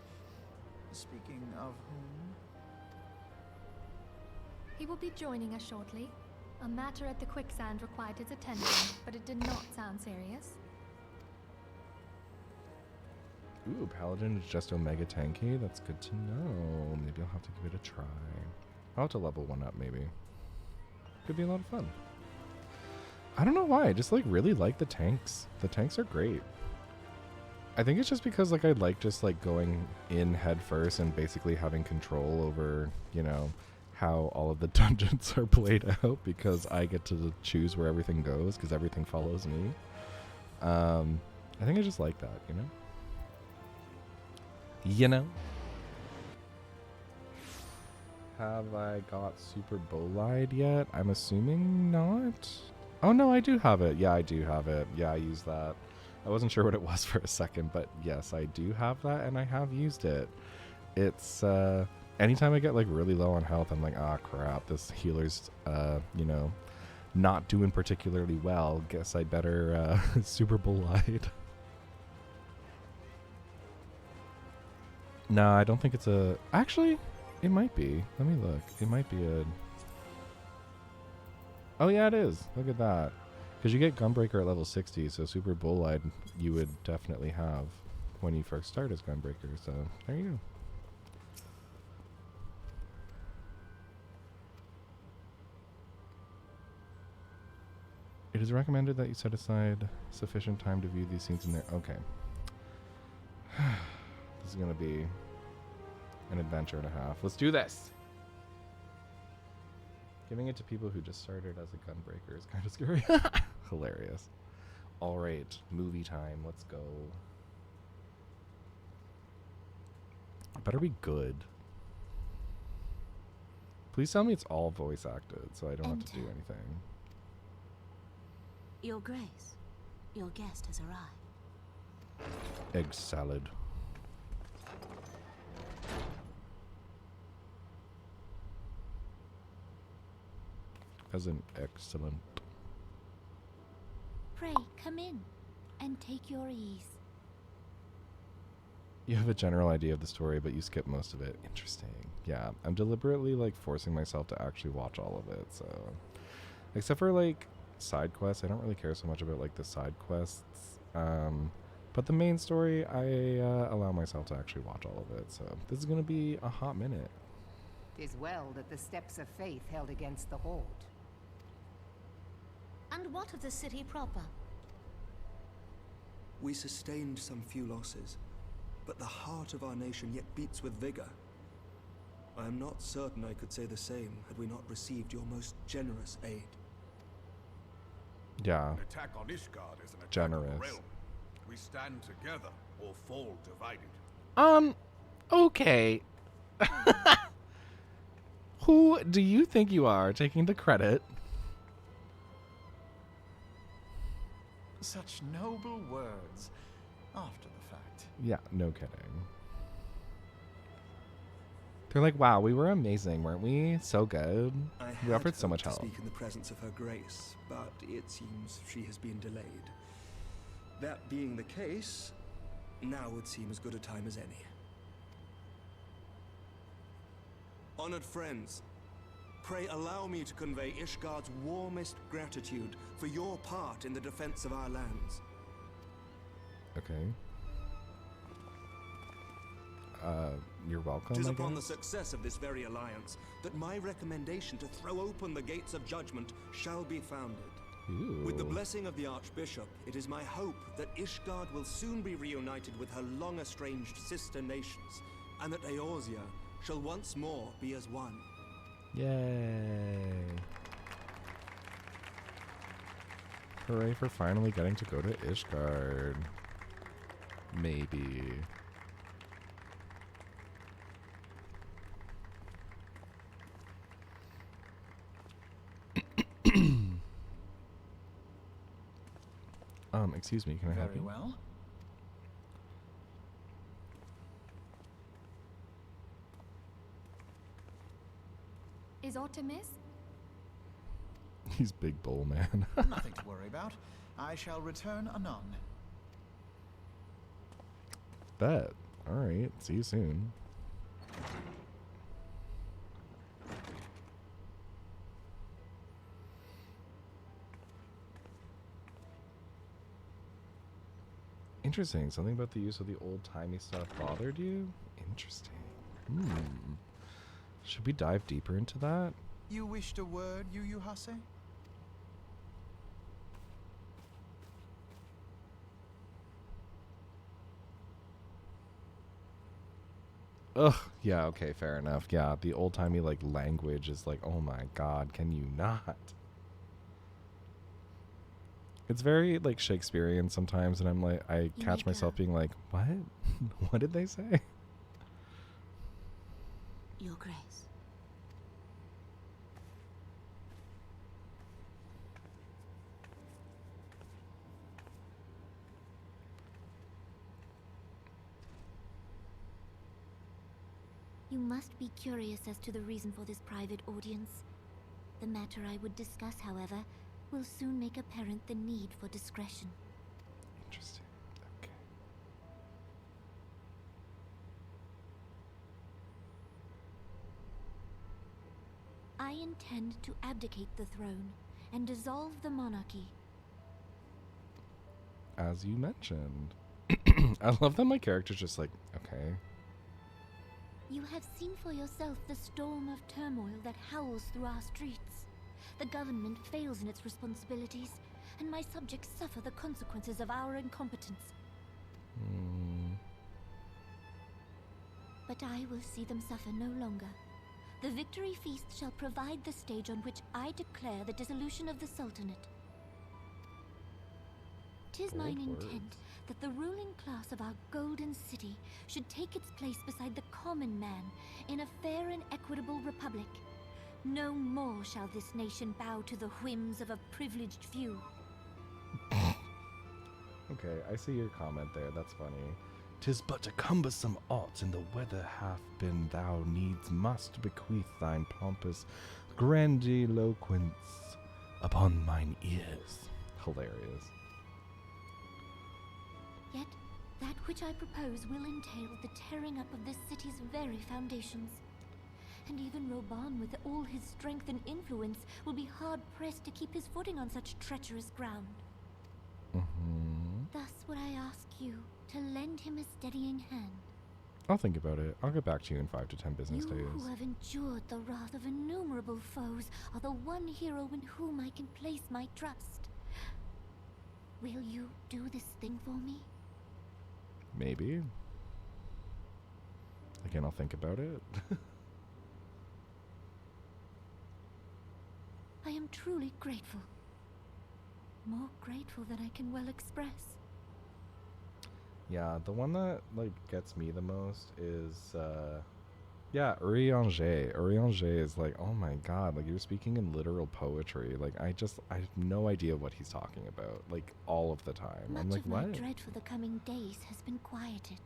Speaking of whom? He will be joining us shortly. A matter at the quicksand required his attention, but it did not sound serious. Ooh, Paladin is just Omega tanky. That's good to know. Maybe I'll have to give it a try. I'll have to level one up, maybe. Could be a lot of fun. I don't know why. I just like really like the tanks. The tanks are great. I think it's just because like I like just like going in head first and basically having control over, you know, how all of the dungeons are played out, because I get to choose where everything goes because everything follows me. I think I just like that, you know? Have I got Super Bolide yet? I'm assuming not. Oh no, I do have it. Yeah, I do have it. Yeah, I use that. I wasn't sure what it was for a second, but yes, I do have that and I have used it. It's, anytime I get like really low on health, I'm like, ah, crap, this healer's, you know, not doing particularly well. Guess I better, Super Bolide. No, I don't think it's a... Actually, it might be. Let me look. It might be a... Oh, yeah, it is. Look at that. Because you get Gunbreaker at level 60, so Super Bolide you would definitely have when you first start as Gunbreaker. So, there you go. It is recommended that you set aside sufficient time to view these scenes in there. Okay. This is going to be an adventure and a half. Let's do this! Giving it to people who just started as a Gunbreaker is kind of scary. Hilarious. Alright, movie time. Let's go. It better be good. Please tell me it's all voice acted so I don't have to do anything. Your Grace, your guest has arrived. Egg salad. As an excellent. Pray, come in and take your ease. You have a general idea of the story, but you skip most of it. Interesting. Yeah, I'm deliberately like forcing myself to actually watch all of it, so. Except for like side quests, I don't really care so much about like the side quests. But the main story, I allow myself to actually watch all of it, so this is going to be a hot minute. 'Tis well that the steps of faith held against the Horde. And what of the city proper? We sustained some few losses, but the heart of our nation yet beats with vigor. I am not certain I could say the same had we not received your most generous aid. Yeah. An attack on Ishgard is an attack Generous. on the realm. We stand together or fall divided. Okay. Who do you think you are taking the credit? Such noble words after the fact. Yeah, no kidding. They're like, wow, we were amazing, weren't we? So good. We offered so much help. I speak in the presence of her grace, but it seems she has been delayed. That being the case, now would seem as good a time as any. Honored friends, pray allow me to convey Ishgard's warmest gratitude for your part in the defense of our lands. Okay. You're welcome. Tis upon the success of this very alliance that my recommendation to throw open the gates of judgment shall be founded. Ooh. With the blessing of the Archbishop, it is my hope that Ishgard will soon be reunited with her long-estranged sister nations, and that Eorzea shall once more be as one. Yay. Hooray for finally getting to go to Ishgard. Maybe. Excuse me, can I help you? Very well. Is Artemis? He's big bull man. Nothing to worry about. I shall return anon. Bet. Alright, see you soon. Interesting. Something about the use of the old-timey stuff bothered you? Interesting. Should we dive deeper into that? You wished a word, Yu Hase? Ugh, yeah, okay, fair enough. Yeah, the old-timey, like, language is like, oh my god, can you not? It's very, like, Shakespearean sometimes, and I'm like, I catch myself being like, what? What did they say? Your Grace. You must be curious as to the reason for this private audience. The matter I would discuss, however, will soon make apparent the need for discretion. Interesting. Okay. I intend to abdicate the throne and dissolve the monarchy. As you mentioned. I love that my character's just like, okay. You have seen for yourself the storm of turmoil that howls through our streets. The government fails in its responsibilities, and my subjects suffer the consequences of our incompetence. But I will see them suffer no longer. The victory feast shall provide the stage on which I declare the dissolution of the Sultanate. 'Tis mine intent that the ruling class of our golden city should take its place beside the common man in a fair and equitable republic. No more shall this nation bow to the whims of a privileged few. Okay, I see your comment there. That's funny. 'Tis but a cumbersome aught in the weather hath been, thou needs must bequeath thine pompous grandiloquence upon mine ears. Hilarious. Yet, that which I propose will entail the tearing up of this city's very foundations. And even Roban, with all his strength and influence, will be hard-pressed to keep his footing on such treacherous ground. Thus would I ask you to lend him a steadying hand. I'll think about it. I'll get back to you in 5 to 10 business days. You who have endured the wrath of innumerable foes are the one hero in whom I can place my trust. Will you do this thing for me? Maybe. Again, I'll think about it. I am truly grateful. More grateful than I can well express. Yeah, the one that like gets me the most is yeah, Urianger. Urianger is like, oh my god, like you're speaking in literal poetry. Like I have no idea what he's talking about, like all of the time. Much I'm like, of my what? dread for the coming days has been quieted.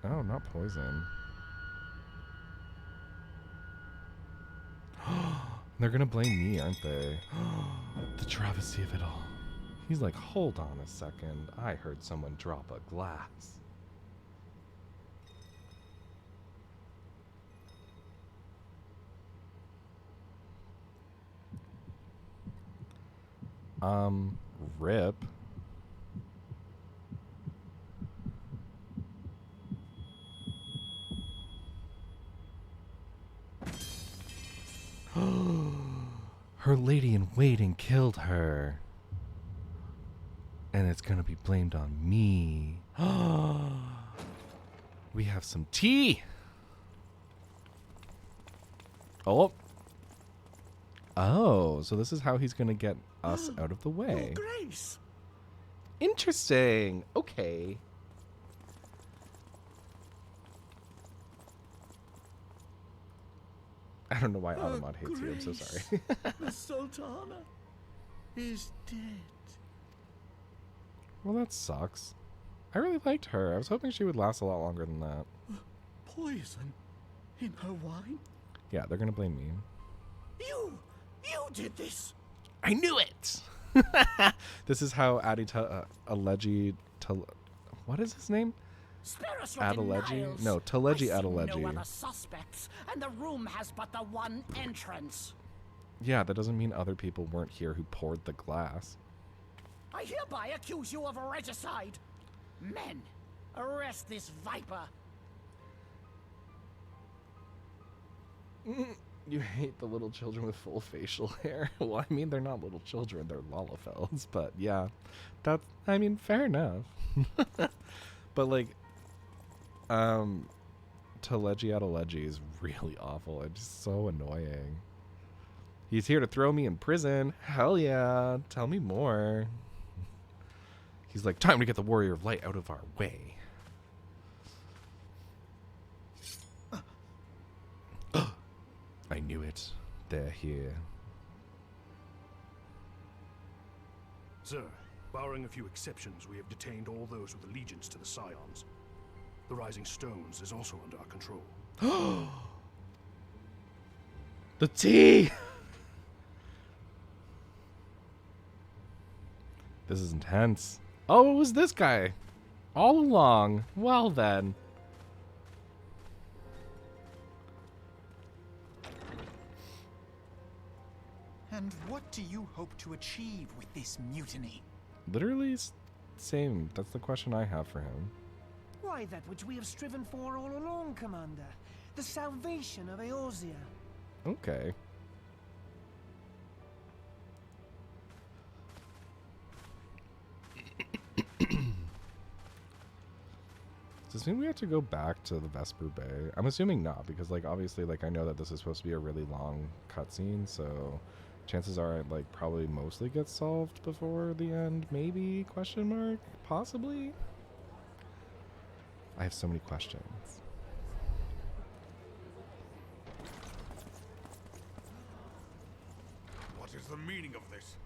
Oh, not poison. They're gonna blame me, aren't they? The travesty of it all. He's like, hold on a second. I heard someone drop a glass. Rip. Her lady-in-waiting killed her. And it's gonna be blamed on me. We have some tea! Oh. Oh, so this is how he's gonna get us out of the way. Your Grace! Interesting. Okay. I don't know why Automod hates you. I'm so sorry. The Sultana is dead. Well, that sucks. I really liked her. I was hoping she would last a lot longer than that. Poison in her wine? Yeah, they're gonna blame me. You did this! I knew it! This is how what is his name? Spare us your Adeleji? denials. No, Teleji I see Adeleji. no other suspects, and the room has but the one entrance. Yeah, that doesn't mean other people weren't here who poured the glass. I hereby accuse you of regicide. Men, arrest this viper. You hate the little children with full facial hair. Well, I mean, they're not little children, they're Lalafels. But yeah, I mean, fair enough. But like, Teleji Adeleji is really awful. It's just so annoying. He's here to throw me in prison. Hell yeah. Tell me more. He's like, time to get the Warrior of Light out of our way. I knew it. They're here. Sir, barring a few exceptions, we have detained all those with allegiance to the Scions. The Rising Stones is also under our control. The tea! This is intense. Oh, it was this guy. All along. Well then. And what do you hope to achieve with this mutiny? Literally same. That's the question I have for him. Why, that which we have striven for all along, Commander. The salvation of Eorzea. Okay. Does this mean we have to go back to the Vesper Bay? I'm assuming not, because like obviously like I know that this is supposed to be a really long cutscene, so chances are it like probably mostly gets solved before the end. Maybe? Question mark? Possibly? I have so many questions. What is the meaning of this?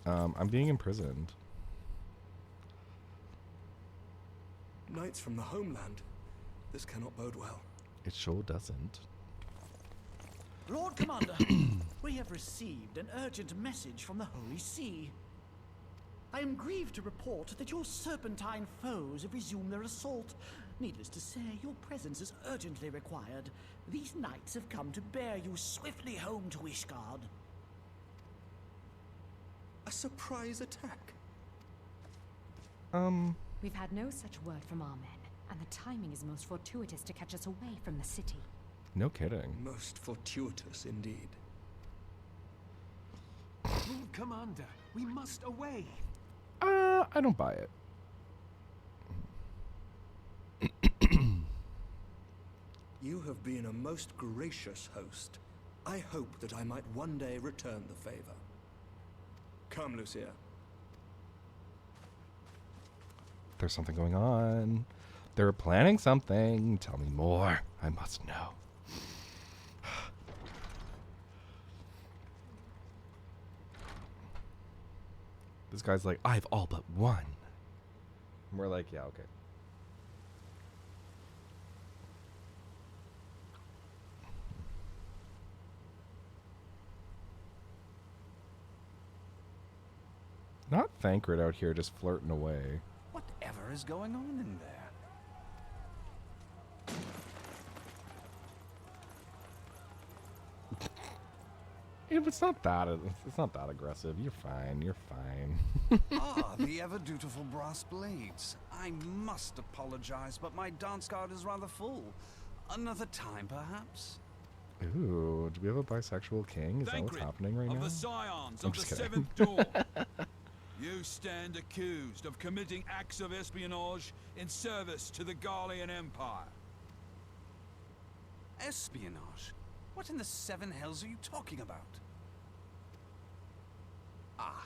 I'm being imprisoned. Knights from the homeland. This cannot bode well. It sure doesn't. Lord Commander, we have received an urgent message from the Holy See. I am grieved to report that your serpentine foes have resumed their assault. Needless to say, your presence is urgently required. These knights have come to bear you swiftly home to Ishgard. A surprise attack? We've had no such word from our men, and the timing is most fortuitous to catch us away from the city. No kidding. Most fortuitous indeed. Lord Commander, we must away. I don't buy it. You have been a most gracious host. I hope that I might one day return the favor. Come, Lucia. There's something going on. They're planning something. Tell me more. I must know. This guy's like, I've all but won. And we're like, yeah, okay. Not Thancred out here just flirting away. Whatever is going on in there? It's not that. It's not that aggressive. You're fine. You're fine. Ah, the ever dutiful brass blades. I must apologize, but my dance card is rather full. Another time, perhaps. Ooh, do we have a bisexual king? Is that what's happening right now? Of the Scions I'm of the just kidding. Seventh Dawn. You stand accused of committing acts of espionage in service to the Garlean Empire. Espionage? What in the seven hells are you talking about? Ah,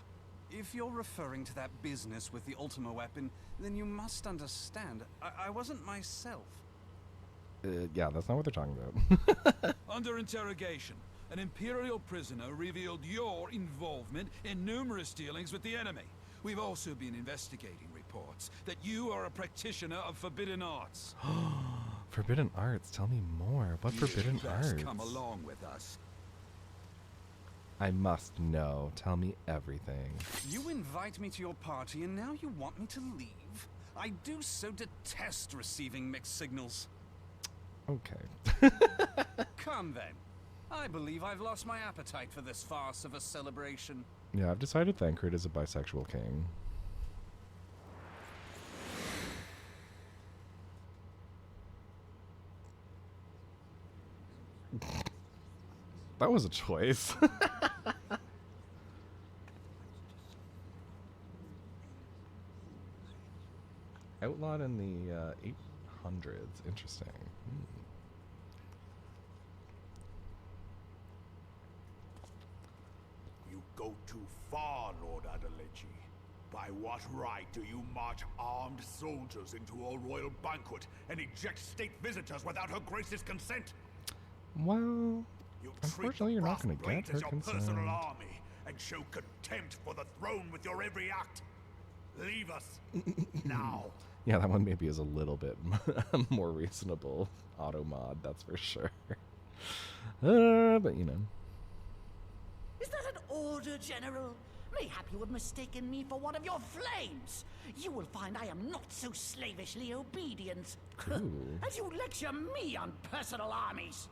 if you're referring to that business with the Ultima weapon, then you must understand, I wasn't myself. Yeah, that's not what they're talking about. Under interrogation, an Imperial prisoner revealed your involvement in numerous dealings with the enemy. We've also been investigating reports that you are a practitioner of forbidden arts. Forbidden arts. Tell me more. What forbidden arts? Come along with us. I must know. Tell me everything. You invite me to your party and now you want me to leave? I do so detest receiving mixed signals. Okay. Come then. I believe I've lost my appetite for this farce of a celebration. Yeah, I've decided Thancred is a bisexual king. That was a choice. Outlawed in the 800s. Interesting. You go too far, Lord Adeleji. By what right do you march armed soldiers into a royal banquet and eject state visitors without her grace's consent? Well, You unfortunately, you're not going to get Blades her as your consent. personal army and show contempt for the throne with your every act. Leave us now. Yeah, that one maybe is a little bit more reasonable auto mod, that's for sure. But you know. Is that an order, General? Mayhap you have mistaken me for one of your flames. You will find I am not so slavishly obedient. As you lecture me on personal armies.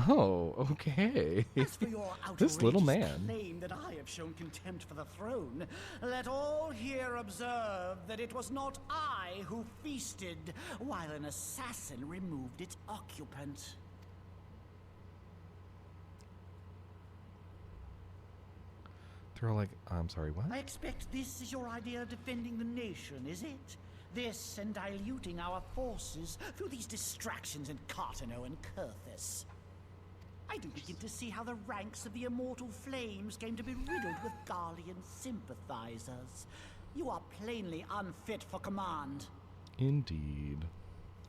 Oh, okay. As for your This little outrageous man. claim that I have shown contempt for the throne, let all here observe that it was not I who feasted while an assassin removed its occupant. They're all like, I'm sorry, what? I expect this is your idea of defending the nation, is it? This and diluting our forces through these distractions in Cartano and Kurthis. I do begin to see how the ranks of the Immortal Flames came to be riddled with Garlean sympathizers. You are plainly unfit for command. Indeed.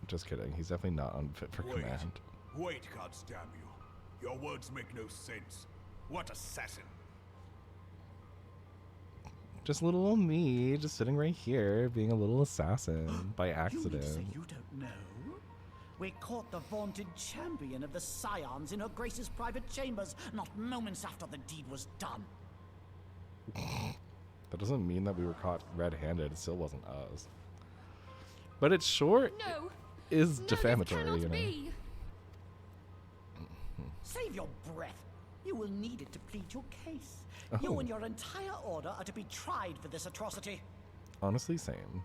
Just kidding. He's definitely not unfit for Wait. command. Wait, goddamn you. Your words make no sense. What assassin? Just little old me, just sitting right here, being a little assassin by You mean to accident. say you don't know? We caught the vaunted champion of the Scions in her Grace's private chambers, not moments after the deed was done. That doesn't mean that we were caught red-handed. It still wasn't us. But it's short. No, is No, defamatory, this you cannot know. be. Save your breath. You will need it to plead your case. Oh. You and your entire order are to be tried for this atrocity. Honestly, same.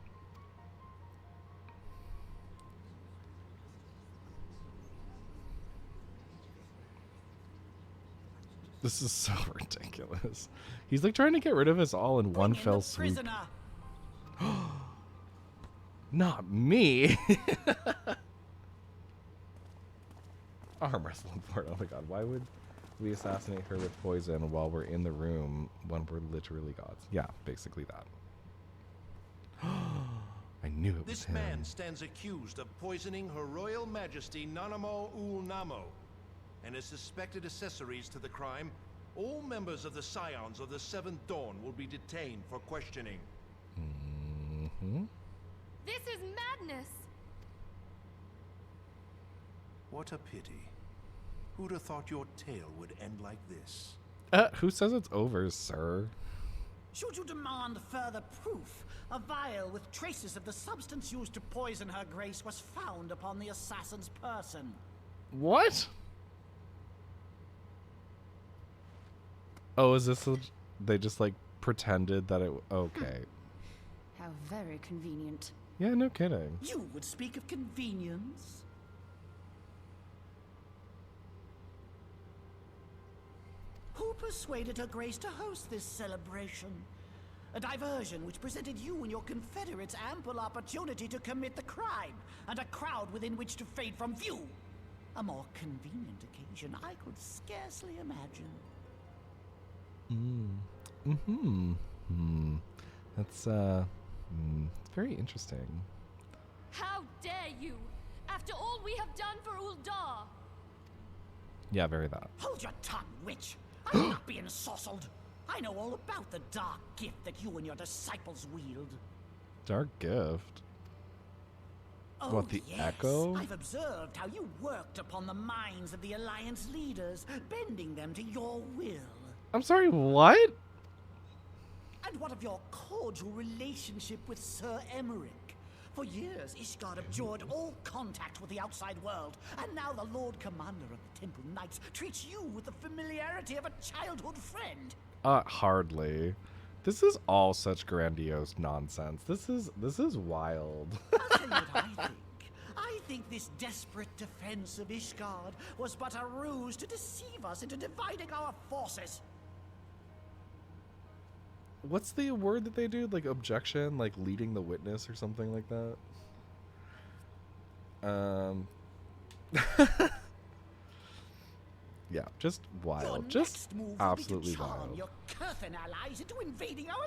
This is so ridiculous. He's like trying to get rid of us all in one fell swoop. Prisoner. Not me. Arm wrestling for it. Oh my god, why would we assassinate her with poison while we're in the room when we're literally gods? Yeah, basically that. I knew it was This him. man stands accused of poisoning Her Royal Majesty Nanamo Ul Namo, and as suspected accessories to the crime, all members of the Scions of the Seventh Dawn will be detained for questioning. Mm-hmm. This is madness. What a pity. Who'd have thought your tale would end like this? Who says it's over, sir? Should you demand further proof, a vial with traces of the substance used to poison her grace was found upon the assassin's person. What? Oh, is this they just like pretended that it okay. How very convenient. Yeah, no kidding. You would speak of convenience? Who persuaded her grace to host this celebration? A diversion which presented you and your confederates ample opportunity to commit the crime, and a crowd within which to fade from view. A more convenient occasion I could scarcely imagine. That's it's very interesting. How dare you? After all we have done for Uldar. Yeah, very that. Hold your tongue, witch! I'm not being sauceled. I know all about the dark gift that you and your disciples wield. Dark gift. Oh, What, the yes. echo? I've observed how you worked upon the minds of the Alliance leaders, bending them to your will. I'm sorry, what? And what of your cordial relationship with Sir Emmerich? For years, Ishgard abjured all contact with the outside world, and now the Lord Commander of the Temple Knights treats you with the familiarity of a childhood friend. Hardly. This is all such grandiose nonsense. This is wild. I'll tell you what I think. I think this desperate defense of Ishgard was but a ruse to deceive us into dividing our forces. What's the word that they do? Like objection, like leading the witness or something like that. Yeah, just wild. Your Just next move absolutely will be to charm wild. your Kurthan allies into invading our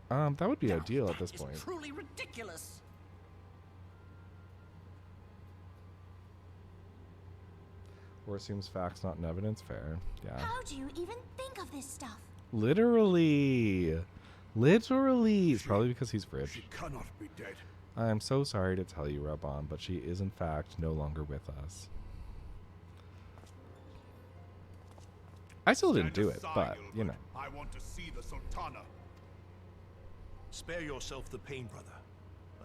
lands. That would be ideal at this It's point. truly ridiculous. Or assumes facts, not in evidence. Fair. Yeah. How do you even think of this stuff? Literally. It's probably because he's rich. She cannot be dead. I'm so sorry to tell you, Rabban, but she is in fact no longer with us. I still didn't do it, but, you know. I want to see the Sultana. Spare yourself the pain, brother.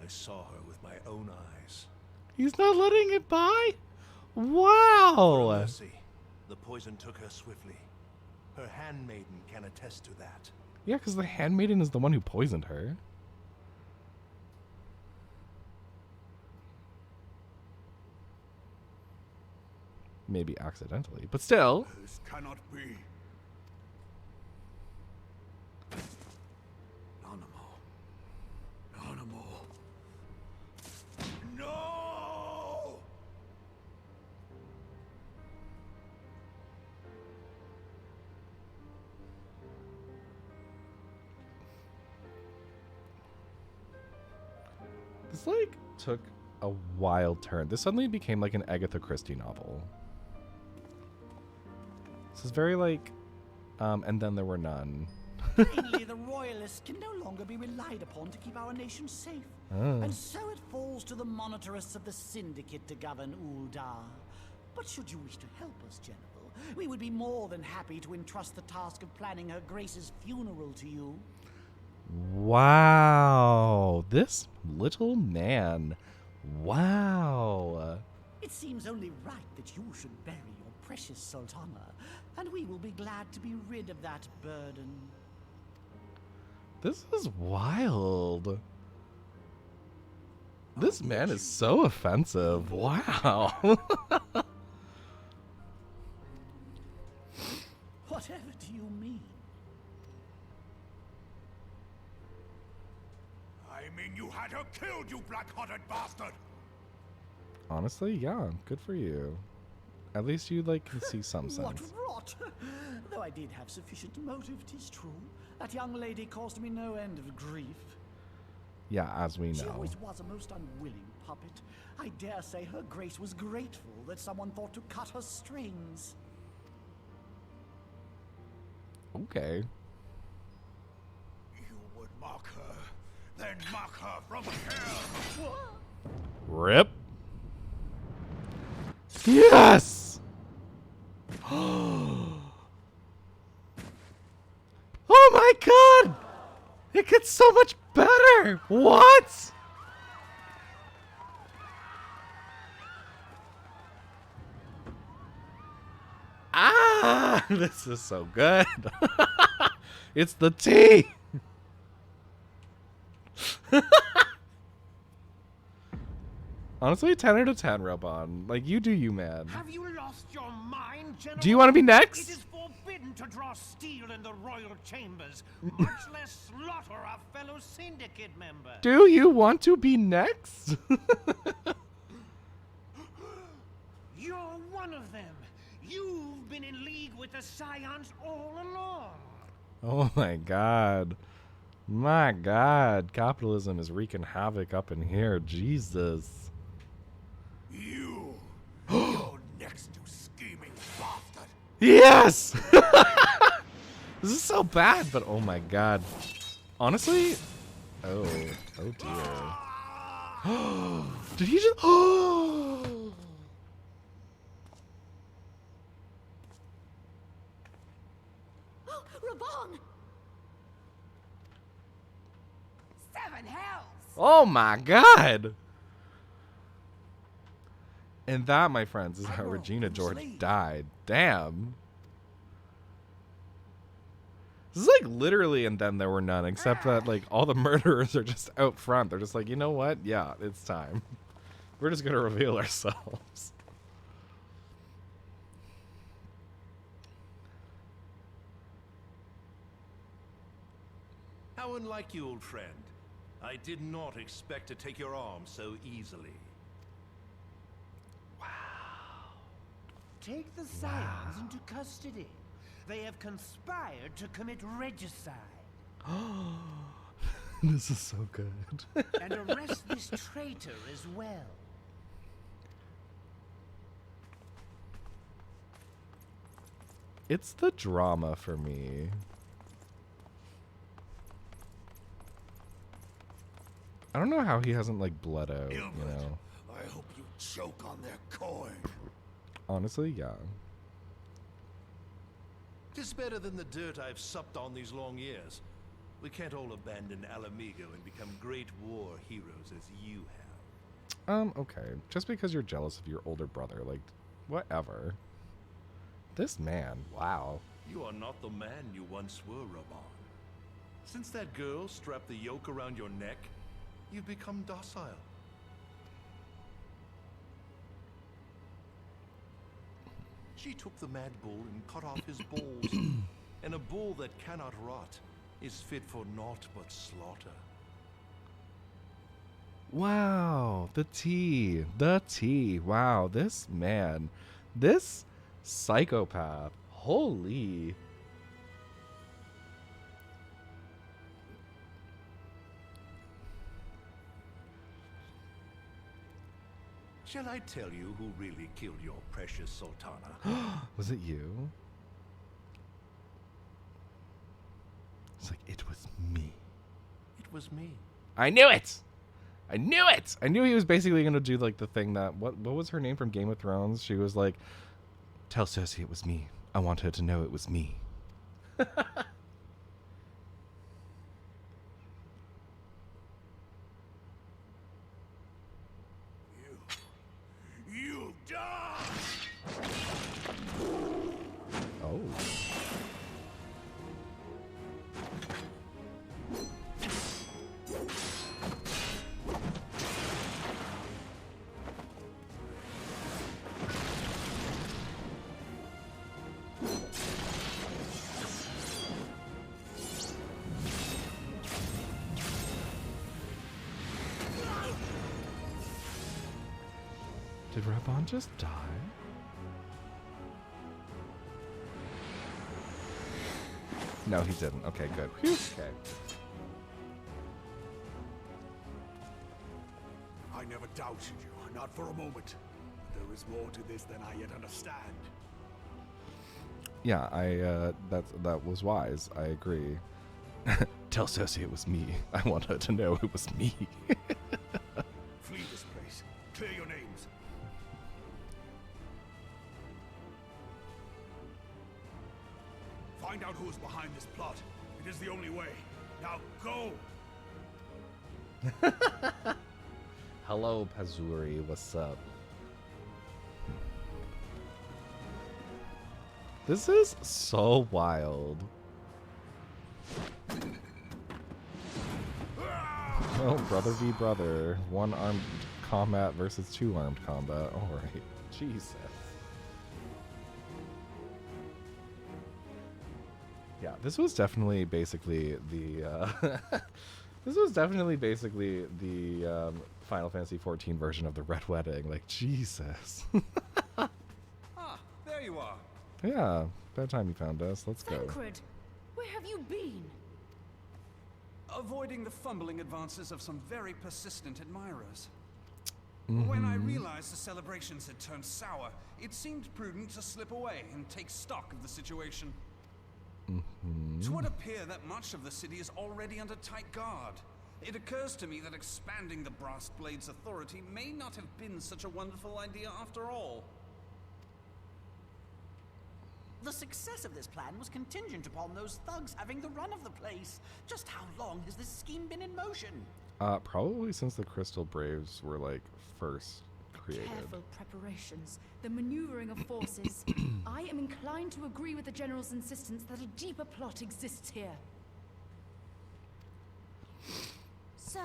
I saw her with my own eyes. He's not letting it by? Wow! Mercy, the poison took her swiftly. Her handmaiden can attest to that. Yeah, because the handmaiden is the one who poisoned her. Maybe accidentally, but still. This cannot be. Nanamo. No! This, like, took a wild turn. This suddenly became like an Agatha Christie novel. This is very like, and then there were none. Plainly, the royalists can no longer be relied upon to keep our nation safe. Oh. And so it falls to the monitorists of the Syndicate to govern Uldar. But should you wish to help us, General, we would be more than happy to entrust the task of planning Her Grace's funeral to you. Wow. This little man Wow. It seems only right that you should bury your precious Sultana, and we will be glad to be rid of that burden. This is wild. This man is so offensive. Wow. Whatever do you mean? I mean you had her killed, you black-hearted bastard! Honestly, yeah, good for you. At least you like can see some What sense. rot! Though I did have sufficient motive, 'tis true. That young lady caused me no end of grief. Yeah, as we She know. always was a most unwilling puppet. I dare say her grace was grateful that someone thought to cut her strings. Okay. You would mock her, then mock her from hell! Rip. Yes! Oh my god! It gets so much better! What? Ah! This is so good. It's the tea! Honestly, 10 out of 10, Robon. Like, you do you, man. Have you lost your mind, General? Do you want to be next? It is forbidden to draw steel in the royal chambers, much less slaughter our fellow syndicate members. Do you want to be next? You're one of them. You've been in league with the Scions all along. Oh my god. My god. Capitalism is wreaking havoc up in here. Jesus. You're next, you scheming bastard! Yes! This is so bad, but oh my god. Honestly? Oh dear. Did he just... Oh! Oh, Raban! 7 hells! Oh my god! And that, my friends, is how Regina George died. Damn. This is like literally And Then There Were None, except that like all the murderers are just out front. They're just like, you know what? Yeah, it's time. We're just gonna reveal ourselves. How unlike you, old friend. I did not expect to take your arm so easily. Take the Scions into custody. They have conspired to commit regicide. This is so good. And arrest this traitor as well. It's the drama for me. I don't know how he hasn't like bled out, you know. I hope you choke on their coin. Honestly, yeah. Tis better than the dirt I've supped on these long years. We can't all abandon Alamigo and become great war heroes as you have. Okay. Just because you're jealous of your older brother, like, whatever. This man, wow. You are not the man you once were, Raban. Since that girl strapped the yoke around your neck, you've become docile. She took the mad bull and cut off his balls. And a bull that cannot rot is fit for naught but slaughter. Wow, the tea. The tea. Wow, this man. This psychopath. Holy. Shall I tell you who really killed your precious Sultana? Was it you? It's like, it was me. It was me. I knew it! I knew it! I knew he was basically going to do like the thing that, what was her name from Game of Thrones? She was like, tell Cersei it was me. I want her to know it was me. Oh. Did Rabon just die? No, he didn't. Okay, good. Whew. Okay. I never doubted you, not for a moment. But there is more to this than I yet understand. Yeah, that was wise. I agree. Tell Cersei it was me. I want her to know it was me. Flee this place. Clear your names. Find out who is behind this plot. It is the only way. Now go! Hello, Pazuri. What's up? This is so wild. Oh, brother v brother. One-armed combat versus two-armed combat. Alright. Jesus. Yeah, this was definitely basically the this was definitely basically the Final Fantasy XIV version of the Red Wedding. Like, Jesus. Ah, there you are. Yeah, bad time you found us. Let's go. Thancred, where have you been? Avoiding the fumbling advances of some very persistent admirers. When I realized the celebrations had turned sour, it seemed prudent to slip away and take stock of the situation. It would appear that much of the city is already under tight guard. It occurs to me that expanding the Brass Blade's authority may not have been such a wonderful idea after all. The success of this plan was contingent upon those thugs having the run of the place. Just how long has this scheme been in motion? Probably since the Crystal Braves were, like, first created. Careful preparations, the maneuvering of forces. I am inclined to agree with the General's insistence that a deeper plot exists here. So,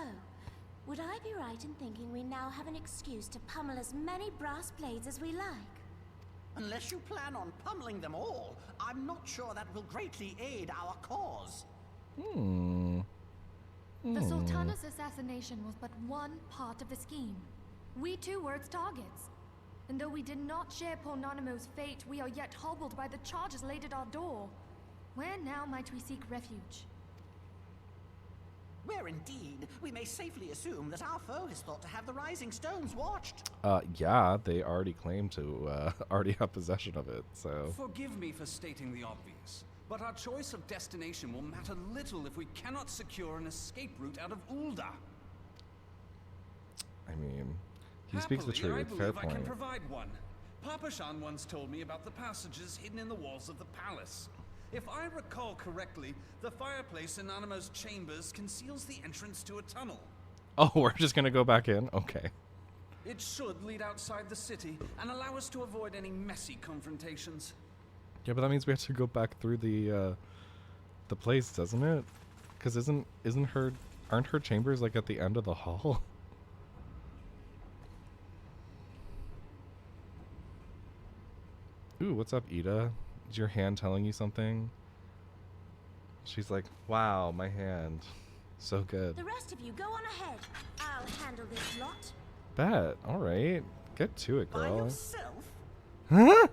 would I be right in thinking we now have an excuse to pummel as many brass blades as we like? Unless you plan on pummeling them all, I'm not sure that will greatly aid our cause. The Sultana's assassination was but one part of the scheme. We too were its targets. And though we did not share Pornonimo's fate, we are yet hobbled by the charges laid at our door. Where now might we seek refuge? Where indeed, we may safely assume that our foe has thought to have the Rising Stones watched. Yeah, they already claim to already have possession of it, so. Forgive me for stating the obvious, but our choice of destination will matter little if we cannot secure an escape route out of Ul'dah. I mean, he speaks the truth. I Fair believe I point. can provide one. Papa Shan once told me about the passages hidden in the walls of the palace. If I recall correctly, the fireplace in Animo's chambers conceals the entrance to a tunnel. Oh, we're just gonna go back in? Okay. It should lead outside the city and allow us to avoid any messy confrontations. Yeah, but that means we have to go back through the place, doesn't it? Because aren't her chambers like at the end of the hall? Ooh, what's up, Ida? Is your hand telling you something? She's like, wow, my hand. So good. The rest of you go on ahead. I'll handle this lot. Bet. Alright. Get to it, girl. By yourself? Huh?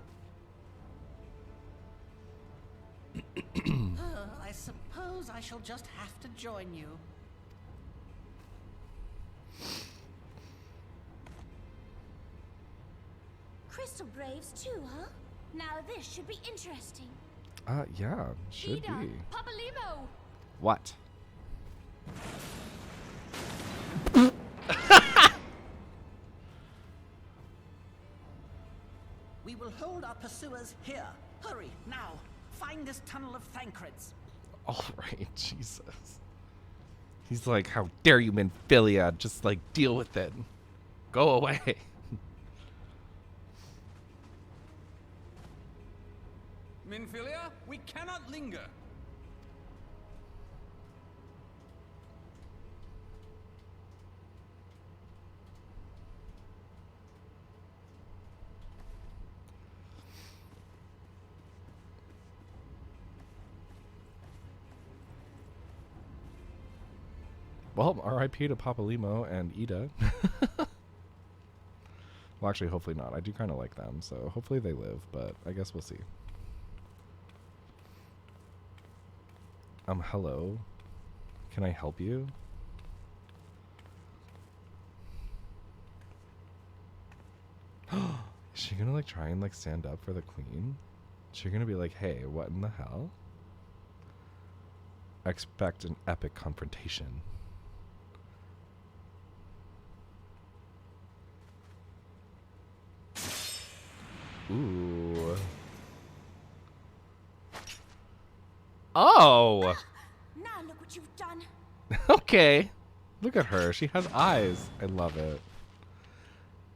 I suppose I shall just have to join you. Crystal Braves too, huh? Now this should be interesting. Yeah, should Ida, be. Papa Limo! What? We will hold our pursuers here. Hurry, now. Find this tunnel of Thancred's. Alright, Jesus. He's like, how dare you, Minfilia? Just, like, deal with it. Go away. Minfilia. We cannot linger. Well, R.I.P. to Papa Limo and Ida. Well, actually, hopefully not. I do kind of like them, so hopefully they live, but I guess we'll see. Hello? Can I help you? Is she gonna, like, try and, like, stand up for the queen? Is she gonna be like, hey, what in the hell? I expect an epic confrontation. Ooh. Oh! Now look what you've done. Okay. Look at her. She has eyes. I love it.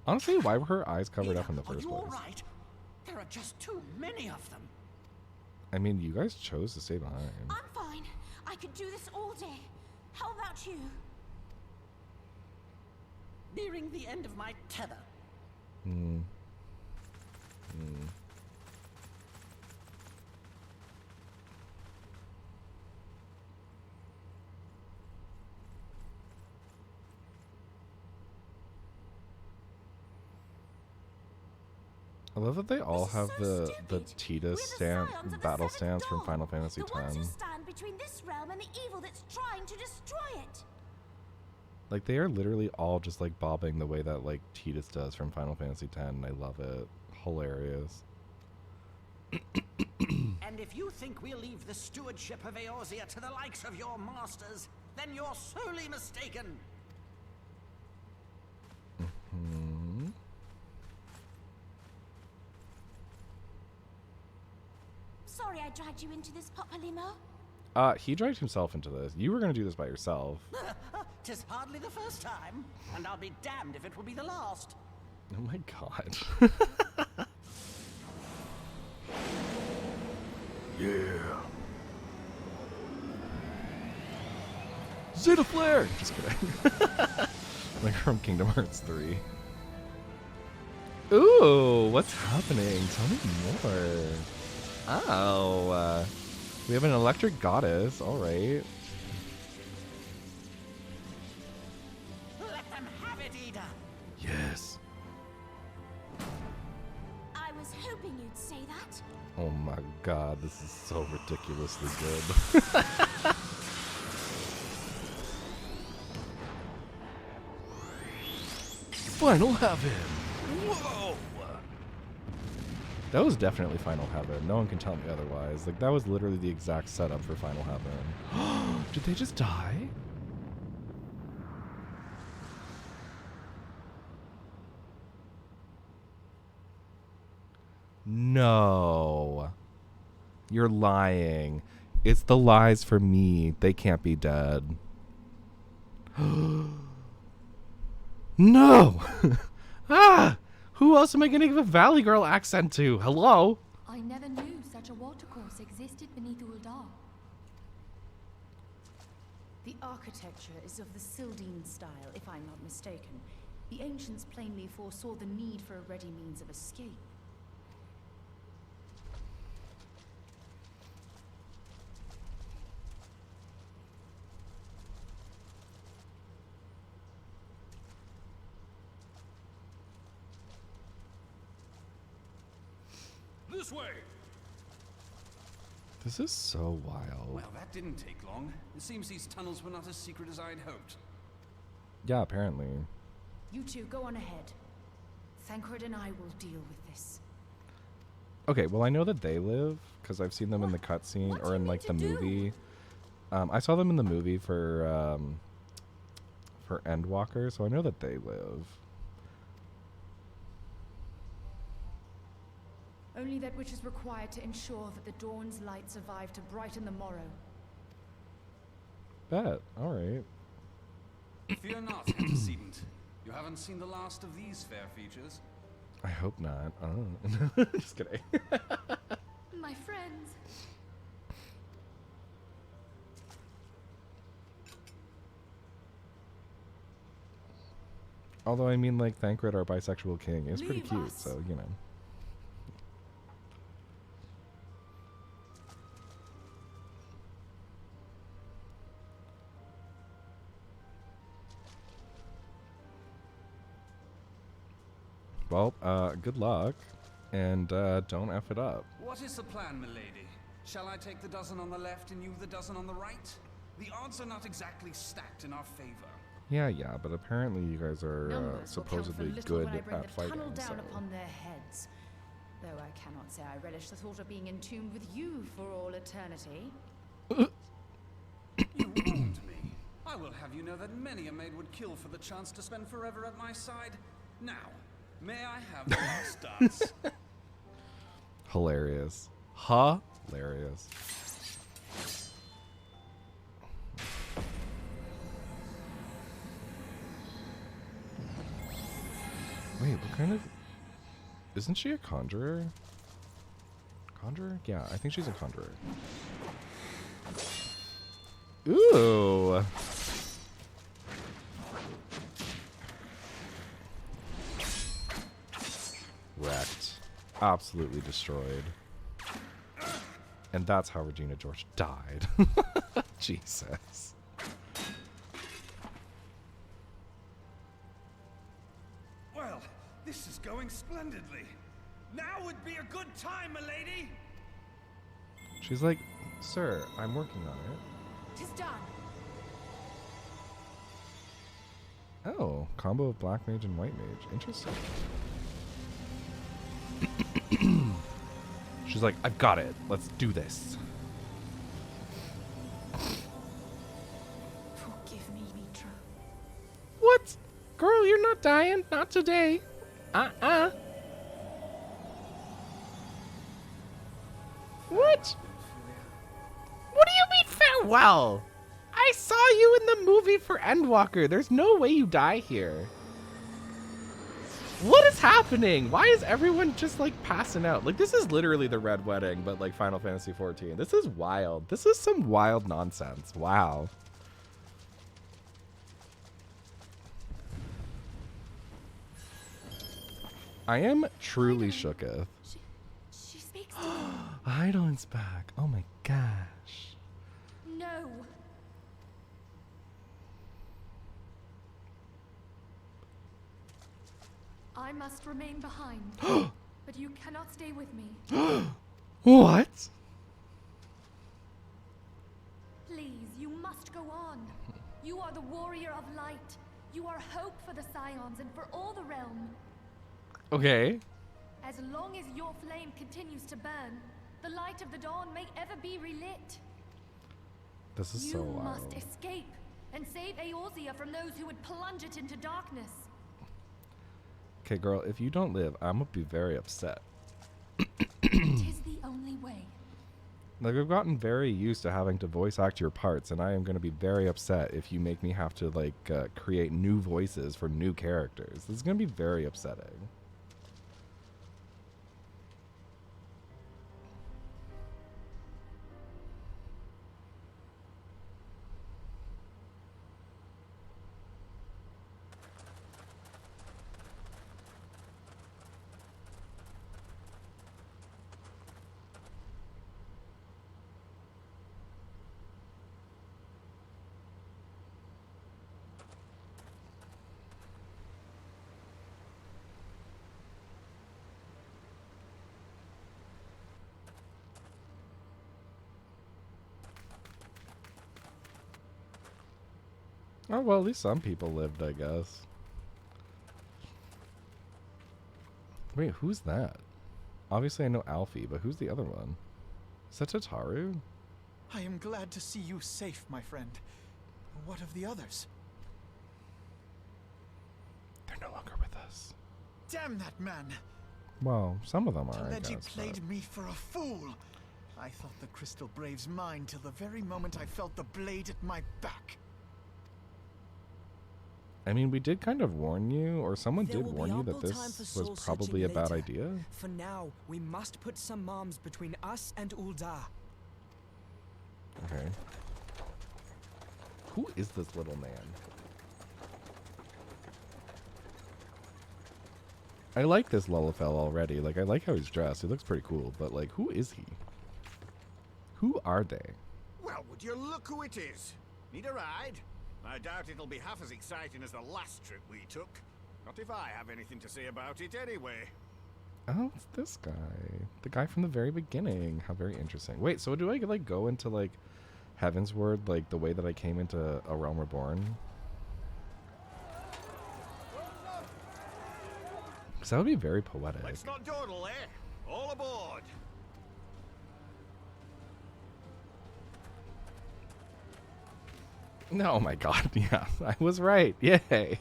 Honestly, why were her eyes covered up in the first Are you all place? right? There are just too many of them. I mean, you guys chose to stay behind. I'm fine. I could do this all day. How about you? Nearing the end of my tether. I love that they all have the Tita battle stance from Final Fantasy X. Stand between this realm and the evil that's trying to destroy it. Like, they are literally all just, like, bobbing the way that, like, Tidus does from Final Fantasy X. I love it. Hilarious. And if you think we'll leave the stewardship of Eorzea to the likes of your masters, then you're sorely mistaken. Sorry I dragged you into this, Papa Limo. He dragged himself into this. You were gonna do this by yourself. 'Tis hardly the first time, and I'll be damned if it will be the last. Oh my god. Yeah. Zeta Flare! Just kidding. Like from Kingdom Hearts 3. Ooh, what's happening? Tell me more. Oh, we have an electric goddess. All right. Let them have it, Ida. Yes. I was hoping you'd say that. Oh my god, this is so ridiculously good. Final Heaven. Whoa. That was definitely Final Heaven. No one can tell me otherwise. Like, that was literally the exact setup for Final Heaven. Did they just die? No. You're lying. It's the lies for me. They can't be dead. No! Ah! Who else am I going to give a Valley Girl accent to? Hello? I never knew such a watercourse existed beneath Uldar. The architecture is of the Sildine style, if I'm not mistaken. The ancients plainly foresaw the need for a ready means of escape. This way! This is so wild. Well, that didn't take long. It seems these tunnels were not as secret as I'd hoped. Yeah, apparently. You two go on ahead. Thancred and I will deal with this. Okay, well, I know that they live because I've seen them in the cutscene or in like the movie. I saw them in the movie for Endwalker, so I know that they live. Only that which is required to ensure that the dawn's light survive to brighten the morrow. Bet. All right. Fear not, antecedent. You haven't seen the last of these fair features. I hope not. Oh. Just kidding. My friends. Although, I mean, like, Thancred, our bisexual king, is pretty Leave cute, us. so, you know. Well, good luck, and don't F it up. What is the plan, milady? Shall I take the dozen on the left and you the dozen on the right? The odds are not exactly stacked in our favor. Yeah, but apparently you guys are Numbers will count for supposedly little good when I bring at the fighting, tunnel down so... upon their heads. Though I cannot say I relish the thought of being entombed with you for all eternity. You wronged me. I will have you know that many a maid would kill for the chance to spend forever at my side. Now, may I have the last dance? Hilarious. Hilarious. Wait, what kind of... Isn't she a conjurer? Conjurer? Yeah, I think she's a conjurer. Ooh! Wrecked. Absolutely destroyed. And that's how Regina George died. Jesus. Well, this is going splendidly. Now would be a good time, milady. She's like, sir, I'm working on it. 'Tis done. Oh, combo of Black Mage and White Mage. Interesting. She's like, I've got it. Let's do this. Forgive me, Mitra. What? Girl, you're not dying. Not today. What? What do you mean farewell? I saw you in the movie for Endwalker. There's no way you die here. What is happening? Why is everyone just like passing out? Like, this is literally the Red Wedding, but like Final Fantasy XIV. This is wild. This is some wild nonsense. Wow. I am truly shooketh. She speaks to me. Eidolon's back. Oh my gosh. No. I must remain behind. But you cannot stay with me. What? Please, you must go on. You are the warrior of light. You are hope for the Scions and for all the realm. Okay. As long as your flame continues to burn, the light of the dawn may ever be relit. This is You so wild. must escape and save Eorzea from those who would plunge it into darkness. Okay, girl, if you don't live, I'm gonna be very upset. It is the only way. Like, I've gotten very used to having to voice act your parts, and I am going to be very upset if you make me have to, like, create new voices for new characters. This is going to be very upsetting. Oh, well, at least some people lived, I guess. Wait, who's that? Obviously, I know Alfie, but who's the other one? Is that Tataru? I am glad to see you safe, my friend. What of the others? They're no longer with us. Damn that man! Well, some of them are, I Taleji guess. played me for a fool. I thought the Crystal Brave's mine till the very moment I felt the blade at my back. I mean, we did kind of warn you, or someone There did will be warn you that ample time this for was soul probably a searching bad later. idea. For now, we must put some arms between us and Uldar. Okay. Who is this little man? I like this Lullafell already. Like, I like how he's dressed. He looks pretty cool, but, like, who is he? Who are they? Well, would you look who it is? Need a ride? I doubt it'll be half as exciting as the last trip we took. Not if I have anything to say about it anyway. Oh, it's this guy. The guy from the very beginning. How very interesting. Wait, so do I, like, go into, like, Heavensward, like, the way that I came into A Realm Reborn? Because that would be very poetic. Let's not dawdle, eh? All aboard! No, oh my god, yeah, I was right. Yay.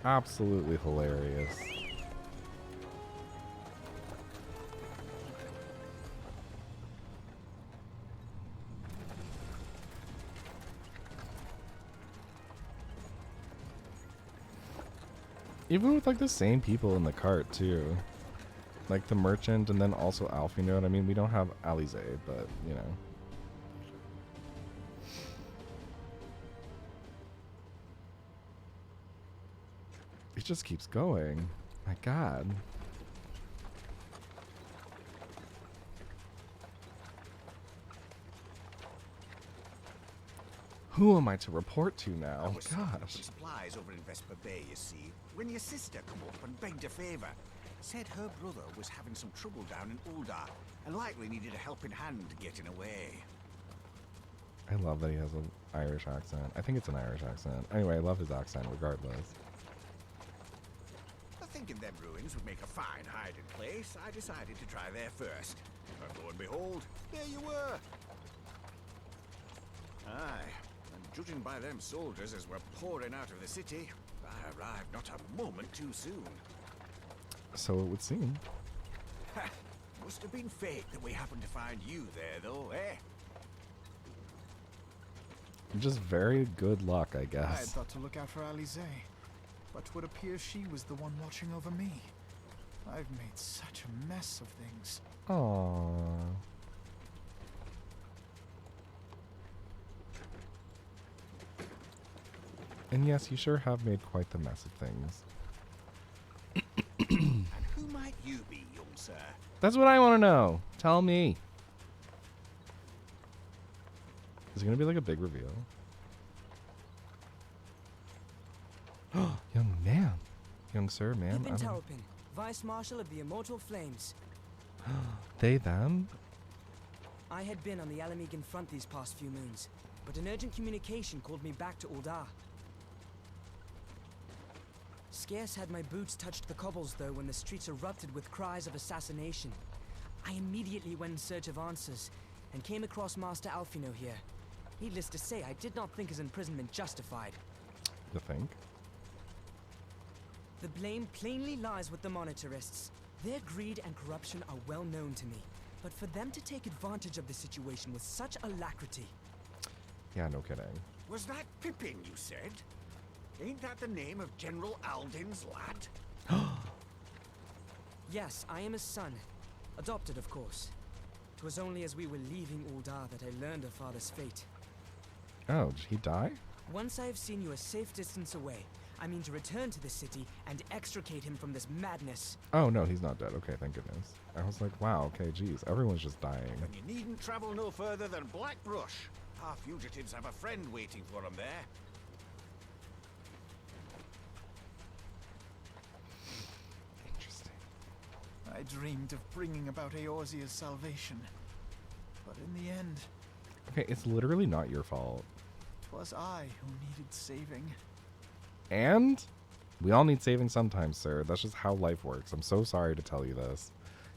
Absolutely hilarious. Even with, like, the same people in the cart, too. Like, the merchant and then also Alfie. I mean, we don't have Alize, but, you know. It just keeps going. My god. Who am I to report to now? I was setting up Gosh. some supplies over in Vesper Bay, you see, when your sister come up and begged a favor. Said her brother was having some trouble down in Uldar and likely needed a helping hand getting away. I love that he has an Irish accent. I think it's an Irish accent. Anyway, I love his accent regardless. Thinking them ruins would make a fine hiding place, I decided to try there first. And lo and behold, there you were. Aye, and judging by them soldiers as we're pouring out of the city, I arrived not a moment too soon. So it would seem. Must have been fate that we happened to find you there, though, eh? Just very good luck, I I had guess. thought to look out for Alize, but it would appear she was the one watching over me. I've made such a mess of things. Aww. And yes, you sure have made quite the mess of things. And who might you be, young sir? That's what I want to know. Tell me. Is it going to be like a big reveal? Young man. Young sir, ma'am. Pippin I don't- Terrapin, Vice Marshal of the Immortal Flames. They, them? I had been on the Alamegan front these past few moons, but an urgent communication called me back to Uldar. Scarce had my boots touched the cobbles, though, when the streets erupted with cries of assassination. I immediately went in search of answers, and came across Master Alfino here. Needless to say, I did not think his imprisonment justified. You think? The blame plainly lies with the Monetarists. Their greed and corruption are well known to me, but for them to take advantage of the situation with such alacrity... Yeah, no kidding. Was that Pippin, you said? Ain't that the name of General Aldin's lad? Yes, I am his son. Adopted, of course. 'Twas only as we were leaving Uldar that I learned of father's fate. Oh, did he die? Once I have seen you a safe distance away, I mean to return to the city and extricate him from this madness. Oh, no, he's not dead. Okay, thank goodness. I was like, wow, okay, geez. Everyone's just dying. And you needn't travel no further than Blackbrush. Our fugitives have a friend waiting for them there. Interesting. I dreamed of bringing about Eorzea's salvation. But in the end, Okay, it's literally not your fault. 'twas I who needed saving. And we all need saving sometimes, sir. That's just how life works. I'm so sorry to tell you this.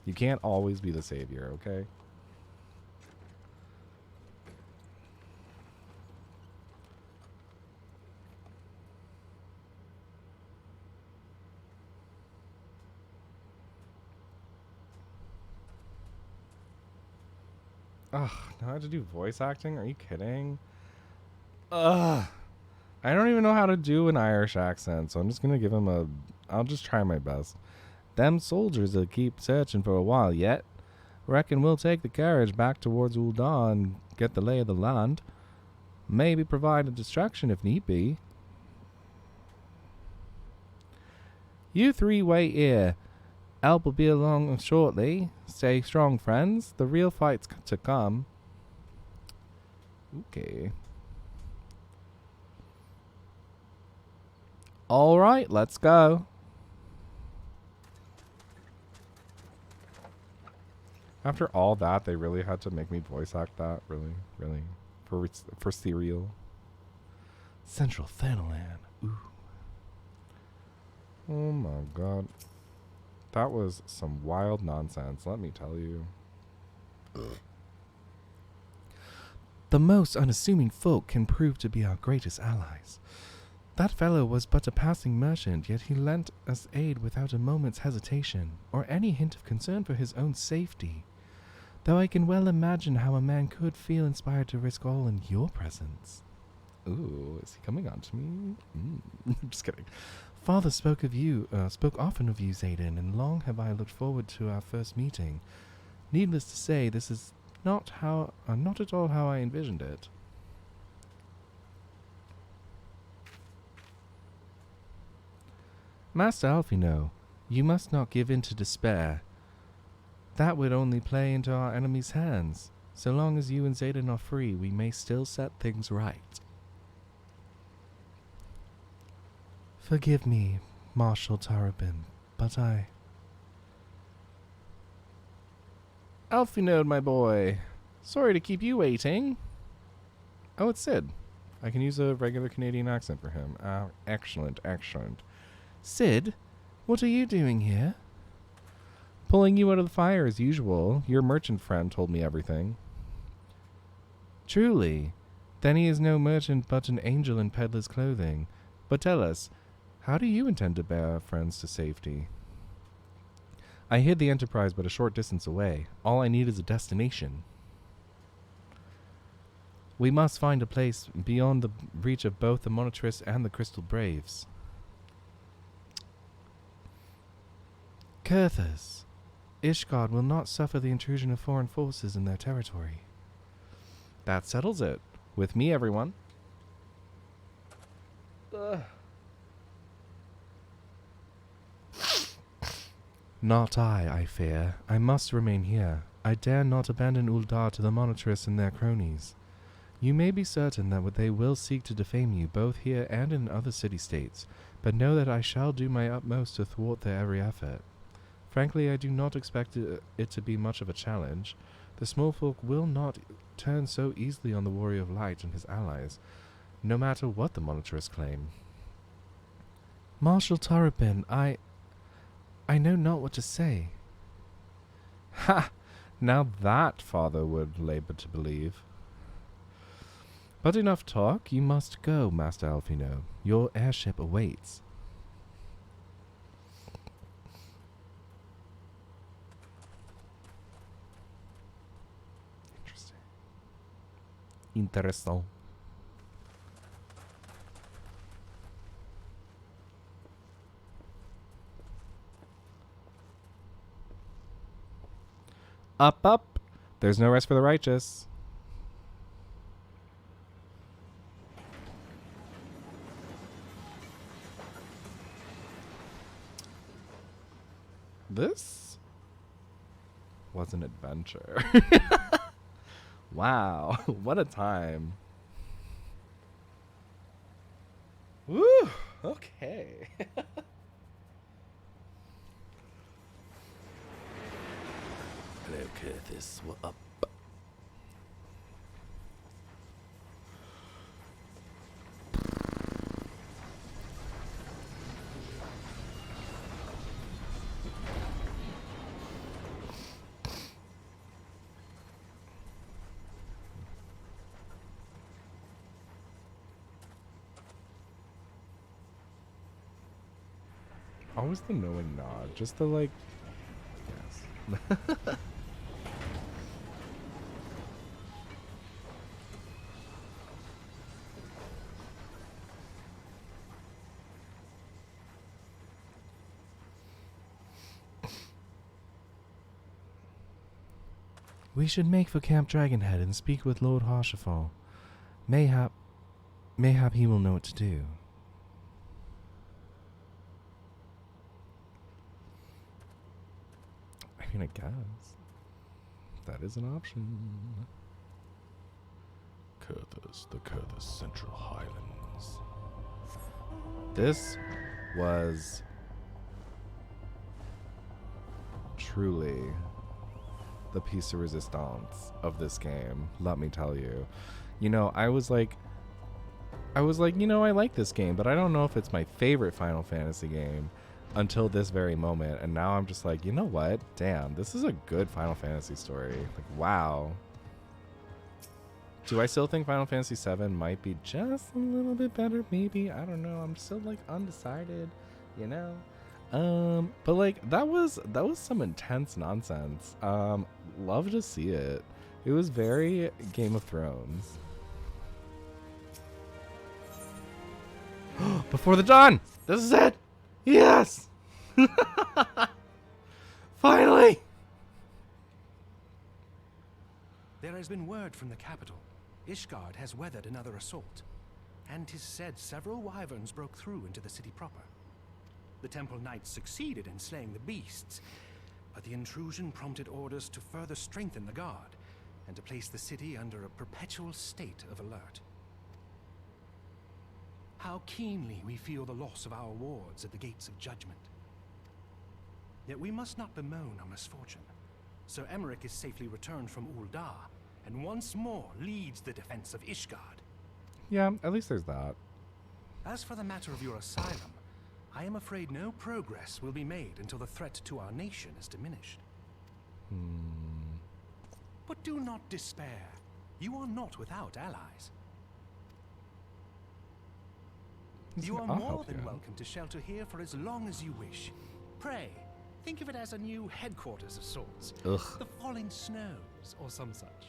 You can't always be the savior, okay? Ugh, now I have to do voice acting? Are you kidding? Ugh. I don't even know how to do an Irish accent, so I'm just gonna give him a... I'll just try my best. Them soldiers will keep searching for a while yet. Reckon we'll take the carriage back towards Ul'dah and get the lay of the land. Maybe provide a distraction if need be. You three wait here. Help will be along shortly. Stay strong, friends. The real fight's to come. Okay. All right, let's go. After all that, they really had to make me voice act that? Really? Really? For cereal? Central Thanalan. Ooh. Oh my god. That was some wild nonsense, let me tell you. The most unassuming folk can prove to be our greatest allies. That fellow was but a passing merchant, yet he lent us aid without a moment's hesitation, or any hint of concern for his own safety. Though I can well imagine how a man could feel inspired to risk all in your presence. Ooh, is he coming on to me? Just kidding. Father spoke often of you, Xaden, and long have I looked forward to our first meeting. Needless to say, this is not at all how I envisioned it. Master Alfino, you must not give in to despair. That would only play into our enemy's hands. So long as you and Xaden are free, we may still set things right. Forgive me, Marshal Tarabin, but Alfinode, my boy. Sorry to keep you waiting. Oh, it's Sid. I can use a regular Canadian accent for him. Excellent, excellent. Sid, what are you doing here? Pulling you out of the fire as usual. Your merchant friend told me everything. Truly? Then he is no merchant but an angel in peddler's clothing. But tell us, how do you intend to bear our friends to safety? I hid the Enterprise but a short distance away. All I need is a destination. We must find a place beyond the reach of both the Monitress and the Crystal Braves. Kurthus, Ishgard will not suffer the intrusion of foreign forces in their territory. That settles it. With me, everyone. Not I fear. I must remain here. I dare not abandon Ul'dah to the Monitress and their cronies. You may be certain that they will seek to defame you, both here and in other city-states, but know that I shall do my utmost to thwart their every effort. Frankly, I do not expect it to be much of a challenge. The small folk will not turn so easily on the Warrior of Light and his allies, no matter what the Monitress claim. Marshal Tarabin, I know not what to say. Ha! Now that father would labor to believe. But enough talk. You must go, Master Alfino. Your airship awaits. Interesting. Up, up. There's no rest for the righteous. This was an adventure. Wow, what a time. Woo, okay. Hello, Kurthus. What up? Always the knowing nod, just the like, yes. We should make for Camp Dragonhead and speak with Lord Harshafal. Mayhap he will know what to do. I mean, I guess. That is an option. Kurthus, the Kurthus Central Highlands. This was truly the piece de resistance of this game, let me tell you. You know, I was like, you know, I like this game, but I don't know if it's my favorite Final Fantasy game until this very moment. And now I'm just like, you know what? Damn, this is a good Final Fantasy story. Like, wow. Do I still think Final Fantasy VII might be just a little bit better? Maybe. I don't know. I'm still like undecided, you know? But like that was some intense nonsense. Love to see it. It was very Game of Thrones. Before the dawn! This is it! Yes! Finally! There has been word from the capital. Ishgard has weathered another assault, and 'tis said several wyverns broke through into the city proper. The temple knights succeeded in slaying the beasts, but the intrusion prompted orders to further strengthen the guard and to place the city under a perpetual state of alert. How keenly we feel the loss of our wards at the gates of judgment. Yet we must not bemoan our misfortune. Sir Emmerich is safely returned from Uldar, and once more leads the defense of Ishgard. Yeah, at least there's that. As for the matter of your asylum, I am afraid no progress will be made until the threat to our nation is diminished. But do not despair. You are not without allies. You are more than welcome to shelter here for as long as you wish. Pray, think of it as a new headquarters of sorts. Ugh. The Falling Snows, or some such.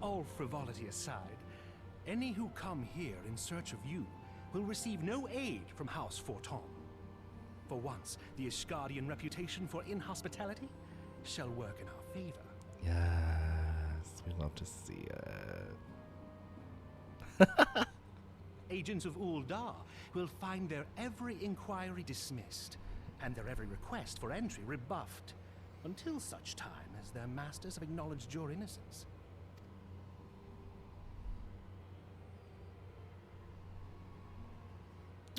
All frivolity aside, any who come here in search of you will receive no aid from House Forton. For once, the Ishgardian reputation for inhospitality shall work in our favor. Yes, we love to see it. Agents of Uldar will find their every inquiry dismissed and their every request for entry rebuffed until such time as their masters have acknowledged your innocence.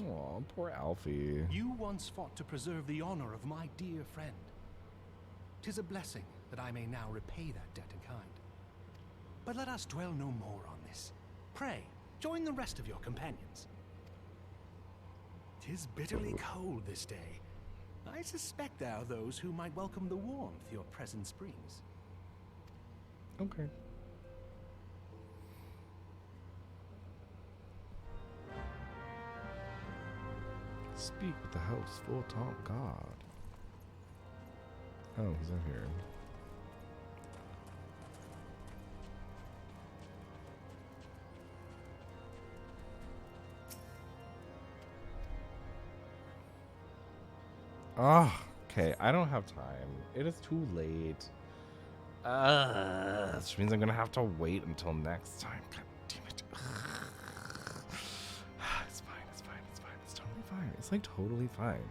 Aw, poor Alfie. You once fought to preserve the honor of my dear friend. 'Tis a blessing that I may now repay that debt in kind. But let us dwell no more on this. Pray, join the rest of your companions. 'Tis bitterly cold this day. I suspect there are those who might welcome the warmth your presence brings. Okay. Speak with the House Forton God. Oh, he's in here. Oh, okay. I don't have time. It is too late. Which means I'm gonna have to wait until next time. God damn it. It's fine. It's fine. It's fine. It's totally fine. It's like totally fine.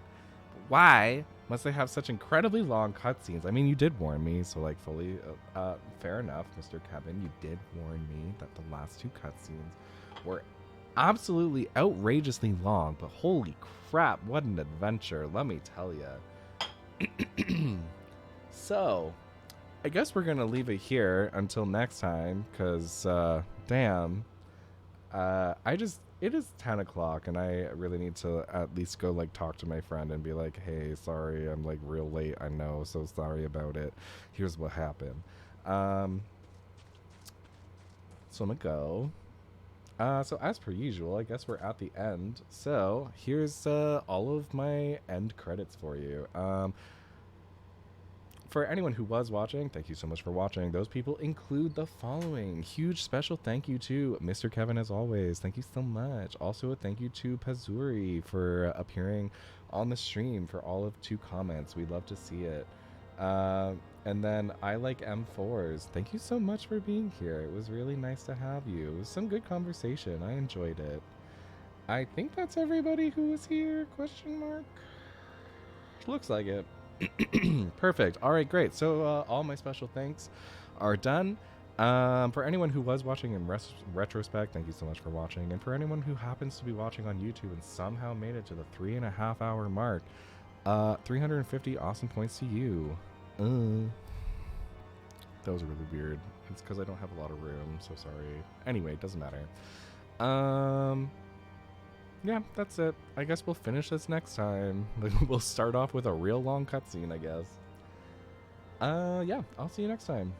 But why must they have such incredibly long cutscenes? I mean, you did warn me, so like fully fair enough, Mr. Kevin. You did warn me that the last two cutscenes were absolutely outrageously long, but holy crap, what an adventure, let me tell you. So, I guess we're gonna leave it here until next time, because, damn, it is 10 o'clock, and I really need to at least go, like, talk to my friend and be like, hey, sorry, I'm, like, real late, I know, so sorry about it. Here's what happened. So I'm gonna go. So as per usual, I guess we're at the end. So here's all of my end credits for you. For anyone who was watching, thank you so much for watching. Those people include the following. Huge special thank you to Mr. Kevin, as always. Thank you so much. Also a thank you to Pazuri for appearing on the stream for all of 2 comments. We'd love to see it. And then I like M4s. Thank you so much for being here. It was really nice to have you. It was some good conversation. I enjoyed it. I think that's everybody who was here, question mark? Looks like it. Perfect. All right, great. So all my special thanks are done. For anyone who was watching in retrospect, thank you so much for watching. And for anyone who happens to be watching on YouTube and somehow made it to the 3.5 hour mark, 350 awesome points to you. That was really weird. It's because I don't have a lot of room, so sorry. Anyway, it doesn't matter. Yeah, that's it. I guess we'll finish this next time. We'll start off with a real long cutscene, I guess. Yeah, I'll see you next time.